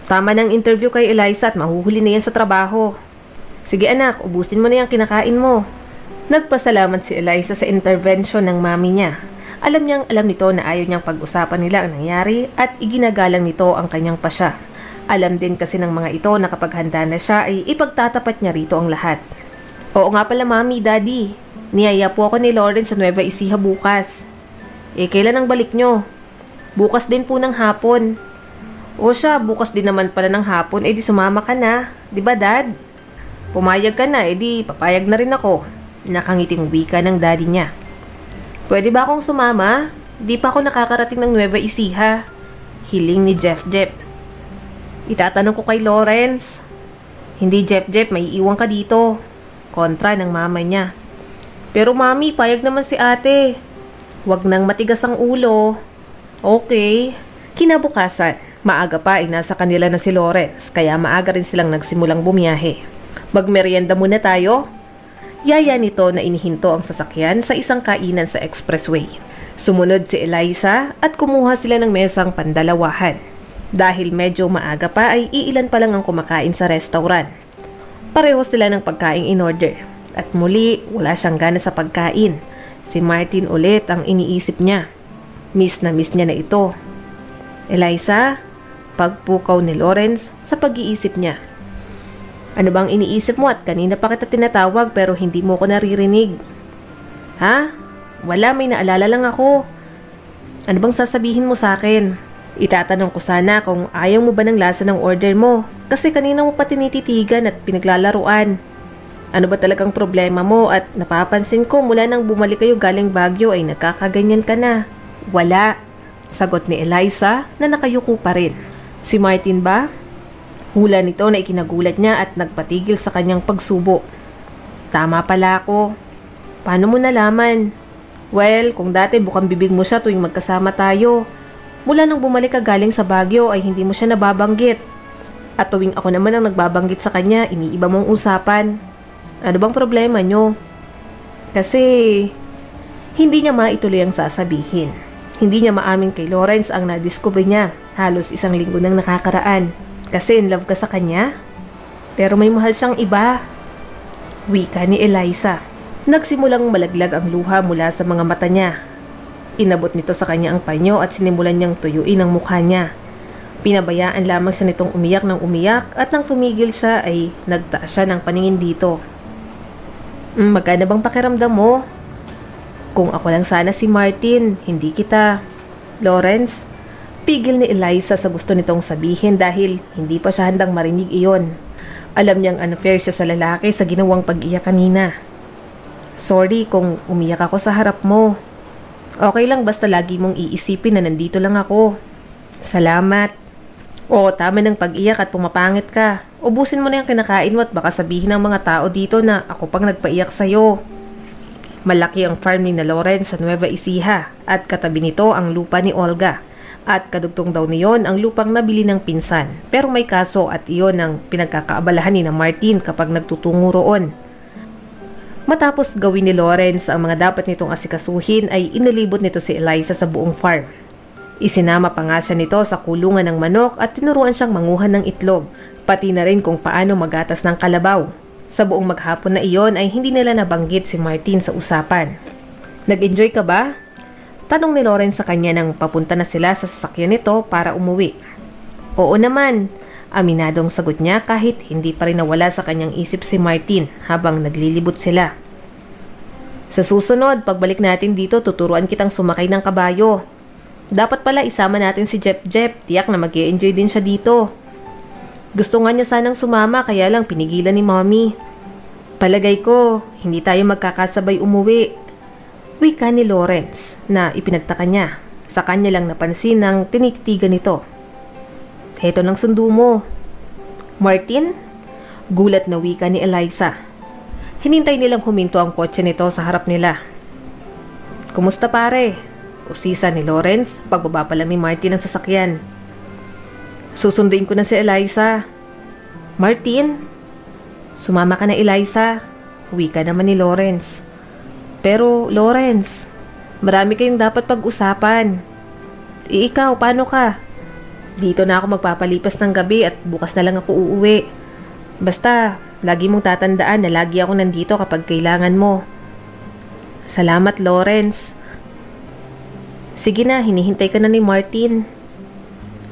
Tama ng interview kay Eliza at mahuhuli na yan sa trabaho. Sige anak, ubusin mo na yung kinakain mo. Nagpasalamat si Eliza sa intervention ng mami niya. Alam niyang alam nito na ayaw niyang pag-usapan nila ang nangyari at iginagalang nito ang kanyang pasya. Alam din kasi ng mga ito na kapag handa na siya ay ipagtatapat niya rito ang lahat. Oo nga pala mami, daddy. Niyaya po ako ni Lawrence sa Nueva Ecija bukas. Kailan ang balik nyo? Bukas din po ng hapon. O siya, bukas din naman pala ng hapon, di sumama ka na. Diba, Dad? Pumayag ka na, di papayag na rin ako. Nakangiting wika ng daddy niya. Pwede ba akong sumama? Di pa ako nakakarating ng Nueva Ecija. Hiling ni Jeff. Itatanong ko kay Lawrence. Hindi, Jeff, may iiwan ka dito. Kontra ng mama niya. Pero mami, payag naman si ate. Huwag nang matigas ang ulo. Okay. Kinabukasan, maaga pa ay nasa kanila na si Lawrence, kaya maaga rin silang nagsimulang bumiyahe. Magmerienda muna tayo? Yaya nito na inihinto ang sasakyan sa isang kainan sa expressway. Sumunod si Eliza at kumuha sila ng mesang pandalawahan. Dahil medyo maaga pa ay iilan pa lang ang kumakain sa restaurant. Pareho sila ng pagkain in order. At muli, wala siyang gana sa pagkain. Si Martin ulit ang iniisip niya. Miss na niya na ito. Eliza, pagpukaw ni Lawrence sa pag-iisip niya. Ano bang iniisip mo at kanina pa kita tinatawag pero hindi mo ko naririnig? Ha? Wala, may naalala lang ako. Ano bang sasabihin mo sa akin? Itatanong ko sana kung ayaw mo ba ng lasa ng order mo kasi kanina mo pa tinititigan at pinaglalaruan. Ano ba talagang problema mo at napapansin ko mula nang bumalik kayo galing Baguio ay nagkakaganyan ka na. Wala, sagot ni Eliza na nakayuko pa rin. Si Martin ba? Hula nito na ikinagulat niya at nagpatigil sa kanyang pagsubo. Tama pala ako. Paano mo nalaman? Well, kung dati bukang bibig mo siya tuwing magkasama tayo. Mula nang bumalik ka galing sa Baguio ay hindi mo siya nababanggit. At tuwing ako naman ang nagbabanggit sa kanya, iniiba mong usapan. Ano bang problema nyo? Kasi hindi niya maituloy ang sasabihin. Hindi niya maamin kay Lawrence ang nadiskubre niya halos 1 linggo nang nakakaraan. Kasi in love ka sa kanya? Pero may mahal siyang iba. Wika ni Eliza. Nagsimulang malaglag ang luha mula sa mga mata niya. Inabot nito sa kanya ang panyo at sinimulan niyang tuyuin ang mukha niya. Pinabayaan lamang siya nitong umiyak ng umiyak at nang tumigil siya ay nagtaas siya ng paningin dito. Magkano bang pakiramdam mo? Kung ako lang sana si Martin, hindi kita. Lawrence, pigil ni Eliza sa gusto nitong sabihin dahil hindi pa siya handang marinig iyon. Alam niyang unfair siya sa lalaki sa ginawang pag-iyak kanina. Sorry kung umiyak ako sa harap mo. Okay lang basta lagi mong iisipin na nandito lang ako. Salamat. Oo, tama ng pag-iyak at pumapangit ka. Ubusin mo na yung kinakain mo at baka sabihin ng mga tao dito na ako pang nagpaiyak sa'yo. Malaki ang farm ni na Lawrence sa Nueva Ecija at katabi nito ang lupa ni Olga. At kadugtong daw niyon ang lupang nabili ng pinsan. Pero may kaso at iyon ang pinagkakaabalahan ni na Martin kapag nagtutungo roon. Matapos gawin ni Lawrence ang mga dapat nitong asikasuhin ay inilibot nito si Eliza sa buong farm. Isinama pa nga siya nito sa kulungan ng manok at tinuruan siyang manguhan ng itlog, pati na rin kung paano magatas ng kalabaw. Sa buong maghapon na iyon ay hindi nila nabanggit si Martin sa usapan. Nag-enjoy ka ba? Tanong ni Lawrence sa kanya nang papunta na sila sa sasakyan nito para umuwi. Oo naman, aminadong sagot niya kahit hindi pa rin nawala sa kanyang isip si Martin habang naglilibot sila. Sa susunod, pagbalik natin dito tuturuan kitang sumakay ng kabayo. Dapat pala isama natin si Jep, tiyak na mag-e-enjoy din siya dito. Gusto nga niya sanang sumama kaya lang pinigilan ni Mommy. Palagay ko, hindi tayo magkakasabay umuwi. Wika ni Lawrence na ipinagtaka niya. Sa kanya lang napansin ng tinititigan nito. Heto ng sundo mo. Martin? Gulat na wika ni Eliza. Hinintay nilang huminto ang kotse nito sa harap nila. Kumusta pare? Usisa ni Lawrence, pagbaba pa lang ni Martin ang sasakyan. Susunduin ko na si Eliza. Martin? Sumama ka na Eliza. Wika naman ni Lawrence. Pero Lawrence, marami kayong dapat pag-usapan. Ikaw, paano ka? Dito na ako magpapalipas ng gabi at bukas na lang ako uuwi. Basta, lagi mong tatandaan na lagi ako nandito kapag kailangan mo. Salamat Lawrence. Sige na, hinihintay ka na ni Martin.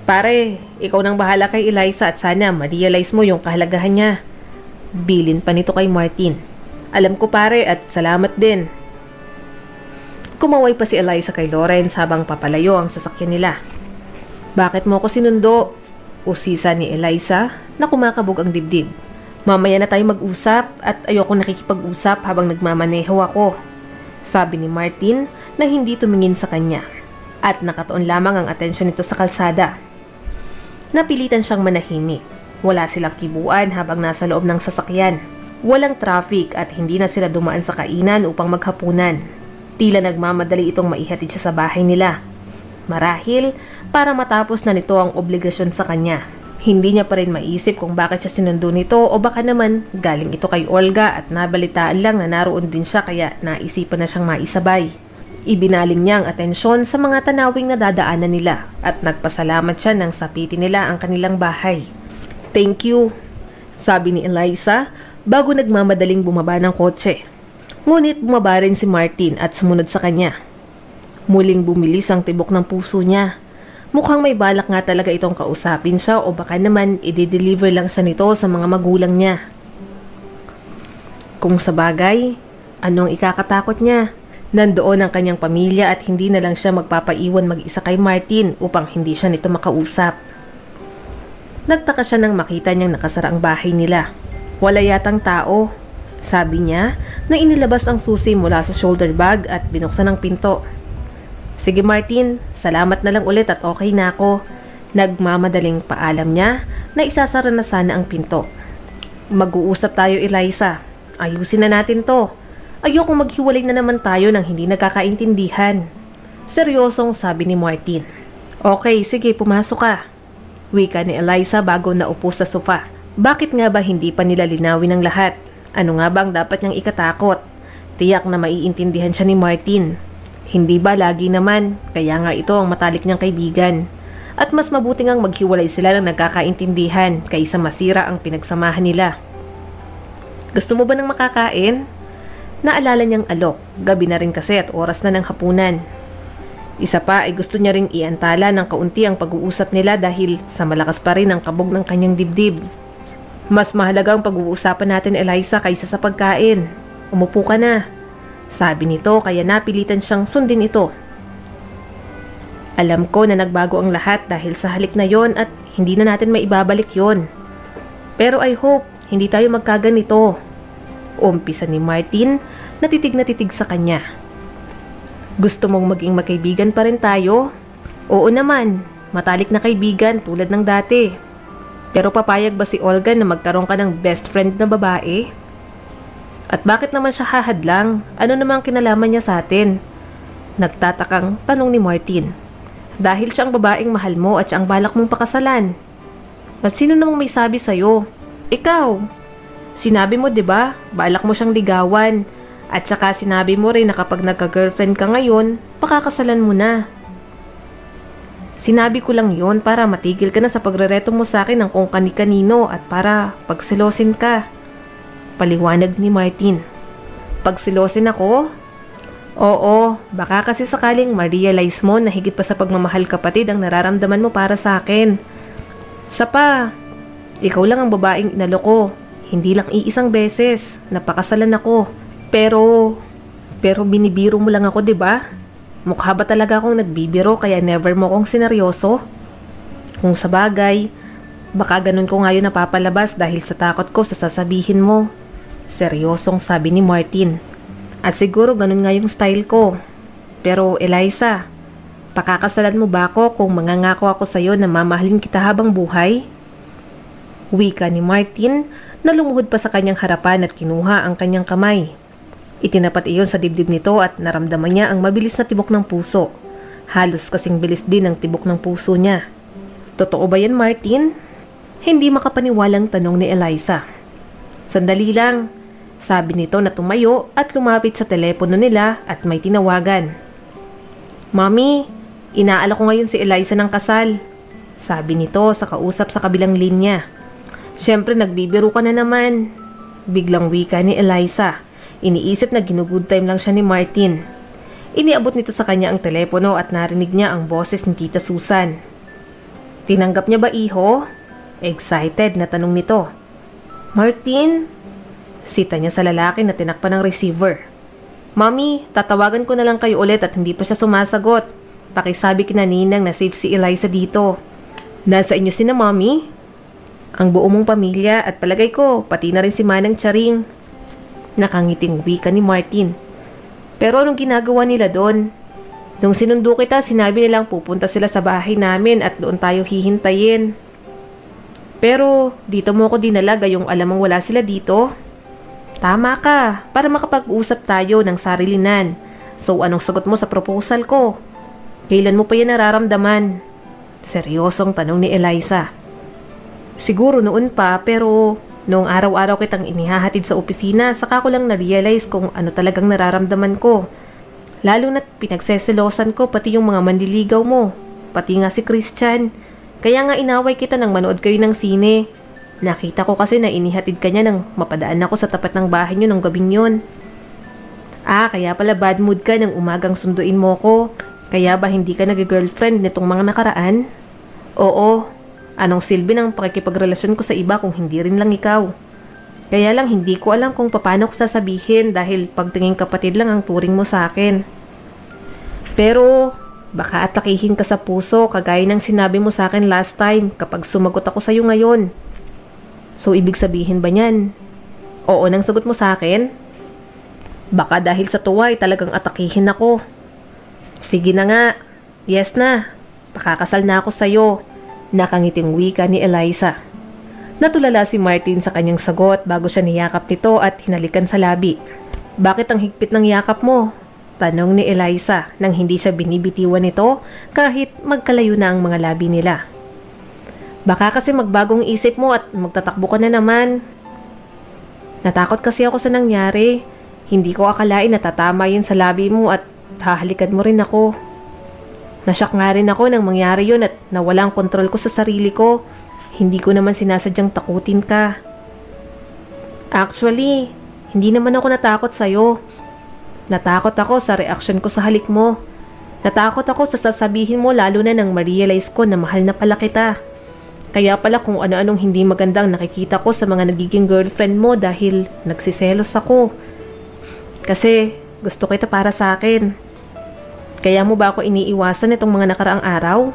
Pare, ikaw nang bahala kay Eliza at sana ma-realize mo yung kahalagahan niya. Bilin pa nito kay Martin. Alam ko pare at salamat din. Kumaway pa si Eliza kay Lawrence habang papalayo ang sasakyan nila. Bakit mo ko sinundo? Usisa ni Eliza na kumakabog ang dibdib. Mamaya na tayo mag-usap at ayoko nakikipag-usap habang nagmamaneho ako. Sabi ni Martin na hindi tumingin sa kanya at nakatuon lamang ang atensyon nito sa kalsada. Napilitan siyang manahimik. Wala silang kibuan habang nasa loob ng sasakyan. Walang traffic at hindi na sila dumaan sa kainan upang maghapunan. Tila nagmamadali itong maihatid siya sa bahay nila. Marahil para matapos na nito ang obligasyon sa kanya. Hindi niya pa rin maisip kung bakit siya sinundo nito o baka naman galing ito kay Olga at nabalitaan lang na naroon din siya kaya naisipan na siyang maisabay. Ibinaling niya ang atensyon sa mga tanawing nadadaanan nila at nagpasalamat siya nang sapitin nila ang kanilang bahay. "Thank you," sabi ni Eliza bago nagmamadaling bumaba ng kotse. Ngunit bumaba rin si Martin at sumunod sa kanya. Muling bumilis ang tibok ng puso niya. Mukhang may balak nga talaga itong kausapin siya o baka naman i-deliver lang siya nito sa mga magulang niya. Kung sa bagay, anong ikakatakot niya? Nandoon ang kanyang pamilya at hindi na lang siya magpapaiwan mag-isa kay Martin upang hindi siya nito makausap. Nagtaka siya nang makita niyang nakasara ang bahay nila. Wala yatang tao. Sabi niya na inilabas ang susi mula sa shoulder bag at binuksan ang pinto. "Sige Martin, salamat na lang ulit at okay na ako." Nagmamadaling paalam niya na isasara na sana ang pinto. "Mag-uusap tayo, Eliza. Ayusin na natin to. Ayokong maghiwalay na naman tayo nang hindi nagkakaintindihan." Seryosong sabi ni Martin. "Okay, sige, pumasok ka." Wika ni Eliza bago naupo sa sofa. Bakit nga ba hindi pa nila linawin ang lahat? Ano nga ba ang dapat niyang ikatakot? Tiyak na maiintindihan siya ni Martin. Hindi ba lagi naman, kaya nga ito ang matalik niyang kaibigan. At mas mabuting ang maghiwalay sila ng nagkakaintindihan kaysa masira ang pinagsamahan nila. "Gusto mo ba ng makakain?" Naalala niyang alok, gabi na rin kasi at oras na ng hapunan. Isa pa ay gusto niya ring iantala ng kaunti ang pag-uusap nila dahil sa malakas pa rin ang kabog ng kanyang dibdib. "Mas mahalaga ang pag-uusapan natin, Eliza, kaysa sa pagkain. Umupo ka na," sabi nito kaya napilitan siyang sundin ito. "Alam ko na nagbago ang lahat dahil sa halik na yon at hindi na natin maibabalik yon. Pero I hope hindi tayo magkaganito." Umpisa ni Martin na titig sa kanya. "Gusto mong maging magkaibigan pa rin tayo?" "Oo naman, matalik na kaibigan tulad ng dati. Pero papayag ba si Olga na magkaroon ka ng best friend na babae?" "At bakit naman siya hahadlang? Ano namang kinalaman niya sa atin?" Nagtatakang tanong ni Martin. "Dahil siya ang babaeng mahal mo at siya ang balak mong pakasalan." "At sino namang may sabi sa'yo?" "Ikaw. Sinabi mo 'di ba? Balak mo siyang ligawan. At saka sinabi mo rin na kapag nagka-girlfriend ka ngayon, pakakasalan mo na." "Sinabi ko lang yon para matigil ka na sa pagrereto mo sa akin ng kung kani-kanino at para pagsilosin ka." Paliwanag ni Martin. "Pagsilosin ako?" "Oo, baka kasi sakaling ma-realize mo na higit pa sa pagmamahal kapatid ang nararamdaman mo para sa akin. Sapa, ikaw lang ang babaeng inalo ko. Hindi lang iisang beses, napakasalan ako. Pero binibiro mo lang ako, 'di ba? Mukha ba talaga akong nagbibiro kaya never mo akong sineryoso? Kung sa bagay, baka ganun ko ngayon napapalabas dahil sa takot ko sa sasabihin mo." Seryosong sabi ni Martin. "At siguro ganun nga yung style ko. Pero Eliza, pakakasalan mo ba ako kung mangangako ako sa'yo na mamahalin kita habang buhay?" Wika ni Martin na lumuhod pa sa kanyang harapan at kinuha ang kanyang kamay. Itinapat iyon sa dibdib nito at naramdaman niya ang mabilis na tibok ng puso. Halos kasing bilis din ang tibok ng puso niya. "Totoo ba yan, Martin?" Hindi makapaniwalang tanong ni Eliza. "Sandali lang," sabi nito na tumayo at lumapit sa telepono nila at may tinawagan. "Mami, inaalok ko ngayon si Eliza ng kasal," sabi nito sa kausap sa kabilang linya. "Siyempre nagbibiro ka na naman," biglang wika ni Eliza. Iniisip na ginugood time lang siya ni Martin. Iniabot nito sa kanya ang telepono at narinig niya ang boses ni Tita Susan. "Tinanggap niya ba, iho?" Excited na tanong nito. "Martin?" Sita niya sa lalaki na tinakpan ng receiver. "Mami, tatawagan ko na lang kayo ulit at hindi pa siya sumasagot. Pakisabi kina Ninang na safe si Eliza dito." "Nasa inyo sina, Mami?" "Ang buo mong pamilya at palagay ko, pati na rin si Manang Charing." Nakangiting wika ni Martin. "Pero anong ginagawa nila doon? Nung sinundo kita, sinabi nilang pupunta sila sa bahay namin at doon tayo hihintayin. Pero dito mo ko dinala gayong alam mong wala sila dito?" "Tama ka, para makapag-usap tayo ng sarilinan. So anong sagot mo sa proposal ko? Kailan mo pa yan nararamdaman?" Seryosong tanong ni Eliza. "Siguro noon pa, pero noong araw-araw kitang inihahatid sa opisina, saka ko lang na-realize kung ano talagang nararamdaman ko. Lalo na't pinagseselosan ko pati yung mga manliligaw mo. Pati nga si Christian. Kaya nga inaway kita nang manood kayo ng sine. Nakita ko kasi na inihatid ka niya nang mapadaan ako sa tapat ng bahay niyo nung gabing yun. Kaya pala bad mood ka nang umagang sunduin mo ko. Kaya ba hindi ka nag-girlfriend nitong mga nakaraan? Oo. Anong silbi ng pakikipagrelasyon ko sa iba kung hindi rin lang ikaw? Kaya lang hindi ko alam kung paano ko sasabihin dahil pagtingin kapatid lang ang turing mo sa akin. Pero baka atakihin ka sa puso kagaya ng sinabi mo sa akin last time kapag sumagot ako sa iyo ngayon. So ibig sabihin ba niyan? Oo nang sagot mo sa akin? Baka dahil sa tuwa ay talagang atakihin ako. Sige na nga. Yes na. Pakakasal na ako sa'yo. Nakangiting wika ni Eliza. Natulala si Martin sa kanyang sagot bago siya niyakap nito at hinalikan sa labi. Bakit ang higpit ng yakap mo? Tanong ni Eliza nang hindi siya binibitiwan nito kahit magkalayo na ang mga labi nila. Baka kasi magbagong isip mo at magtatakbo ka na naman. Natakot kasi ako sa nangyari. Hindi ko akalain na tatama yun sa labi mo at hahalikan mo rin ako. Nasyak nga rin ako nang mangyari yun at nawalang kontrol ko sa sarili ko. Hindi ko naman sinasadyang takutin ka. Actually, hindi naman ako natakot sa'yo. Natakot ako sa reaksyon ko sa halik mo. Natakot ako sa sasabihin mo lalo na nang ma-realize ko na mahal na pala kita. Kaya pala kung ano-anong hindi magandang nakikita ko sa mga nagiging girlfriend mo dahil nagsiselos ako. Kasi gusto kita para sa akin. Kaya mo ba ako iniiwasan itong mga nakaraang araw?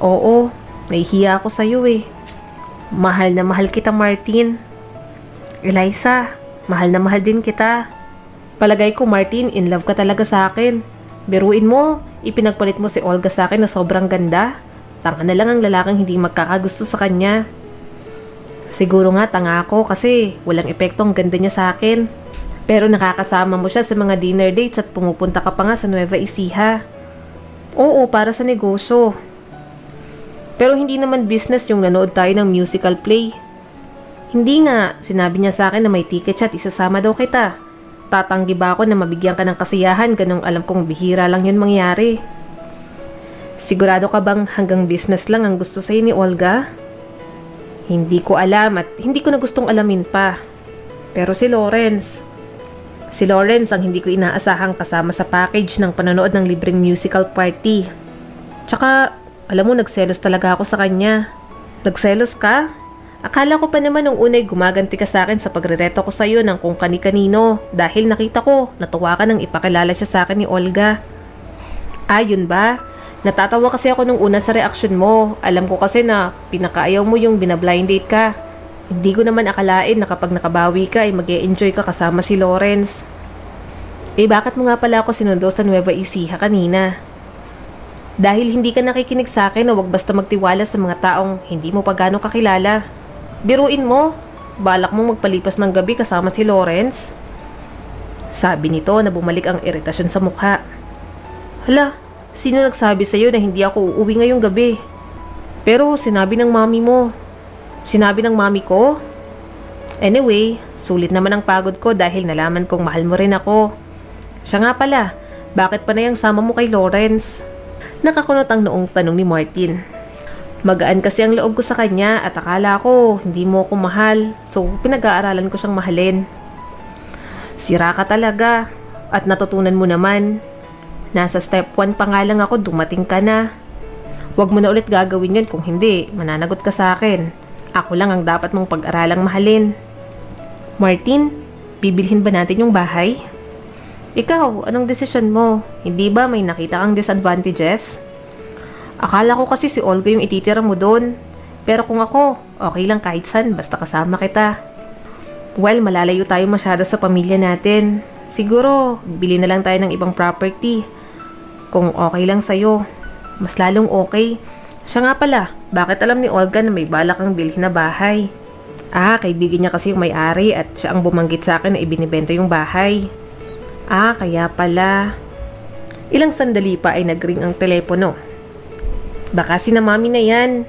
Oo, nahihiya ako sa'yo eh. Mahal na mahal kita, Martin. Eliza, mahal na mahal din kita. Palagay ko, Martin, in love ka talaga sa akin. Biruin mo, ipinagpalit mo si Olga sa akin na sobrang ganda. Tanga na lang ang lalaking hindi magkakagusto sa kanya. Siguro nga tanga ako kasi walang epekto ang ganda niya sa akin. Pero nakakasama mo siya sa mga dinner dates at pumupunta ka pa nga sa Nueva Ecija. Oo, para sa negosyo. Pero hindi naman business yung nanood tayo ng musical play. Hindi nga, sinabi niya sa akin na may ticket siya at isasama daw kita. Tatanggi ba ako na mabigyan ka ng kasiyahan ganong alam kong bihira lang yun mangyari? Sigurado ka bang hanggang business lang ang gusto sa'yo ni Olga? Hindi ko alam at hindi ko na gustong alamin pa. Pero si Lawrence ang hindi ko inaasahang kasama sa package ng panonood ng libreng musical party. Tsaka, alam mo, nagselos talaga ako sa kanya. Nagselos ka? Akala ko pa naman nung unay gumaganti ka sa akin sa pagrereto ko sa'yo ng kung kani-kanino dahil nakita ko, natuwa ka nang ipakilala siya sa akin ni Olga. Yun ba? Natatawa kasi ako nung una sa reaksyon mo. Alam ko kasi na pinakaayaw mo yung binablind date ka. Hindi ko naman akalain na kapag nakabawi ka ay mag-e-enjoy ka kasama si Lawrence. Bakit mo nga pala ako sinundo sa Nueva Ecija kanina? Dahil hindi ka nakikinig sa akin na wag basta magtiwala sa mga taong hindi mo pa gano'ng kakilala. Biruin mo, balak mong magpalipas ng gabi kasama si Lawrence? Sabi nito na bumalik ang iritasyon sa mukha. Hala, sino nagsabi sa'yo na hindi ako uuwi ngayong gabi? Pero sinabi ng mami mo. Sinabi ng mami ko? Anyway, sulit naman ang pagod ko dahil nalaman kong mahal mo rin ako. Siya nga pala, bakit pa na yung sama mo kay Lawrence? Nakakunot ang noong tanong ni Martin. Magaan kasi ang loob ko sa kanya at akala ko hindi mo ako mahal, so pinag-aaralan ko siyang mahalin. Sira ka talaga at natutunan mo naman. Nasa step 1 pa nga lang ako, dumating ka na. Huwag mo na ulit gagawin yun kung hindi, mananagot ka sa akin. Ako lang ang dapat mong pag-aralang mahalin. Martin, bibilhin ba natin yung bahay? Ikaw, anong desisyon mo? Hindi ba may nakita kang disadvantages? Akala ko kasi si Olga yung ititira mo doon. Pero kung ako, okay lang kahit saan, basta kasama kita. Well, malalayo tayo masyado sa pamilya natin. Siguro, bili na lang tayo ng ibang property. Kung okay lang sa'yo, mas lalong okay. Siya nga pala, bakit alam ni Olga na may balak kang bilhin na bahay? Kaibigan niya kasi yung may-ari at siya ang bumanggit sa akin na ibinibenta yung bahay. Kaya pala. Ilang sandali pa ay nag-ring ang telepono. Baka sina mami na yan.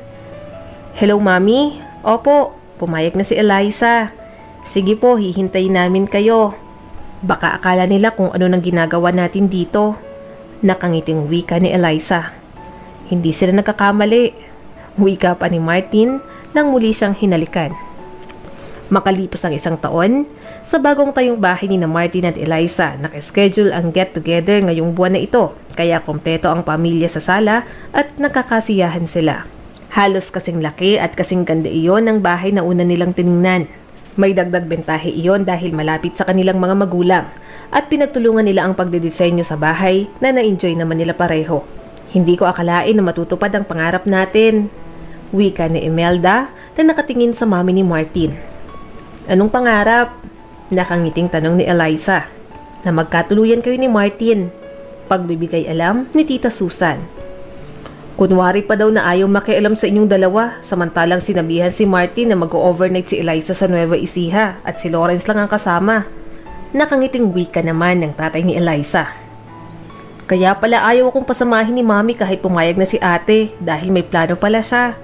Hello, mami? Opo, pumayag na si Eliza. Sige po, hihintayin namin kayo. Baka akala nila kung ano nang ginagawa natin dito. Nakangiting wika ni Eliza. Hindi sila nagkakamali. Wika pa ni Martin nang muli siyang hinalikan. Makalipas ang 1 taon, sa bagong tayong bahay ni Martin at Eliza, nakaschedule ang get-together ngayong buwan na ito, kaya kompleto ang pamilya sa sala at nakakasiyahan sila. Halos kasing laki at kasing ganda iyon ng bahay na una nilang tiningnan. May dagdag bentahe iyon dahil malapit sa kanilang mga magulang at pinagtulungan nila ang pagdidisenyo sa bahay na na-enjoy naman nila pareho. Hindi ko akalain na matutupad ang pangarap natin. Wika ni Imelda na nakatingin sa mami ni Martin. Anong pangarap? Nakangiting tanong ni Eliza. Na magkatuluyan kayo ni Martin. Pagbibigay alam ni Tita Susan. Kunwari pa daw na ayaw makialam sa inyong dalawa, samantalang sinabihan si Martin na mag-overnight si Eliza sa Nueva Ecija at si Lawrence lang ang kasama. Nakangiting wika naman ng tatay ni Eliza. Kaya pala ayaw akong pasamahin ni Mami kahit pumayag na si ate dahil may plano pala siya.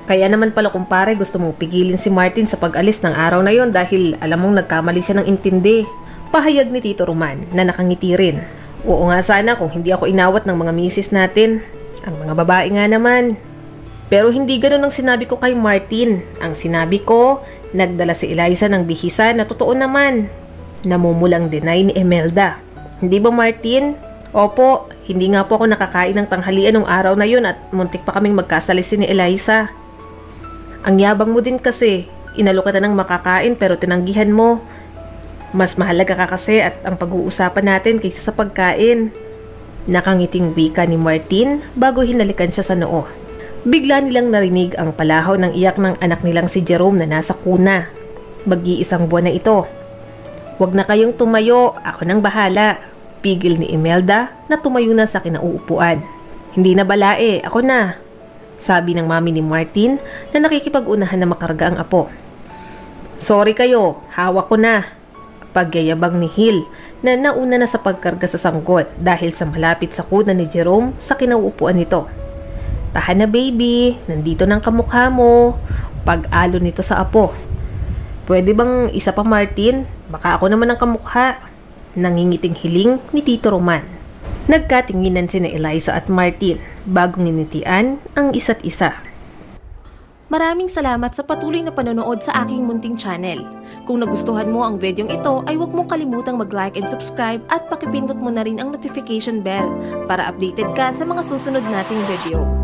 Kaya naman pala kumpare gusto mong pigilin si Martin sa pag-alis ng araw na yon dahil alam mong nagkamali siya ng intindi. Pahayag ni Tito Roman na nakangiti rin. Oo nga sana kung hindi ako inawat ng mga misis natin. Ang mga babae nga naman. Pero hindi ganun ang sinabi ko kay Martin. Ang sinabi ko, nagdala si Eliza ng bihisa na totoo naman. Namumulang deny ni Imelda. Hindi ba Martin? Opo, hindi nga po ako nakakain ng tanghalian nung araw na yun at muntik pa kaming magkasalisin ni Eliza. Ang yabang mo din kasi, inalo ka na ng makakain pero tinanggihan mo. Mas mahalaga ka kasi at ang pag-uusapan natin kaysa sa pagkain. Nakangiting wika ni Martin bago hinalikan siya sa noo. Bigla nilang narinig ang palahaw ng iyak ng anak nilang si Jerome na nasa kuna. Mag-iisang buwan na ito. Huwag na kayong tumayo, ako nang bahala. Pigil ni Imelda na tumayo na sa kinauupuan. Hindi na balae, ako na. Sabi ng mami ni Martin na nakikipag-unahan na makarga ang apo. Sorry kayo, hawak ko na. Pagyayabang ni Hill na nauna na sa pagkarga sa sanggot dahil sa malapit sa kuna ni Jerome sa kinauupuan nito. Tahan na baby, nandito ng kamukha mo. Pag-alo nito sa apo. Pwede bang isa pa Martin? Baka ako naman ang kamukha. Nangingiting hiling ni Tito Roman. Nagkatinginan sina Eliza at Martin bago nginitian ang isa't isa. Maraming salamat sa patuloy na panonood sa aking munting channel. Kung nagustuhan mo ang videong ito ay huwag mong kalimutang mag-like and subscribe at pakipindot mo na rin ang notification bell para updated ka sa mga susunod nating video.